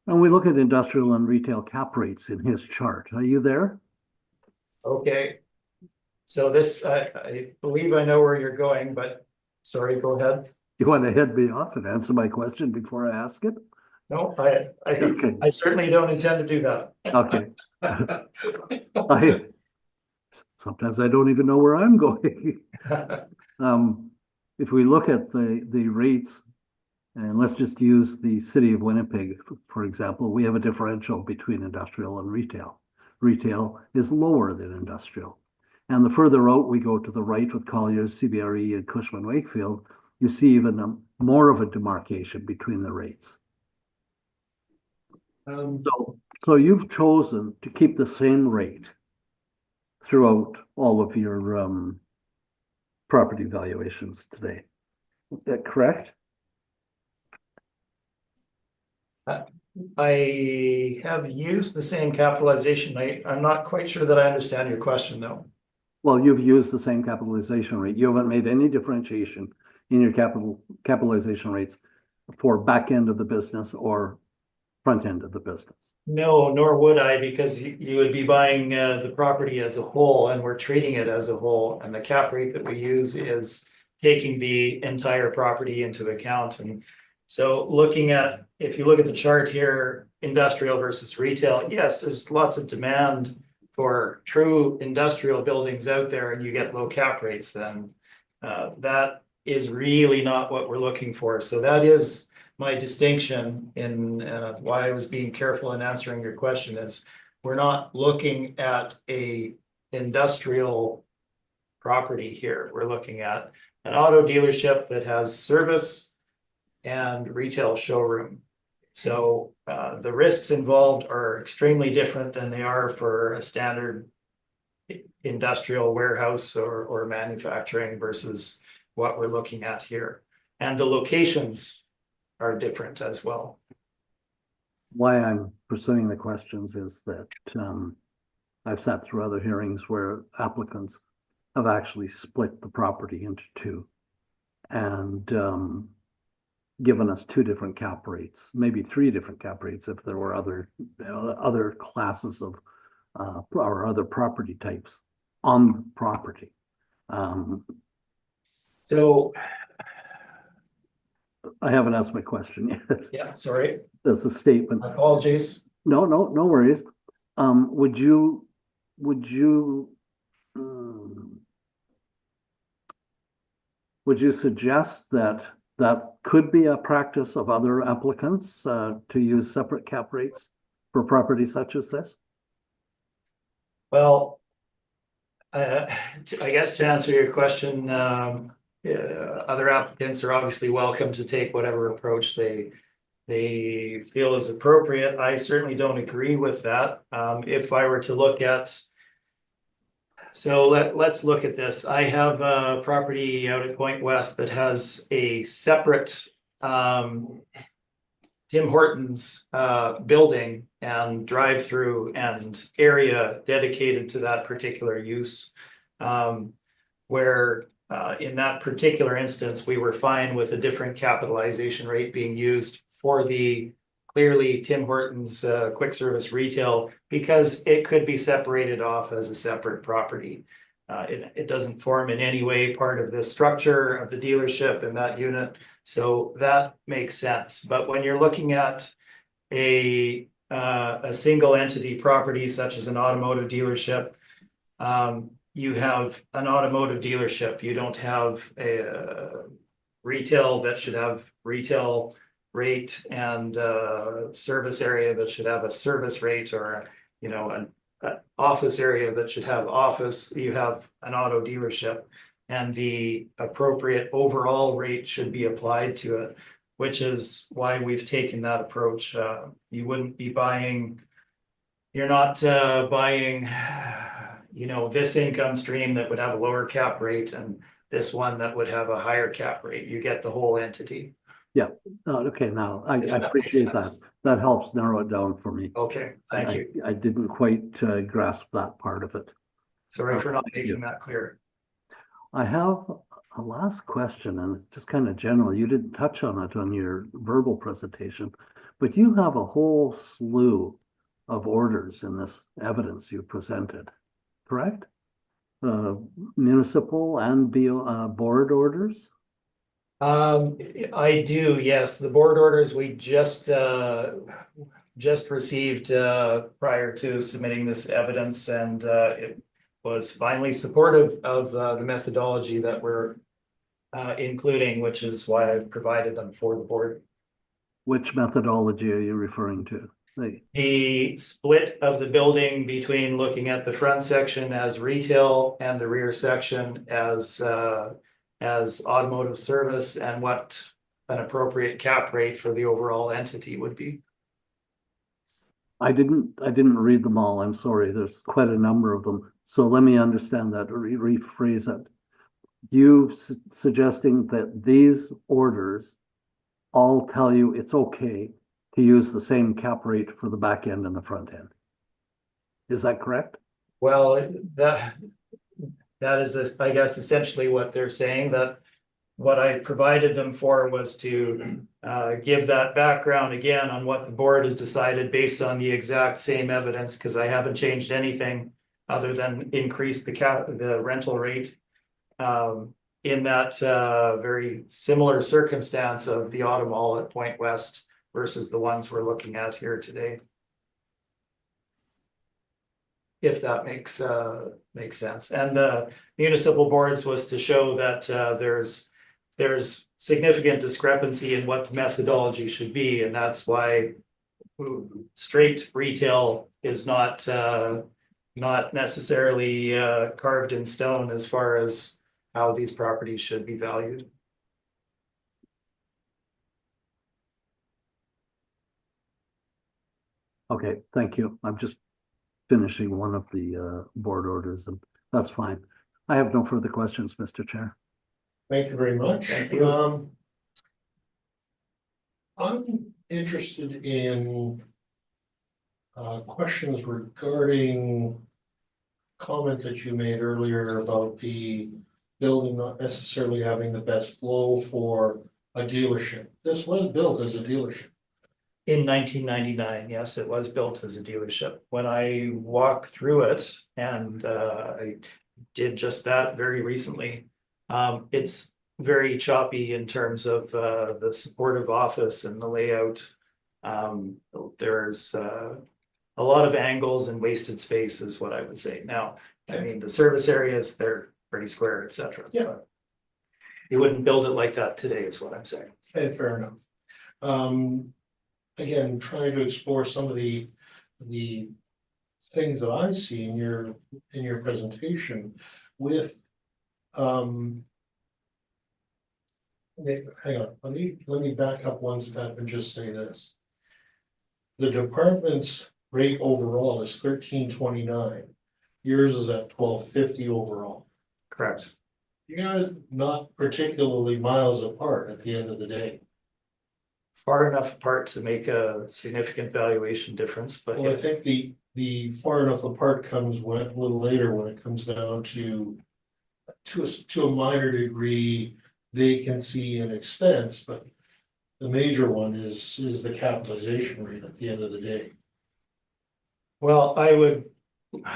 And we look at industrial and retail cap rates in his chart. Are you there?
Okay. So this, I believe I know where you're going, but sorry, go ahead.
You want to head me off and answer my question before I ask it?
No,
Okay.
I certainly don't intend to do that.
Okay. Sometimes I don't even know where I'm going. If we look at the rates, and let's just use the city of Winnipeg, for example, we have a differential between industrial and retail. Retail is lower than industrial. And the further out we go to the right with Colliers, CBRE, and Cushman Wakefield, you see even more of a demarcation between the rates. So you've chosen to keep the same rate throughout all of your property valuations today. Is that correct?
I have used the same capitalization rate. I'm not quite sure that I understand your question though.
Well, you've used the same capitalization rate. You haven't made any differentiation in your capitalization rates for back end of the business or front end of the business.
No, nor would I, because you would be buying the property as a whole, and we're treating it as a whole. And the cap rate that we use is taking the entire property into account. And so looking at, if you look at the chart here, industrial versus retail, yes, there's lots of demand for true industrial buildings out there, and you get low cap rates, then that is really not what we're looking for. So that is my distinction in why I was being careful in answering your question is we're not looking at a industrial property here. We're looking at an auto dealership that has service and retail showroom. So the risks involved are extremely different than they are for a standard industrial warehouse or manufacturing versus what we're looking at here. And the locations are different as well.
Why I'm pursuing the questions is that I've sat through other hearings where applicants have actually split the property into two and given us 2 different cap rates, maybe 3 different cap rates if there were other classes of or other property types on the property.
So
I haven't asked my question yet.
yeah, sorry.
That's a statement.
Apologies.
No worries. Would you suggest that could be a practice of other applicants to use separate cap rates for property such as this?
Well, I guess to answer your question, other applicants are obviously welcome to take whatever approach they feel is appropriate. I certainly don't agree with that. If I were to look at, so let's look at this. I have a property out at Point West that has a separate Tim Hortons building and drive-through and area dedicated to that particular use. Where in that particular instance, we were fine with a different capitalization rate being used for the clearly Tim Hortons quick service retail, because it could be separated off as a separate property. It doesn't form in any way part of the structure of the dealership in that unit. So that makes sense. But when you're looking at a single entity property such as an automotive dealership, you have an automotive dealership. You don't have a retail that should have retail rate and service area that should have a service rate, or an office area that should have office. You have an auto dealership, and the appropriate overall rate should be applied to it, which is why we've taken that approach. You wouldn't be buying, you're not buying, this income stream that would have a lower cap rate and this one that would have a higher cap rate. You get the whole entity.
Okay, now I
If that
appreciate
makes
that.
sense.
That helps narrow it down for me.
Okay, thank you.
I didn't quite grasp that part of it.
Sorry for not
Thank you.
making that clear.
I have a last question, and it's just kind of general. You didn't touch on it on your verbal presentation, but you have a whole slew of orders in this evidence you presented, correct? Municipal and board orders?
I do, yes. The board orders we just received prior to submitting this evidence, and it was finally supportive of the methodology that we're including, which is why I've provided them for the board.
Which methodology are you referring to?
The split of the building between looking at the front section as retail and the rear section as automotive service, and what an appropriate cap rate for the overall entity would be.
I didn't read them all. I'm sorry. There's quite a number of them. So let me understand that, or rephrase it. You suggesting that these orders all tell you it's okay to use the same cap rate for the back end and the front end. Is that correct?
Well, that is, I guess, essentially what they're saying. That what I provided them for was to give that background again on what the board has decided based on the exact same evidence, because I haven't changed anything other than increase the rental rate in that very similar circumstance of the auto mall at Point West versus the ones we're looking at here today. If that makes sense. And the municipal boards was to show that there's significant discrepancy in what the methodology should be, and that's why straight retail is not necessarily carved in stone as far as how these properties should be valued.
Okay, thank you. I'm just finishing one of the board orders, and that's fine. I have no further questions, Mr. Chair.
Thank you very much.
Thank you.
I'm interested in questions regarding comment that you made earlier about the building not necessarily having the best flow for a dealership. This was built as a dealership.
In 1999, yes, it was built as a dealership. When I walk through it, and I did just that very recently, it's very choppy in terms of the supportive office and the layout. There's a lot of angles and wasted space is what I would say. Now, I mean, the service areas, they're pretty square, etc.
Yeah.
You wouldn't build it like that today, is what I'm saying.
Okay, fair enough. Again, trying to explore some of the things that I see in your presentation with, hang on, let me back up one step and just say this. The department's rate overall is $13.29. Yours is at $12.50 overall.
Correct.
You guys not particularly miles apart at the end of the day.
Far enough apart to make a significant valuation difference, but
Well, I
yes,
think the far enough apart comes when, a little later, when it comes down to a minor degree, vacancy and expense, but the major one is the capitalization rate at the end of the day.
well, I would look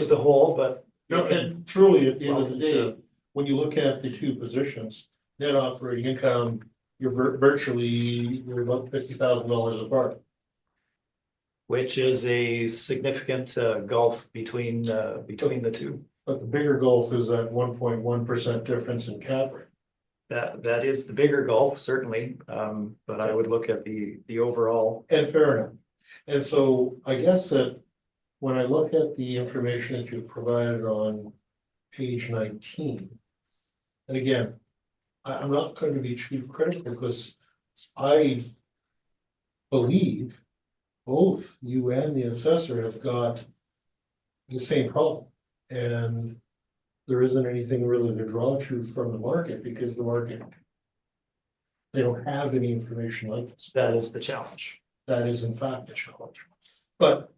at the whole, but.
No, and truly, at the end of the day, when you look at the two positions, net operating income, you're you're about $50,000 apart.
Which is a significant gulf between the two.
But the bigger gulf is that 1.1% difference in cap rate.
That is the bigger gulf, certainly, but I would look at the overall.
And fair enough. And so I guess that when I look at the information that you provided on page 19, and again, I'm not going to be too critical because I believe both you and the assessor have got the same problem. And there isn't anything really to draw to from the market because the market, they don't have any information like this.
That is the challenge.
That is in fact the challenge. But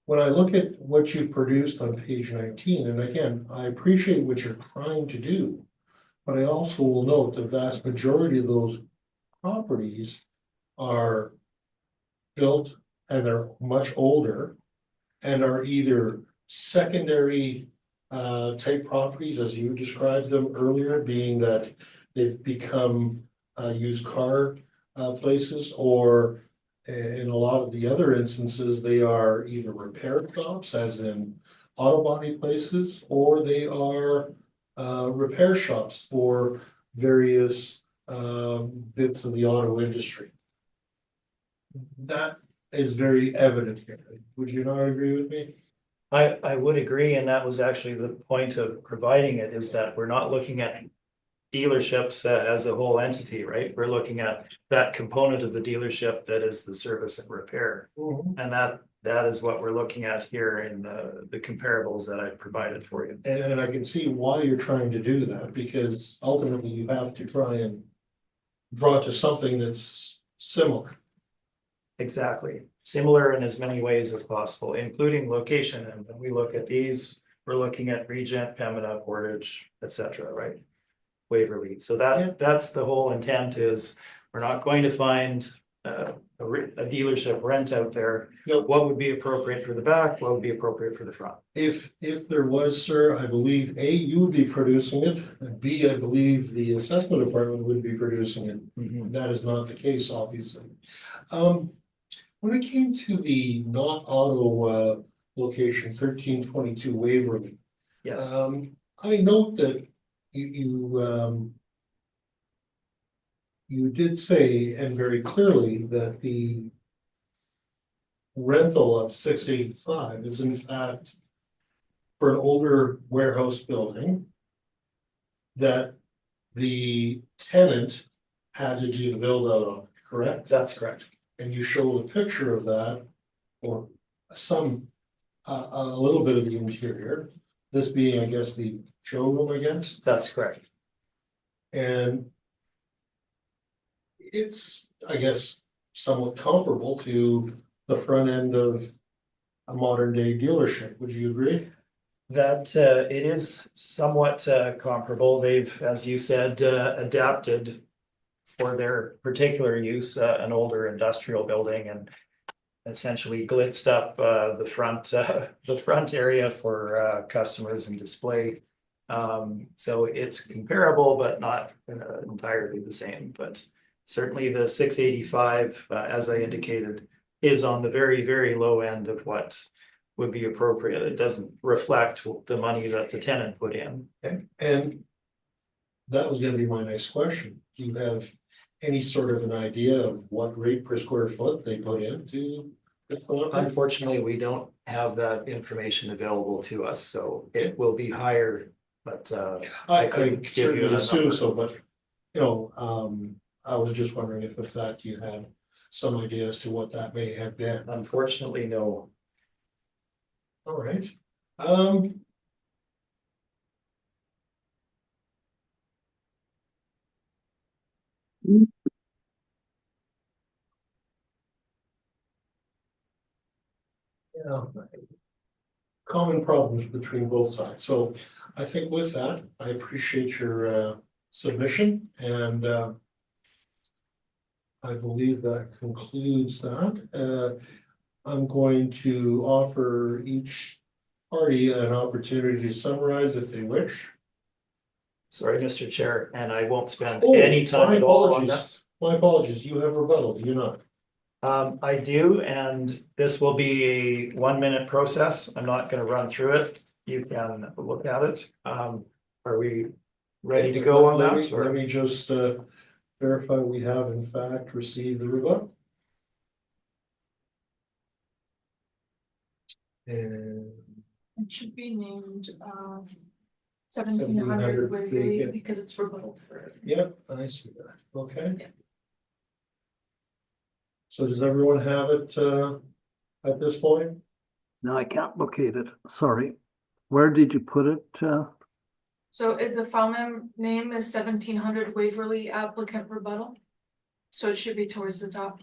when I look at what you've produced on page 19, and again, I appreciate what you're trying to do, but I also will note the vast majority of those properties are built and they're much older and are either secondary type properties, as you described them earlier, being that they've become used car places, or in a lot of the other instances, they are either repair shops, as in auto body places, or they are repair shops for various bits of the auto industry. That is very evident here. Would you not agree with me?
I would agree, and that was actually the point of providing it, is that we're not looking at dealerships as a whole entity, right? We're looking at that component of the dealership that is the service and repair. And that is what we're looking at here in the comparables that I provided for you.
And I can see why you're trying to do that, because ultimately you have to try and draw to something that's similar.
Exactly. Similar in as many ways as possible, including location. And when we look at these, we're looking at Regent, Pembina, Portage, etc., right? Waverly. So that's the whole intent, is we're not going to find a dealership rent out there.
Nope.
What would be appropriate for the back? What would be appropriate for the front?
If there was, sir, I believe A, you would be producing it, and B, I believe the assessment department would be producing it. That is not the case, obviously. When it came to the not auto location 1322 Waverly,
Yes.
I note that you did say, and very clearly, that the rental of 685 is in fact for an older warehouse building that the tenant had to do the build out on, correct?
That's correct.
And you show a picture of that, or some, a little bit of the interior, this being, I guess, the showroom, I guess.
That's correct.
And it's, I guess, somewhat comparable to the front end of a modern day dealership. Would you agree?
That it is somewhat comparable. They've, as you said, adapted for their particular use, an older industrial building, and essentially blitzed up the front area for customers and display. So it's comparable, but not entirely the same. But certainly the 685, as I indicated, is on the very, very low end of what would be appropriate. It doesn't reflect the money that the tenant put in.
Okay. And that was going to be my next question. Do you have any sort of an idea of what rate per square foot they put into
Unfortunately, we don't have that information available to us, so it will be higher, but I couldn't give you
certainly
a
assume
number.
so, but, you know, I was just wondering if in fact you had some idea as to what that may have been.
Unfortunately, no.
All right. Yeah. Common problems between both sides. So I think with that, I appreciate your submission and I believe that concludes that. I'm going to offer each party an opportunity to summarize if they wish.
Sorry, Mr. Chair, and I won't spend
Oh,
any time
my
at all on
apologies.
this.
My apologies, you have rebuttal, do you not?
I do, and this will be a 1-minute process. I'm not gonna run through it. You can look at it. Are we ready to go on
Let me-
that?
Let
Or
me just verify we have in fact received the rebuttal. And
It should be named 1700 Waverly because it's rebuttal for.
yep, I see that, okay.
Yeah.
So does everyone have it at this point?
No, I can't locate it. Sorry. Where did you put it?
So if the file name is 1700 Waverly applicant rebuttal. So it should be towards the top.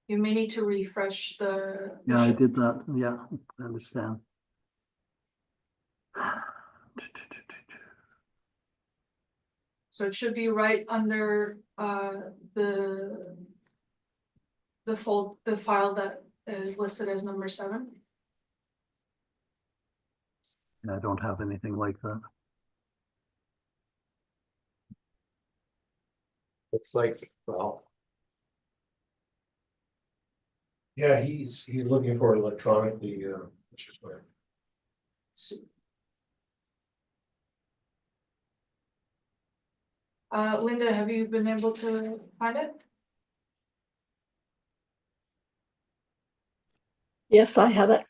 You may need to refresh the.
Yeah, I did that. Yeah, I understand.
So it should be right under the file that is listed as number 7.
I don't have anything like that.
looks like, well,
Yeah, he's looking for it electronically, which is where.
Linda, have you been able to find it?
Yes, I have it.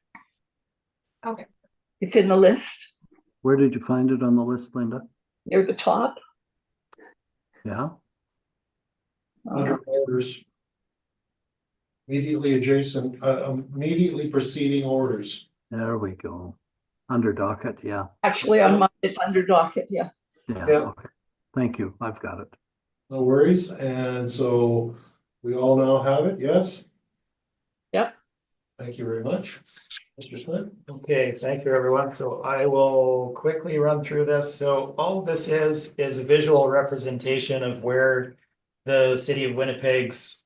Okay.
It's in the list
Where did you find it on the list, Linda?
near the top.
Yeah,
Under orders. Immediately adjacent, immediately preceding orders.
there we go. Under docket, yeah.
Actually, on my, it's under docket, yeah.
Yeah,
Yeah.
okay. Thank you. I've got it.
No worries, and so we all now have it, yes?
Yep.
Thank you very much. Mr. Smith?
okay, thank you, everyone. So I will quickly run through this. So all this is a visual representation of where the city of Winnipeg's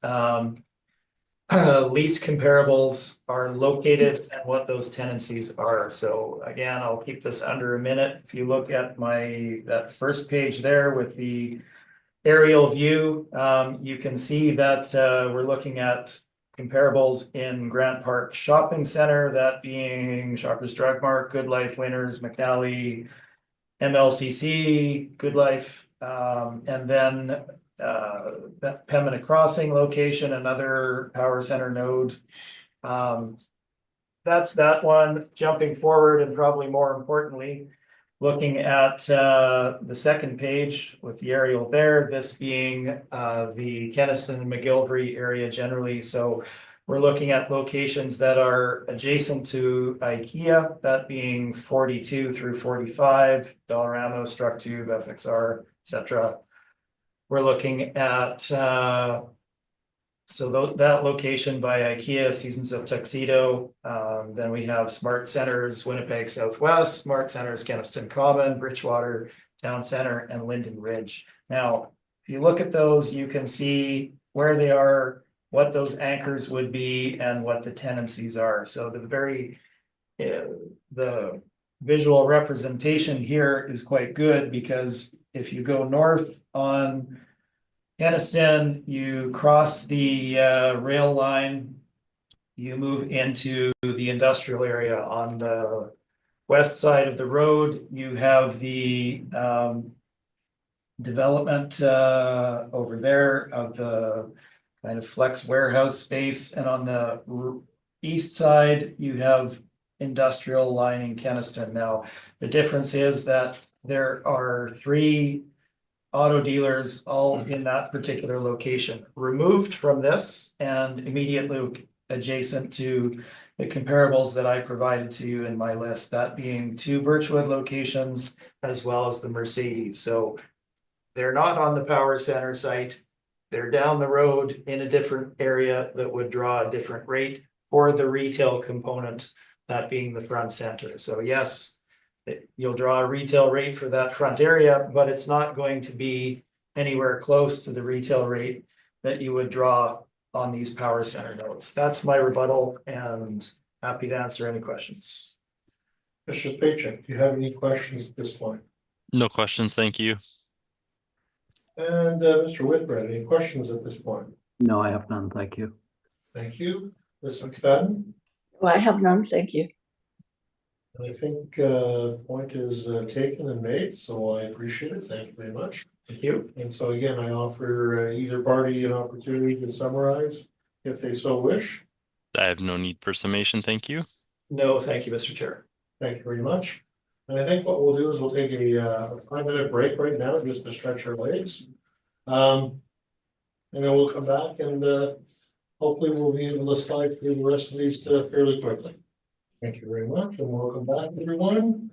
lease comparables are located and what those tenancies are. So again, I'll keep this under a minute. If you look at that first page there with the aerial view, you can see that we're looking at comparables in Grant Park Shopping Center, that being Shoppers Drug Mart, Good Life, Winners, McNally, MLCC, Good Life, and then that Pembina Crossing location, another power center node. That's that one. Jumping forward, and probably more importantly, looking at the second page with the aerial there, this being the Kenaston and McGillivray area generally. So we're looking at locations that are adjacent to IKEA, that being 42 through 45, Dollarama, Structube, FXR, etc. We're looking at that location by IKEA, Seasons of Tuxedo. Then we have Smart Centers, Winnipeg Southwest, Smart Centers, Kenaston Common, Bridgewater, Town Center, and Linden Ridge. Now, if you look at those, you can see where they are, what those anchors would be, and what the tenancies are. So the visual representation here is quite good, because if you go north on Kenaston, you cross the rail line, you move into the industrial area. On the west side of the road, you have the development over there of the kind of flex warehouse space, and on the east side, you have industrial lining Keniston. Now, the difference is that there are 3 auto dealers all in that particular location, removed from this and immediately adjacent to the comparables that I provided to you in my list, that being 2 Birchwood locations as well as the Mercedes. So they're not on the power center site. They're down the road in a different area that would draw a different rate for the retail component, that being the front center. So yes, you'll draw a retail rate for that front area, but it's not going to be anywhere close to the retail rate that you would draw on these power center notes. That's my rebuttal, and happy to answer any questions.
Mr. Spacek, do you have any questions at this point?
No questions, thank you.
And Mr. Whitbread, any questions at this point?
No, I have none, thank you.
Thank you. Ms. McFadden?
Well, I have none, thank you.
I think point is taken and made, so I appreciate it. Thank you very much.
Thank you.
And so again, I offer either party an opportunity to summarize if they so wish.
I have no need for summation, thank you.
No, thank you, Mr. Chair.
Thank you very much. And I think what we'll do is we'll take a 5-minute break right now just to stretch our legs. And then we'll come back and hopefully we'll be able to slide through the rest of these fairly quickly. Thank you very much and welcome back, everyone.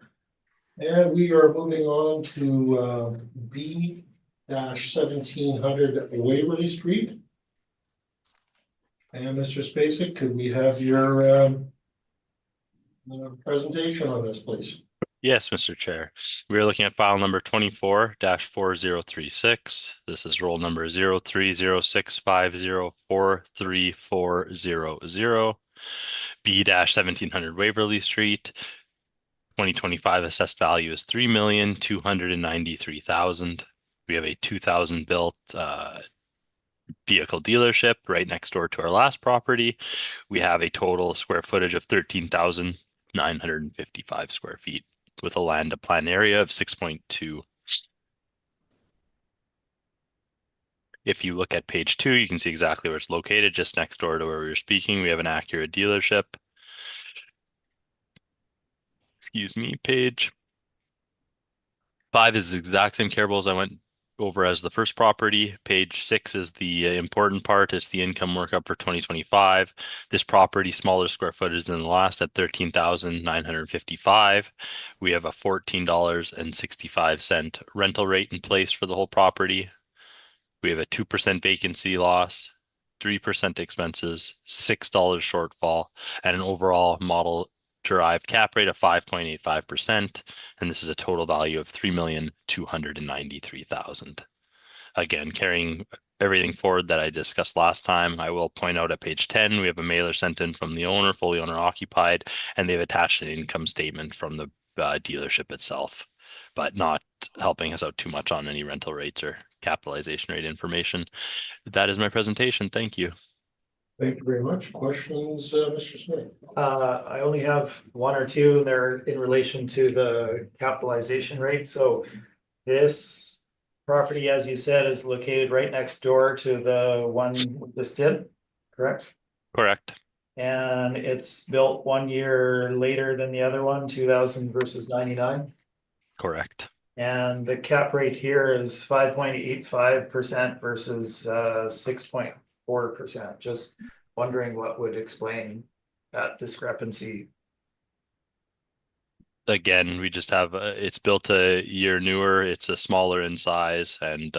And we are moving on to B-1700 Waverly Street. And Mr. Spacek, could we have your presentation on this, please?
Yes, Mr. Chair. We are looking at file number 24-4036. This is roll number 030650434000. B-1700 Waverly Street. 2025 assessed value is $3,293,000. We have a 2000 built vehicle dealership right next door to our last property. We have a total square footage of 13,955 square feet with a land to plan area of 6.2. If you look at page 2, you can see exactly where it's located, just next door to where we were speaking. We have an Acura dealership. Excuse me, page 5 is the exact same comparables I went over as the first property. Page 6 is the important part. It's the income workup for 2025. This property, smaller square footage than the last at 13,955. We have a $14.65 rental rate in place for the whole property. We have a 2% vacancy loss, 3% expenses, $6 shortfall, and an overall model derived cap rate of 5.85%. And this is a total value of $3,293,000. Again, carrying everything forward that I discussed last time, I will point out at page 10, we have a mailer sent in from the owner, fully owner occupied, and they've attached an income statement from the dealership itself, but not helping us out too much on any rental rates or capitalization rate information. That is my presentation. Thank you.
Thank you very much. Questions, Mr. Smith?
I only have 1 or 2, and they're in relation to the capitalization rate. So this property, as you said, is located right next door to the one we just did, correct?
Correct.
And it's built 1 year later than the other one, 2000 versus 99.
Correct.
And the cap rate here is 5.85% versus 6.4%. Just wondering what would explain that discrepancy.
Again, we just have it's built a year newer. It's a smaller in size, and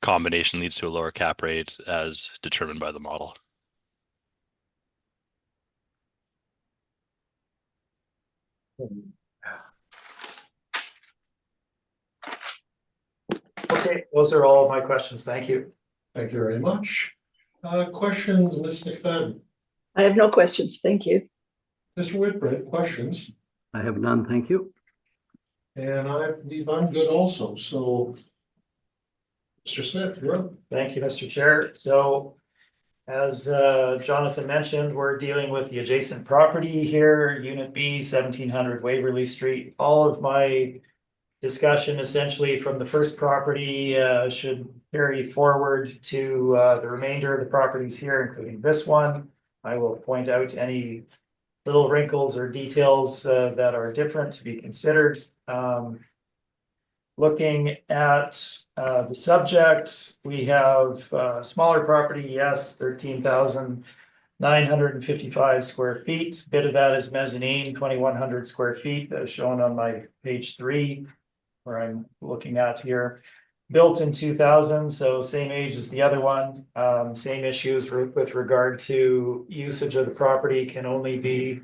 combination leads to a lower cap rate as determined by the model.
Okay, those are all of my questions. Thank you.
Thank you very much. Questions, Ms. McFadden?
I have no questions, thank you.
Mr. Whitbread, questions?
I have none, thank you.
And I believe I'm good also, so Mr. Smith, you're up.
Thank you, Mr. Chair. So as Jonathan mentioned, we're dealing with the adjacent property here, Unit B, 1700 Waverly Street. All of my discussion essentially from the first property should carry forward to the remainder of the properties here, including this one. I will point out any little wrinkles or details that are different to be considered. Looking at the subject, we have smaller property, yes, 13,955 square feet. Bit of that is mezzanine, 2,100 square feet, as shown on my page 3, where I'm looking at here. Built in 2000, so same age as the other one. Same issues with regard to usage of the property, can only be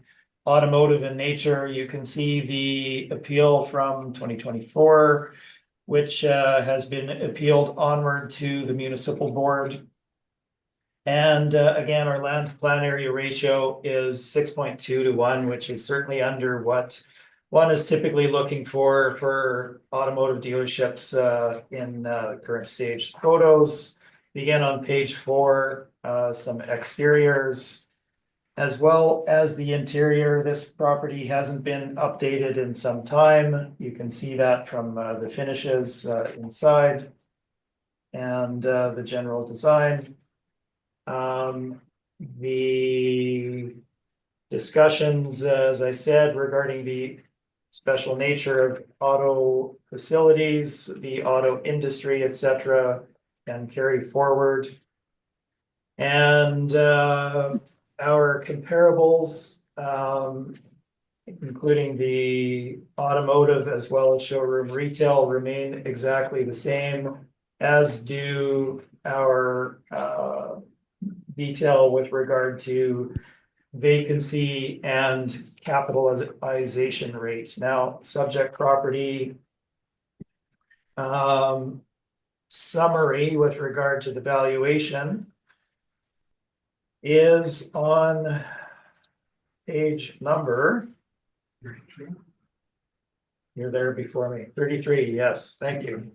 automotive in nature. You can see the appeal from 2024, which has been appealed onward to the municipal board. And again, our land to plan area ratio is 6.2 to 1, which is certainly under what one is typically looking for automotive dealerships in current stage. Photos begin on page 4, some exteriors. As well as the interior, this property hasn't been updated in some time. You can see that from the finishes inside and the general design. The discussions, as I said, regarding the special nature of auto facilities, the auto industry, etc., can carry forward. And our comparables, including the automotive as well as showroom retail, remain exactly the same, as do our detail with regard to vacancy and capitalization rate. Now, subject property summary with regard to the valuation is on page number. You're there before me. 33, yes, thank you.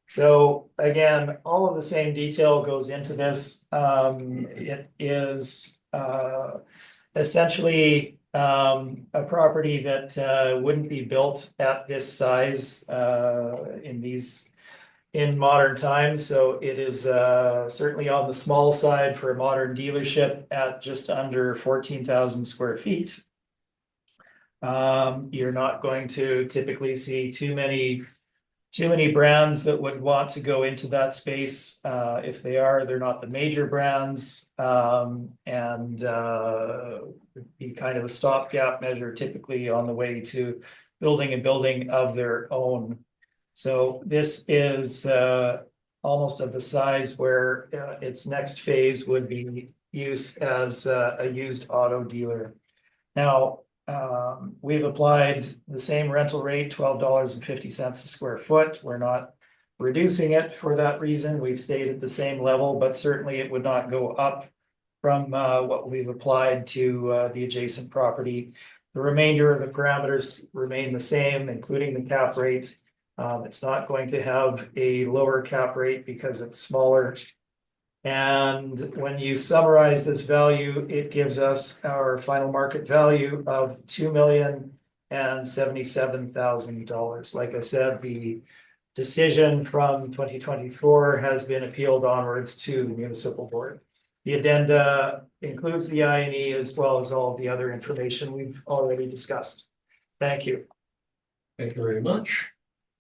So again, all of the same detail goes into this. It is essentially a property that wouldn't be built at this size in modern times. So it is certainly on the small side for a modern dealership at just under 14,000 square feet. You're not going to typically see too many brands that would want to go into that space. If they are, they're not the major brands, and be kind of a stopgap measure typically on the way to building a building of their own. So this is almost of the size where its next phase would be use as a used auto dealer. Now, we've applied the same rental rate, $12.50 a square foot. We're not reducing it for that reason. We've stayed at the same level, but certainly it would not go up from what we've applied to the adjacent property. The remainder of the parameters remain the same, including the cap rate. It's not going to have a lower cap rate because it's smaller. And when you summarize this value, it gives us our final market value of $2,077,000. Like I said, the decision from 2024 has been appealed onwards to the municipal board. The addenda includes the INE as well as all of the other information we've already discussed. Thank you.
Thank you very much.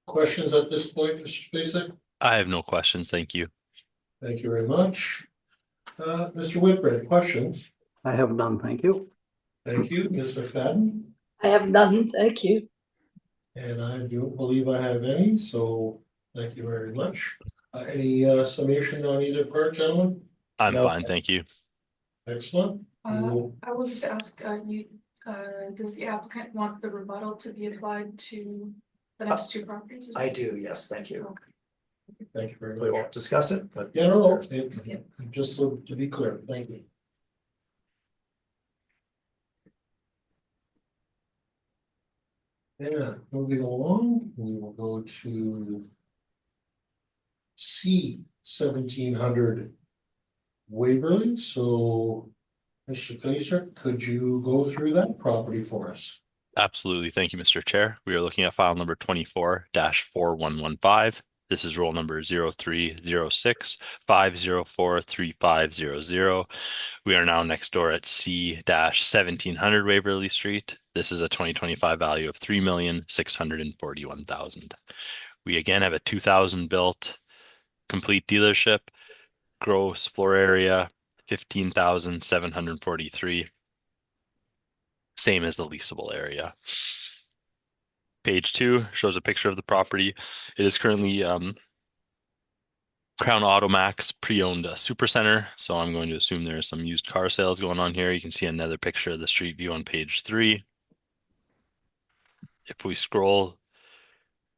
Questions at this point, Mr. Spacek?
I have no questions. Thank you.
Thank you very much. Mr. Whitbread, questions?
I have none, thank you.
Thank you. Mr. Fadden?
I have none, thank you.
And I don't believe I have any, so thank you very much. Any summation on either part, gentlemen?
I'm
No.
fine. Thank you.
Excellent.
I will just ask does the applicant want the rebuttal to be applied to the next two properties?
I do, yes, thank you.
Okay.
Thank you very
We
much.
won't discuss it, but
Yeah, no,
Yeah.
just so to be clear, thank you. Yeah, moving along, we will go to C 1700 Waverly. So, Mr. Glazer, could you go through that property for us?
Absolutely. Thank you, Mr. Chair. We are looking at file number 24-4115. This is roll number 0306-504-3500. We are now next door at C-1700 Waverly Street. This is a 2025 value of $3,641,000. We again have a 2000 built complete dealership, gross floor area 15,743. Same as the leasable area. Page 2 shows a picture of the property. It is currently Crown Automax pre-owned super center. So I'm going to assume there's some used car sales going on here. You can see another picture of the street view on page 3. If we scroll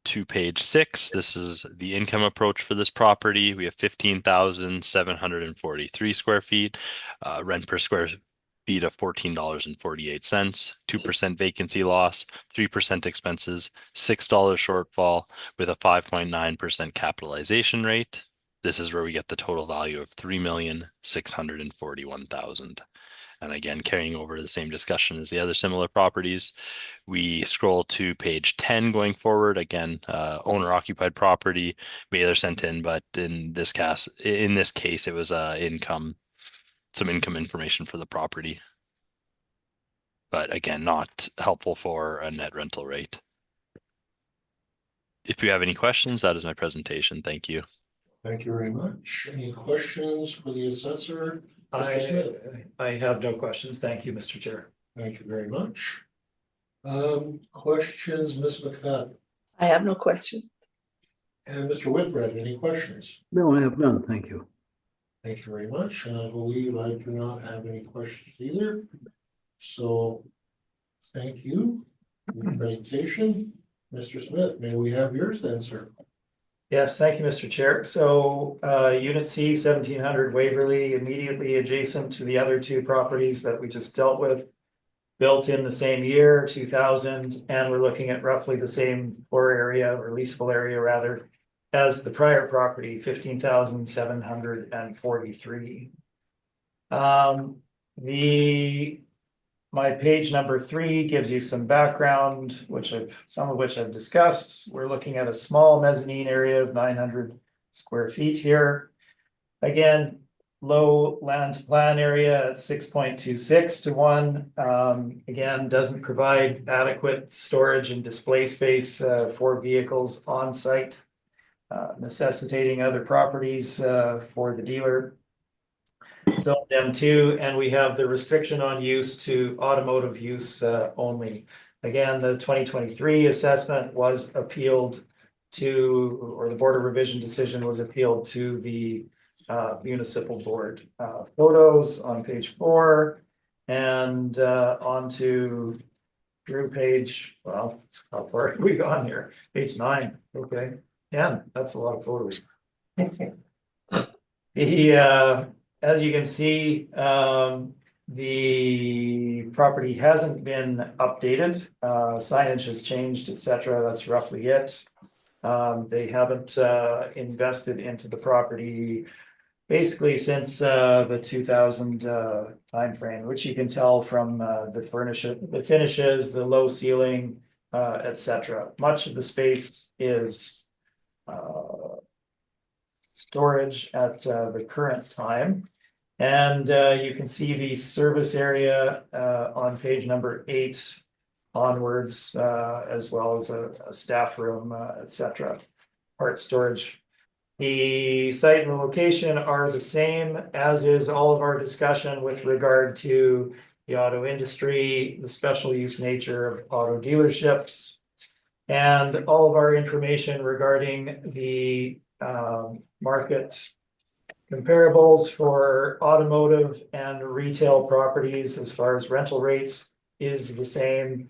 to page 6, this is the income approach for this property. We have 15,743 square feet, rent per square feet of $14.48, 2% vacancy loss, 3% expenses, $6 shortfall with a 5.9% capitalization rate. This is where we get the total value of $3,641,000. And again, carrying over the same discussion as the other similar properties. We scroll to page 10 going forward. Again, owner occupied property, mailer sent in, but in this case, it was some income information for the property. But again, not helpful for a net rental rate. If you have any questions, that is my presentation. Thank you.
Thank you very much. Any questions for the assessor?
I have no questions. Thank you, Mr. Chair.
Thank you very much. Questions, Ms. McFadden?
I have no question.
And Mr. Whitbread, any questions?
No, I have none. Thank you.
Thank you very much. And I believe I do not have any questions either. So thank you for your presentation. Mr. Smith, may we have yours then, sir?
Yes, thank you, Mr. Chair. So Unit C, 1700 Waverly, immediately adjacent to the other two properties that we just dealt with, built in the same year, 2000, and we're looking at roughly the same floor area or leasable area rather as the prior property, 15,743. My page number 3 gives you some background, some of which I've discussed. We're looking at a small mezzanine area of 900 square feet here. Again, low land to plan area at 6.26 to 1. Again, doesn't provide adequate storage and display space for vehicles on site, necessitating other properties for the dealer. Zone M2, and we have the restriction on use to automotive use only. Again, the 2023 assessment was appealed to, or the Board of Revision decision was appealed to the municipal board. Photos on page 4 and onto through page, well, how far have we gone here? Page 9, okay. Yeah, that's a lot of photos. As you can see, the property hasn't been updated. Signage has changed, etc. That's roughly it. They haven't invested into the property basically since the 2000 timeframe, which you can tell from the finishes, the low ceiling, etc. Much of the space is storage at the current time. And you can see the service area on page number 8 onwards, as well as a staff room, etc. Part storage. The site and the location are the same, as is all of our discussion with regard to the auto industry, the special use nature of auto dealerships, and all of our information regarding the market comparables for automotive and retail properties as far as rental rates is the same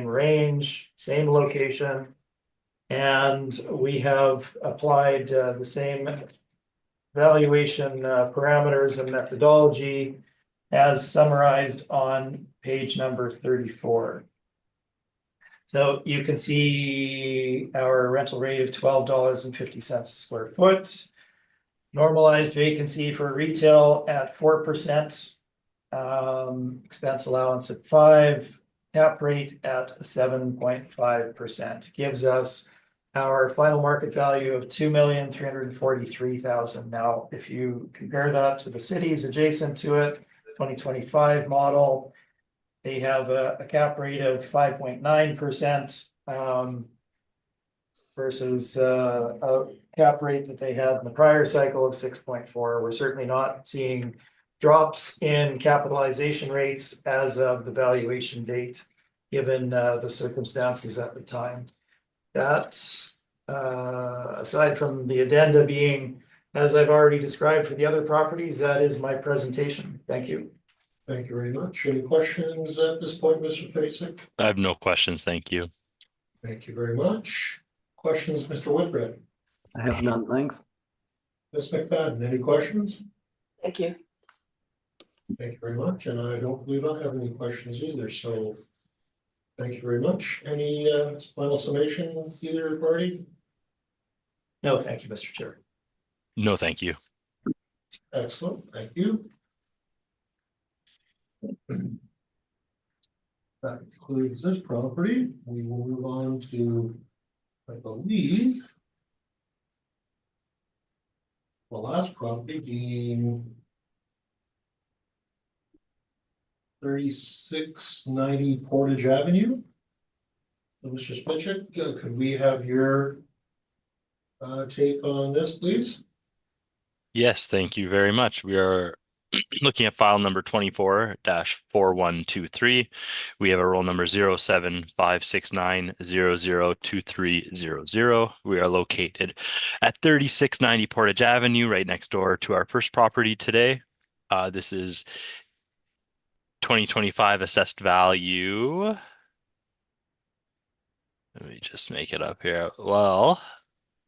range, same location. And we have applied the same valuation parameters and methodology as summarized on page number 34. So you can see our rental rate of $12.50 a square foot. Normalized vacancy for retail at 4%, expense allowance at 5%, cap rate at 7.5%. Gives us our final market value of $2,343,000. Now, if you compare that to the cities adjacent to it, 2025 model, they have a cap rate of 5.9%. Versus a cap rate that they had in the prior cycle of 6.4. We're certainly not seeing drops in capitalization rates as of the valuation date, given the circumstances at the time. That's aside from the addenda being, as I've already described for the other properties, that is my presentation. Thank you.
Thank you very much. Any questions at this point, Mr. Pasek?
I have no questions, thank you.
Thank you very much. Questions, Mr. Whitbread?
I have none, thanks.
Ms. McFadden, any questions?
Thank you.
Thank you very much, and I don't believe I have any questions either, so thank you very much. Any final summation with either party?
No, thank you, Mr. Chair.
No, thank you.
Excellent, thank you. That concludes this property. We will move on to, I believe, the last property being 3690 Portage Avenue. Mr. Spitchett, could we have your take on this, please?
Yes, thank you very much. We are looking at file number 24-4123. We have a roll number 07569002300. We are located at 3690 Portage Avenue, right next door to our first property today. This is 2025 assessed value. Let me just make it up here. Well,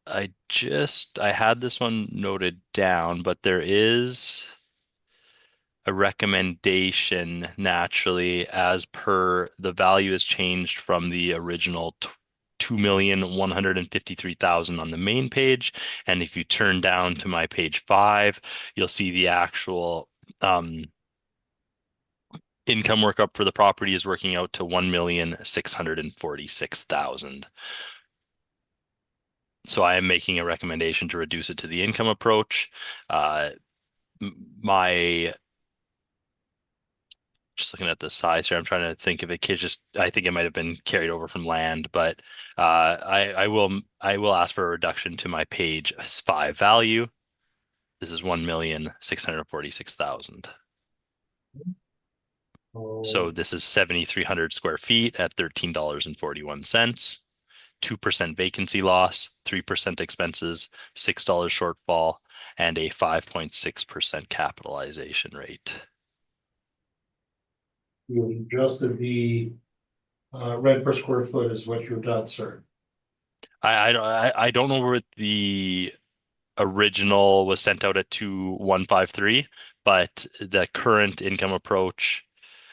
I had this one noted down, but there is a recommendation naturally as per the value has changed from the original 2,153,000 on the main page. And if you turn down to my page 5, you'll see the actual income workup for the property is working out to 1,646,000. So I am making a recommendation to reduce it to the income approach. Just looking at the size here, I'm trying to think if it could I think it might have been carried over from land, but I will ask for a reduction to my page 5 value. This is 1,646,000. So this is 7,300 square feet at $13.41. 2% vacancy loss, 3% expenses, $6 shortfall, and a 5.6% capitalization rate.
You adjusted the rent per square foot is what you've done, sir.
I don't know where the original was sent out at 2,153, but the current income approach,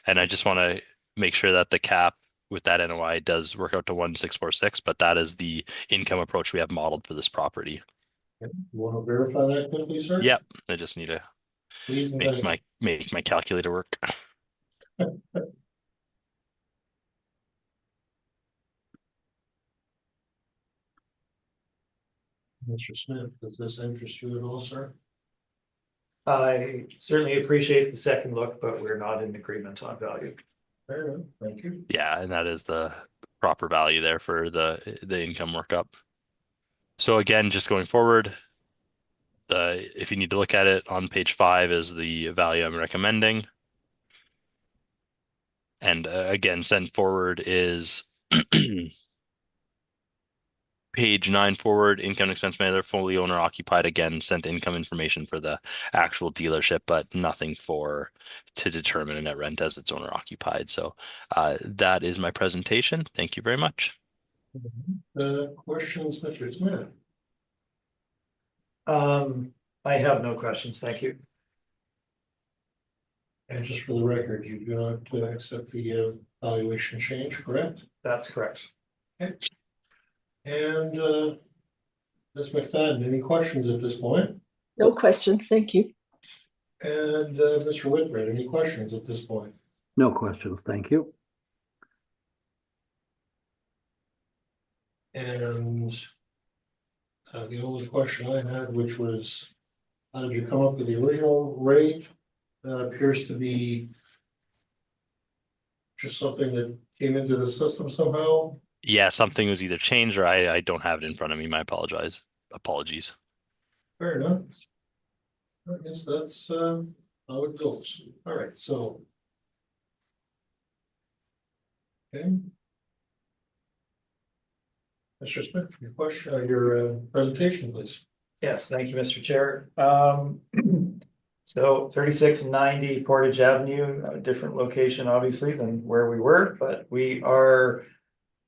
and I just want to make sure that the cap with that NOI does work out to 1,646, but that is the income approach we have modeled for this property.
You want to verify that quickly, sir?
Yep, I just need to
Please,
make my calculator work.
Mr. Smith, does this interest you at all, sir?
I certainly appreciate the second look, but we're not in agreement on value.
Fair enough, thank you.
Yeah, and that is the proper value there for the income workup. So again, just going forward, if you need to look at it on page 5 is the value I'm recommending. And again, sent forward is page 9 forward, income expense mailer, fully owner occupied. Again, sent income information for the actual dealership, but nothing to determine a net rent as it's owner occupied. So that is my presentation. Thank you very much.
Questions, Mr. Smith?
I have no questions, thank you.
And just for the record, you do not accept the valuation change, correct?
That's correct.
Okay. And Ms. McFadden, any questions at this point?
No question, thank you.
And Mr. Whitbread, any questions at this point?
No questions, thank you.
And the only question I had, which was, how did you come up with the original rate? That appears to be just something that came into the system somehow.
Yeah, something was either changed or I don't have it in front of me. My apologies.
Fair enough. I guess that's how it goes. All right, so. Okay. Mr. Smith, your question, your presentation, please.
Yes, thank you, Mr. Chair. So 3690 Portage Avenue, a different location, obviously, than where we were, but we are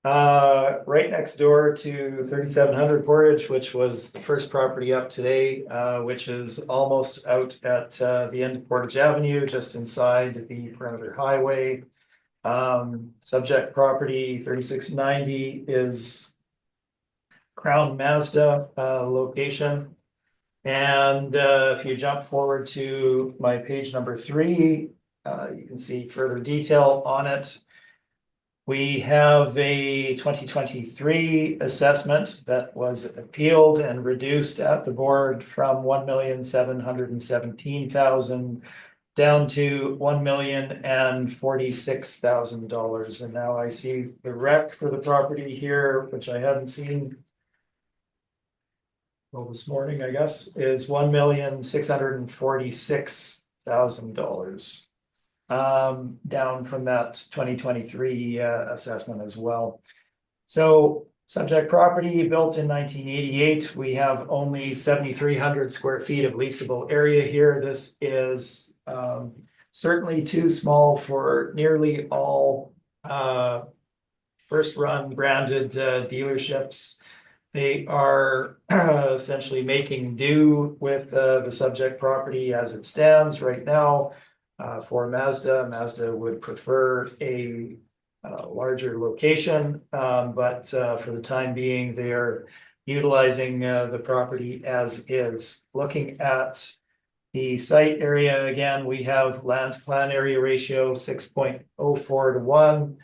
right next door to 3700 Portage, which was the first property up today, which is almost out at the end of Portage Avenue, just inside the perimeter highway. Subject property 3690 is Crown Mazda location. And if you jump forward to my page number 3, you can see further detail on it. We have a 2023 assessment that was appealed and reduced at the board from $1,717,000 down to $1,046,000. And now I see the rec for the property here, which I hadn't seen this morning, I guess, is $1,646,000. Down from that 2023 assessment as well. So subject property built in 1988. We have only 7,300 square feet of leasable area here. This is certainly too small for nearly all first run branded dealerships. They are essentially making do with the subject property as it stands right now. For Mazda would prefer a larger location, but for the time being, they're utilizing the property as is. Looking at the site area, again, we have land to plan area ratio 6.04 to 1.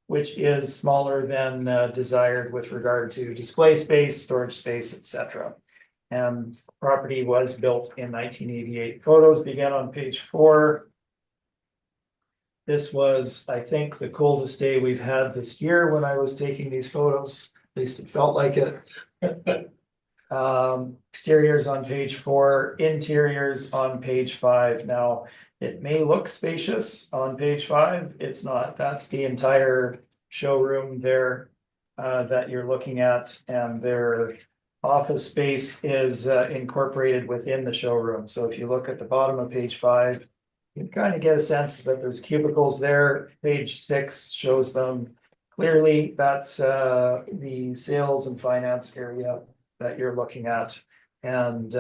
Which is smaller than desired with regard to display space, storage space, etc. And property was built in 1988. Photos begin on page 4. This was, I think, the coldest day we've had this year when I was taking these photos. At least it felt like it. Exteriors on page 4, interiors on page 5. Now, it may look spacious on page 5. It's not. That's the entire showroom there that you're looking at, and their office space is incorporated within the showroom. So if you look at the bottom of page 5, you can kind of get a sense that there's cubicles there. Page 6 shows them clearly. That's the sales and finance area that you're looking at, and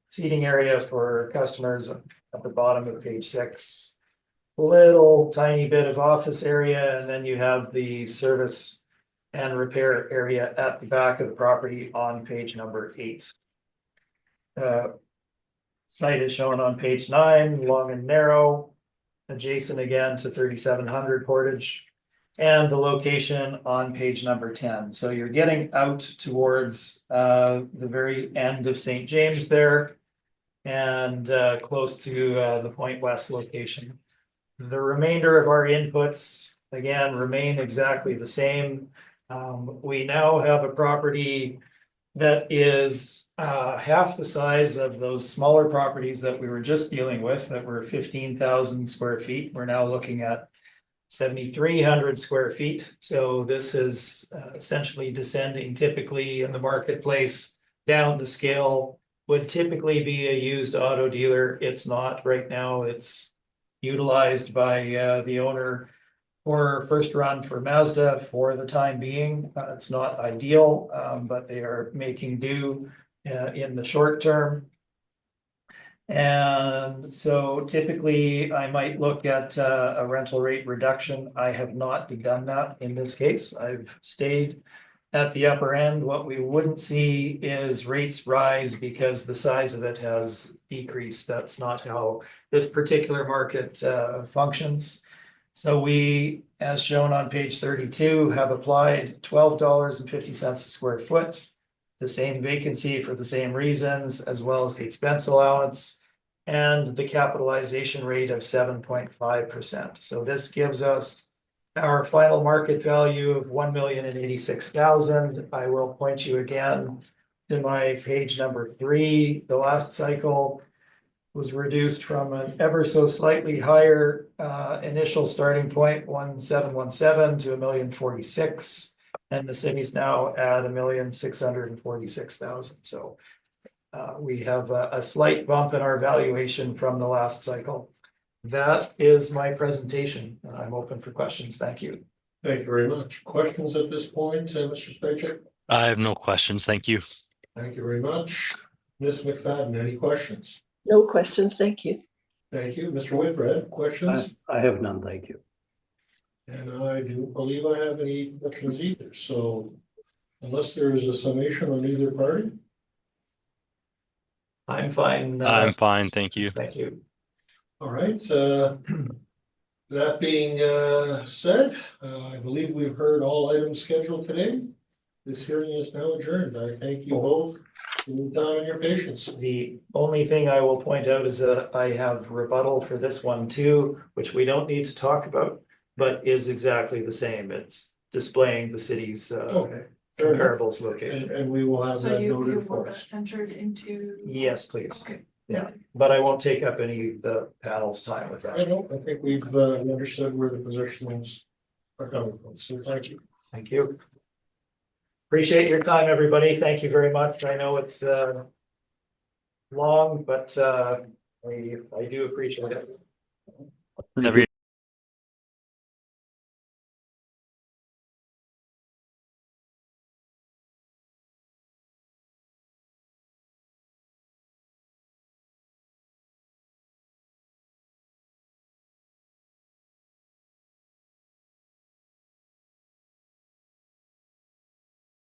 seating area for customers at the bottom of page 6. Little tiny bit of office area, and then you have the service and repair area at the back of the property on page number 8. Site is shown on page 9, long and narrow, adjacent again to 3700 Portage, and the location on page number 10. So you're getting out towards the very end of St. James there, and close to the Point West location. The remainder of our inputs, again, remain exactly the same. We now have a property that is half the size of those smaller properties that we were just dealing with that were 15,000 square feet. We're now looking at 7,300 square feet. So this is essentially descending typically in the marketplace down the scale. Would typically be a used auto dealer. It's not right now. It's utilized by the owner for first run for Mazda for the time being. It's not ideal, but they are making do in the short term. And so typically I might look at a rental rate reduction. I have not done that in this case. I've stayed at the upper end. What we wouldn't see is rates rise because the size of it has decreased. That's not how this particular market functions. So we, as shown on page 32, have applied $12.50 a square foot. The same vacancy for the same reasons, as well as the expense allowance. And the capitalization rate of 7.5%. So this gives us our final market value of $1,086,000. I will point you again to my page number 3. The last cycle was reduced from an ever so slightly higher initial starting point, 1,717 to 1,046,000. And the city's now at 1,646,000. So we have a slight bump in our valuation from the last cycle. That is my presentation. I'm open for questions. Thank you.
Thank you very much. Questions at this point, Mr. Spacek?
I have no questions. Thank you.
Thank you very much. Ms. McFadden, any questions?
No questions, thank you.
Thank you. Mr. Whitbread, questions?
I have none, thank you.
And I do believe I have any questions either. So unless there is a summation on either party.
I'm fine.
I'm fine. Thank you.
Thank you.
All right. That being said, I believe we've heard all items scheduled today. This hearing is now adjourned. I thank you both for your time and your patience.
The only thing I will point out is that I have rebuttal for this one too, which we don't need to talk about, but is exactly the same. It's displaying the city's
Okay. Fair enough.
comparables location.
And we will have
So
that
you
noted for
were
us.
entered into.
Yes, please.
Okay.
Yeah, but I won't take up any of the panel's time with
I
that.
don't, I think we've understood where the positions are coming from. So thank you.
Thank you. Appreciate your time, everybody. Thank you very much. I know it's long, but I do appreciate it.
Every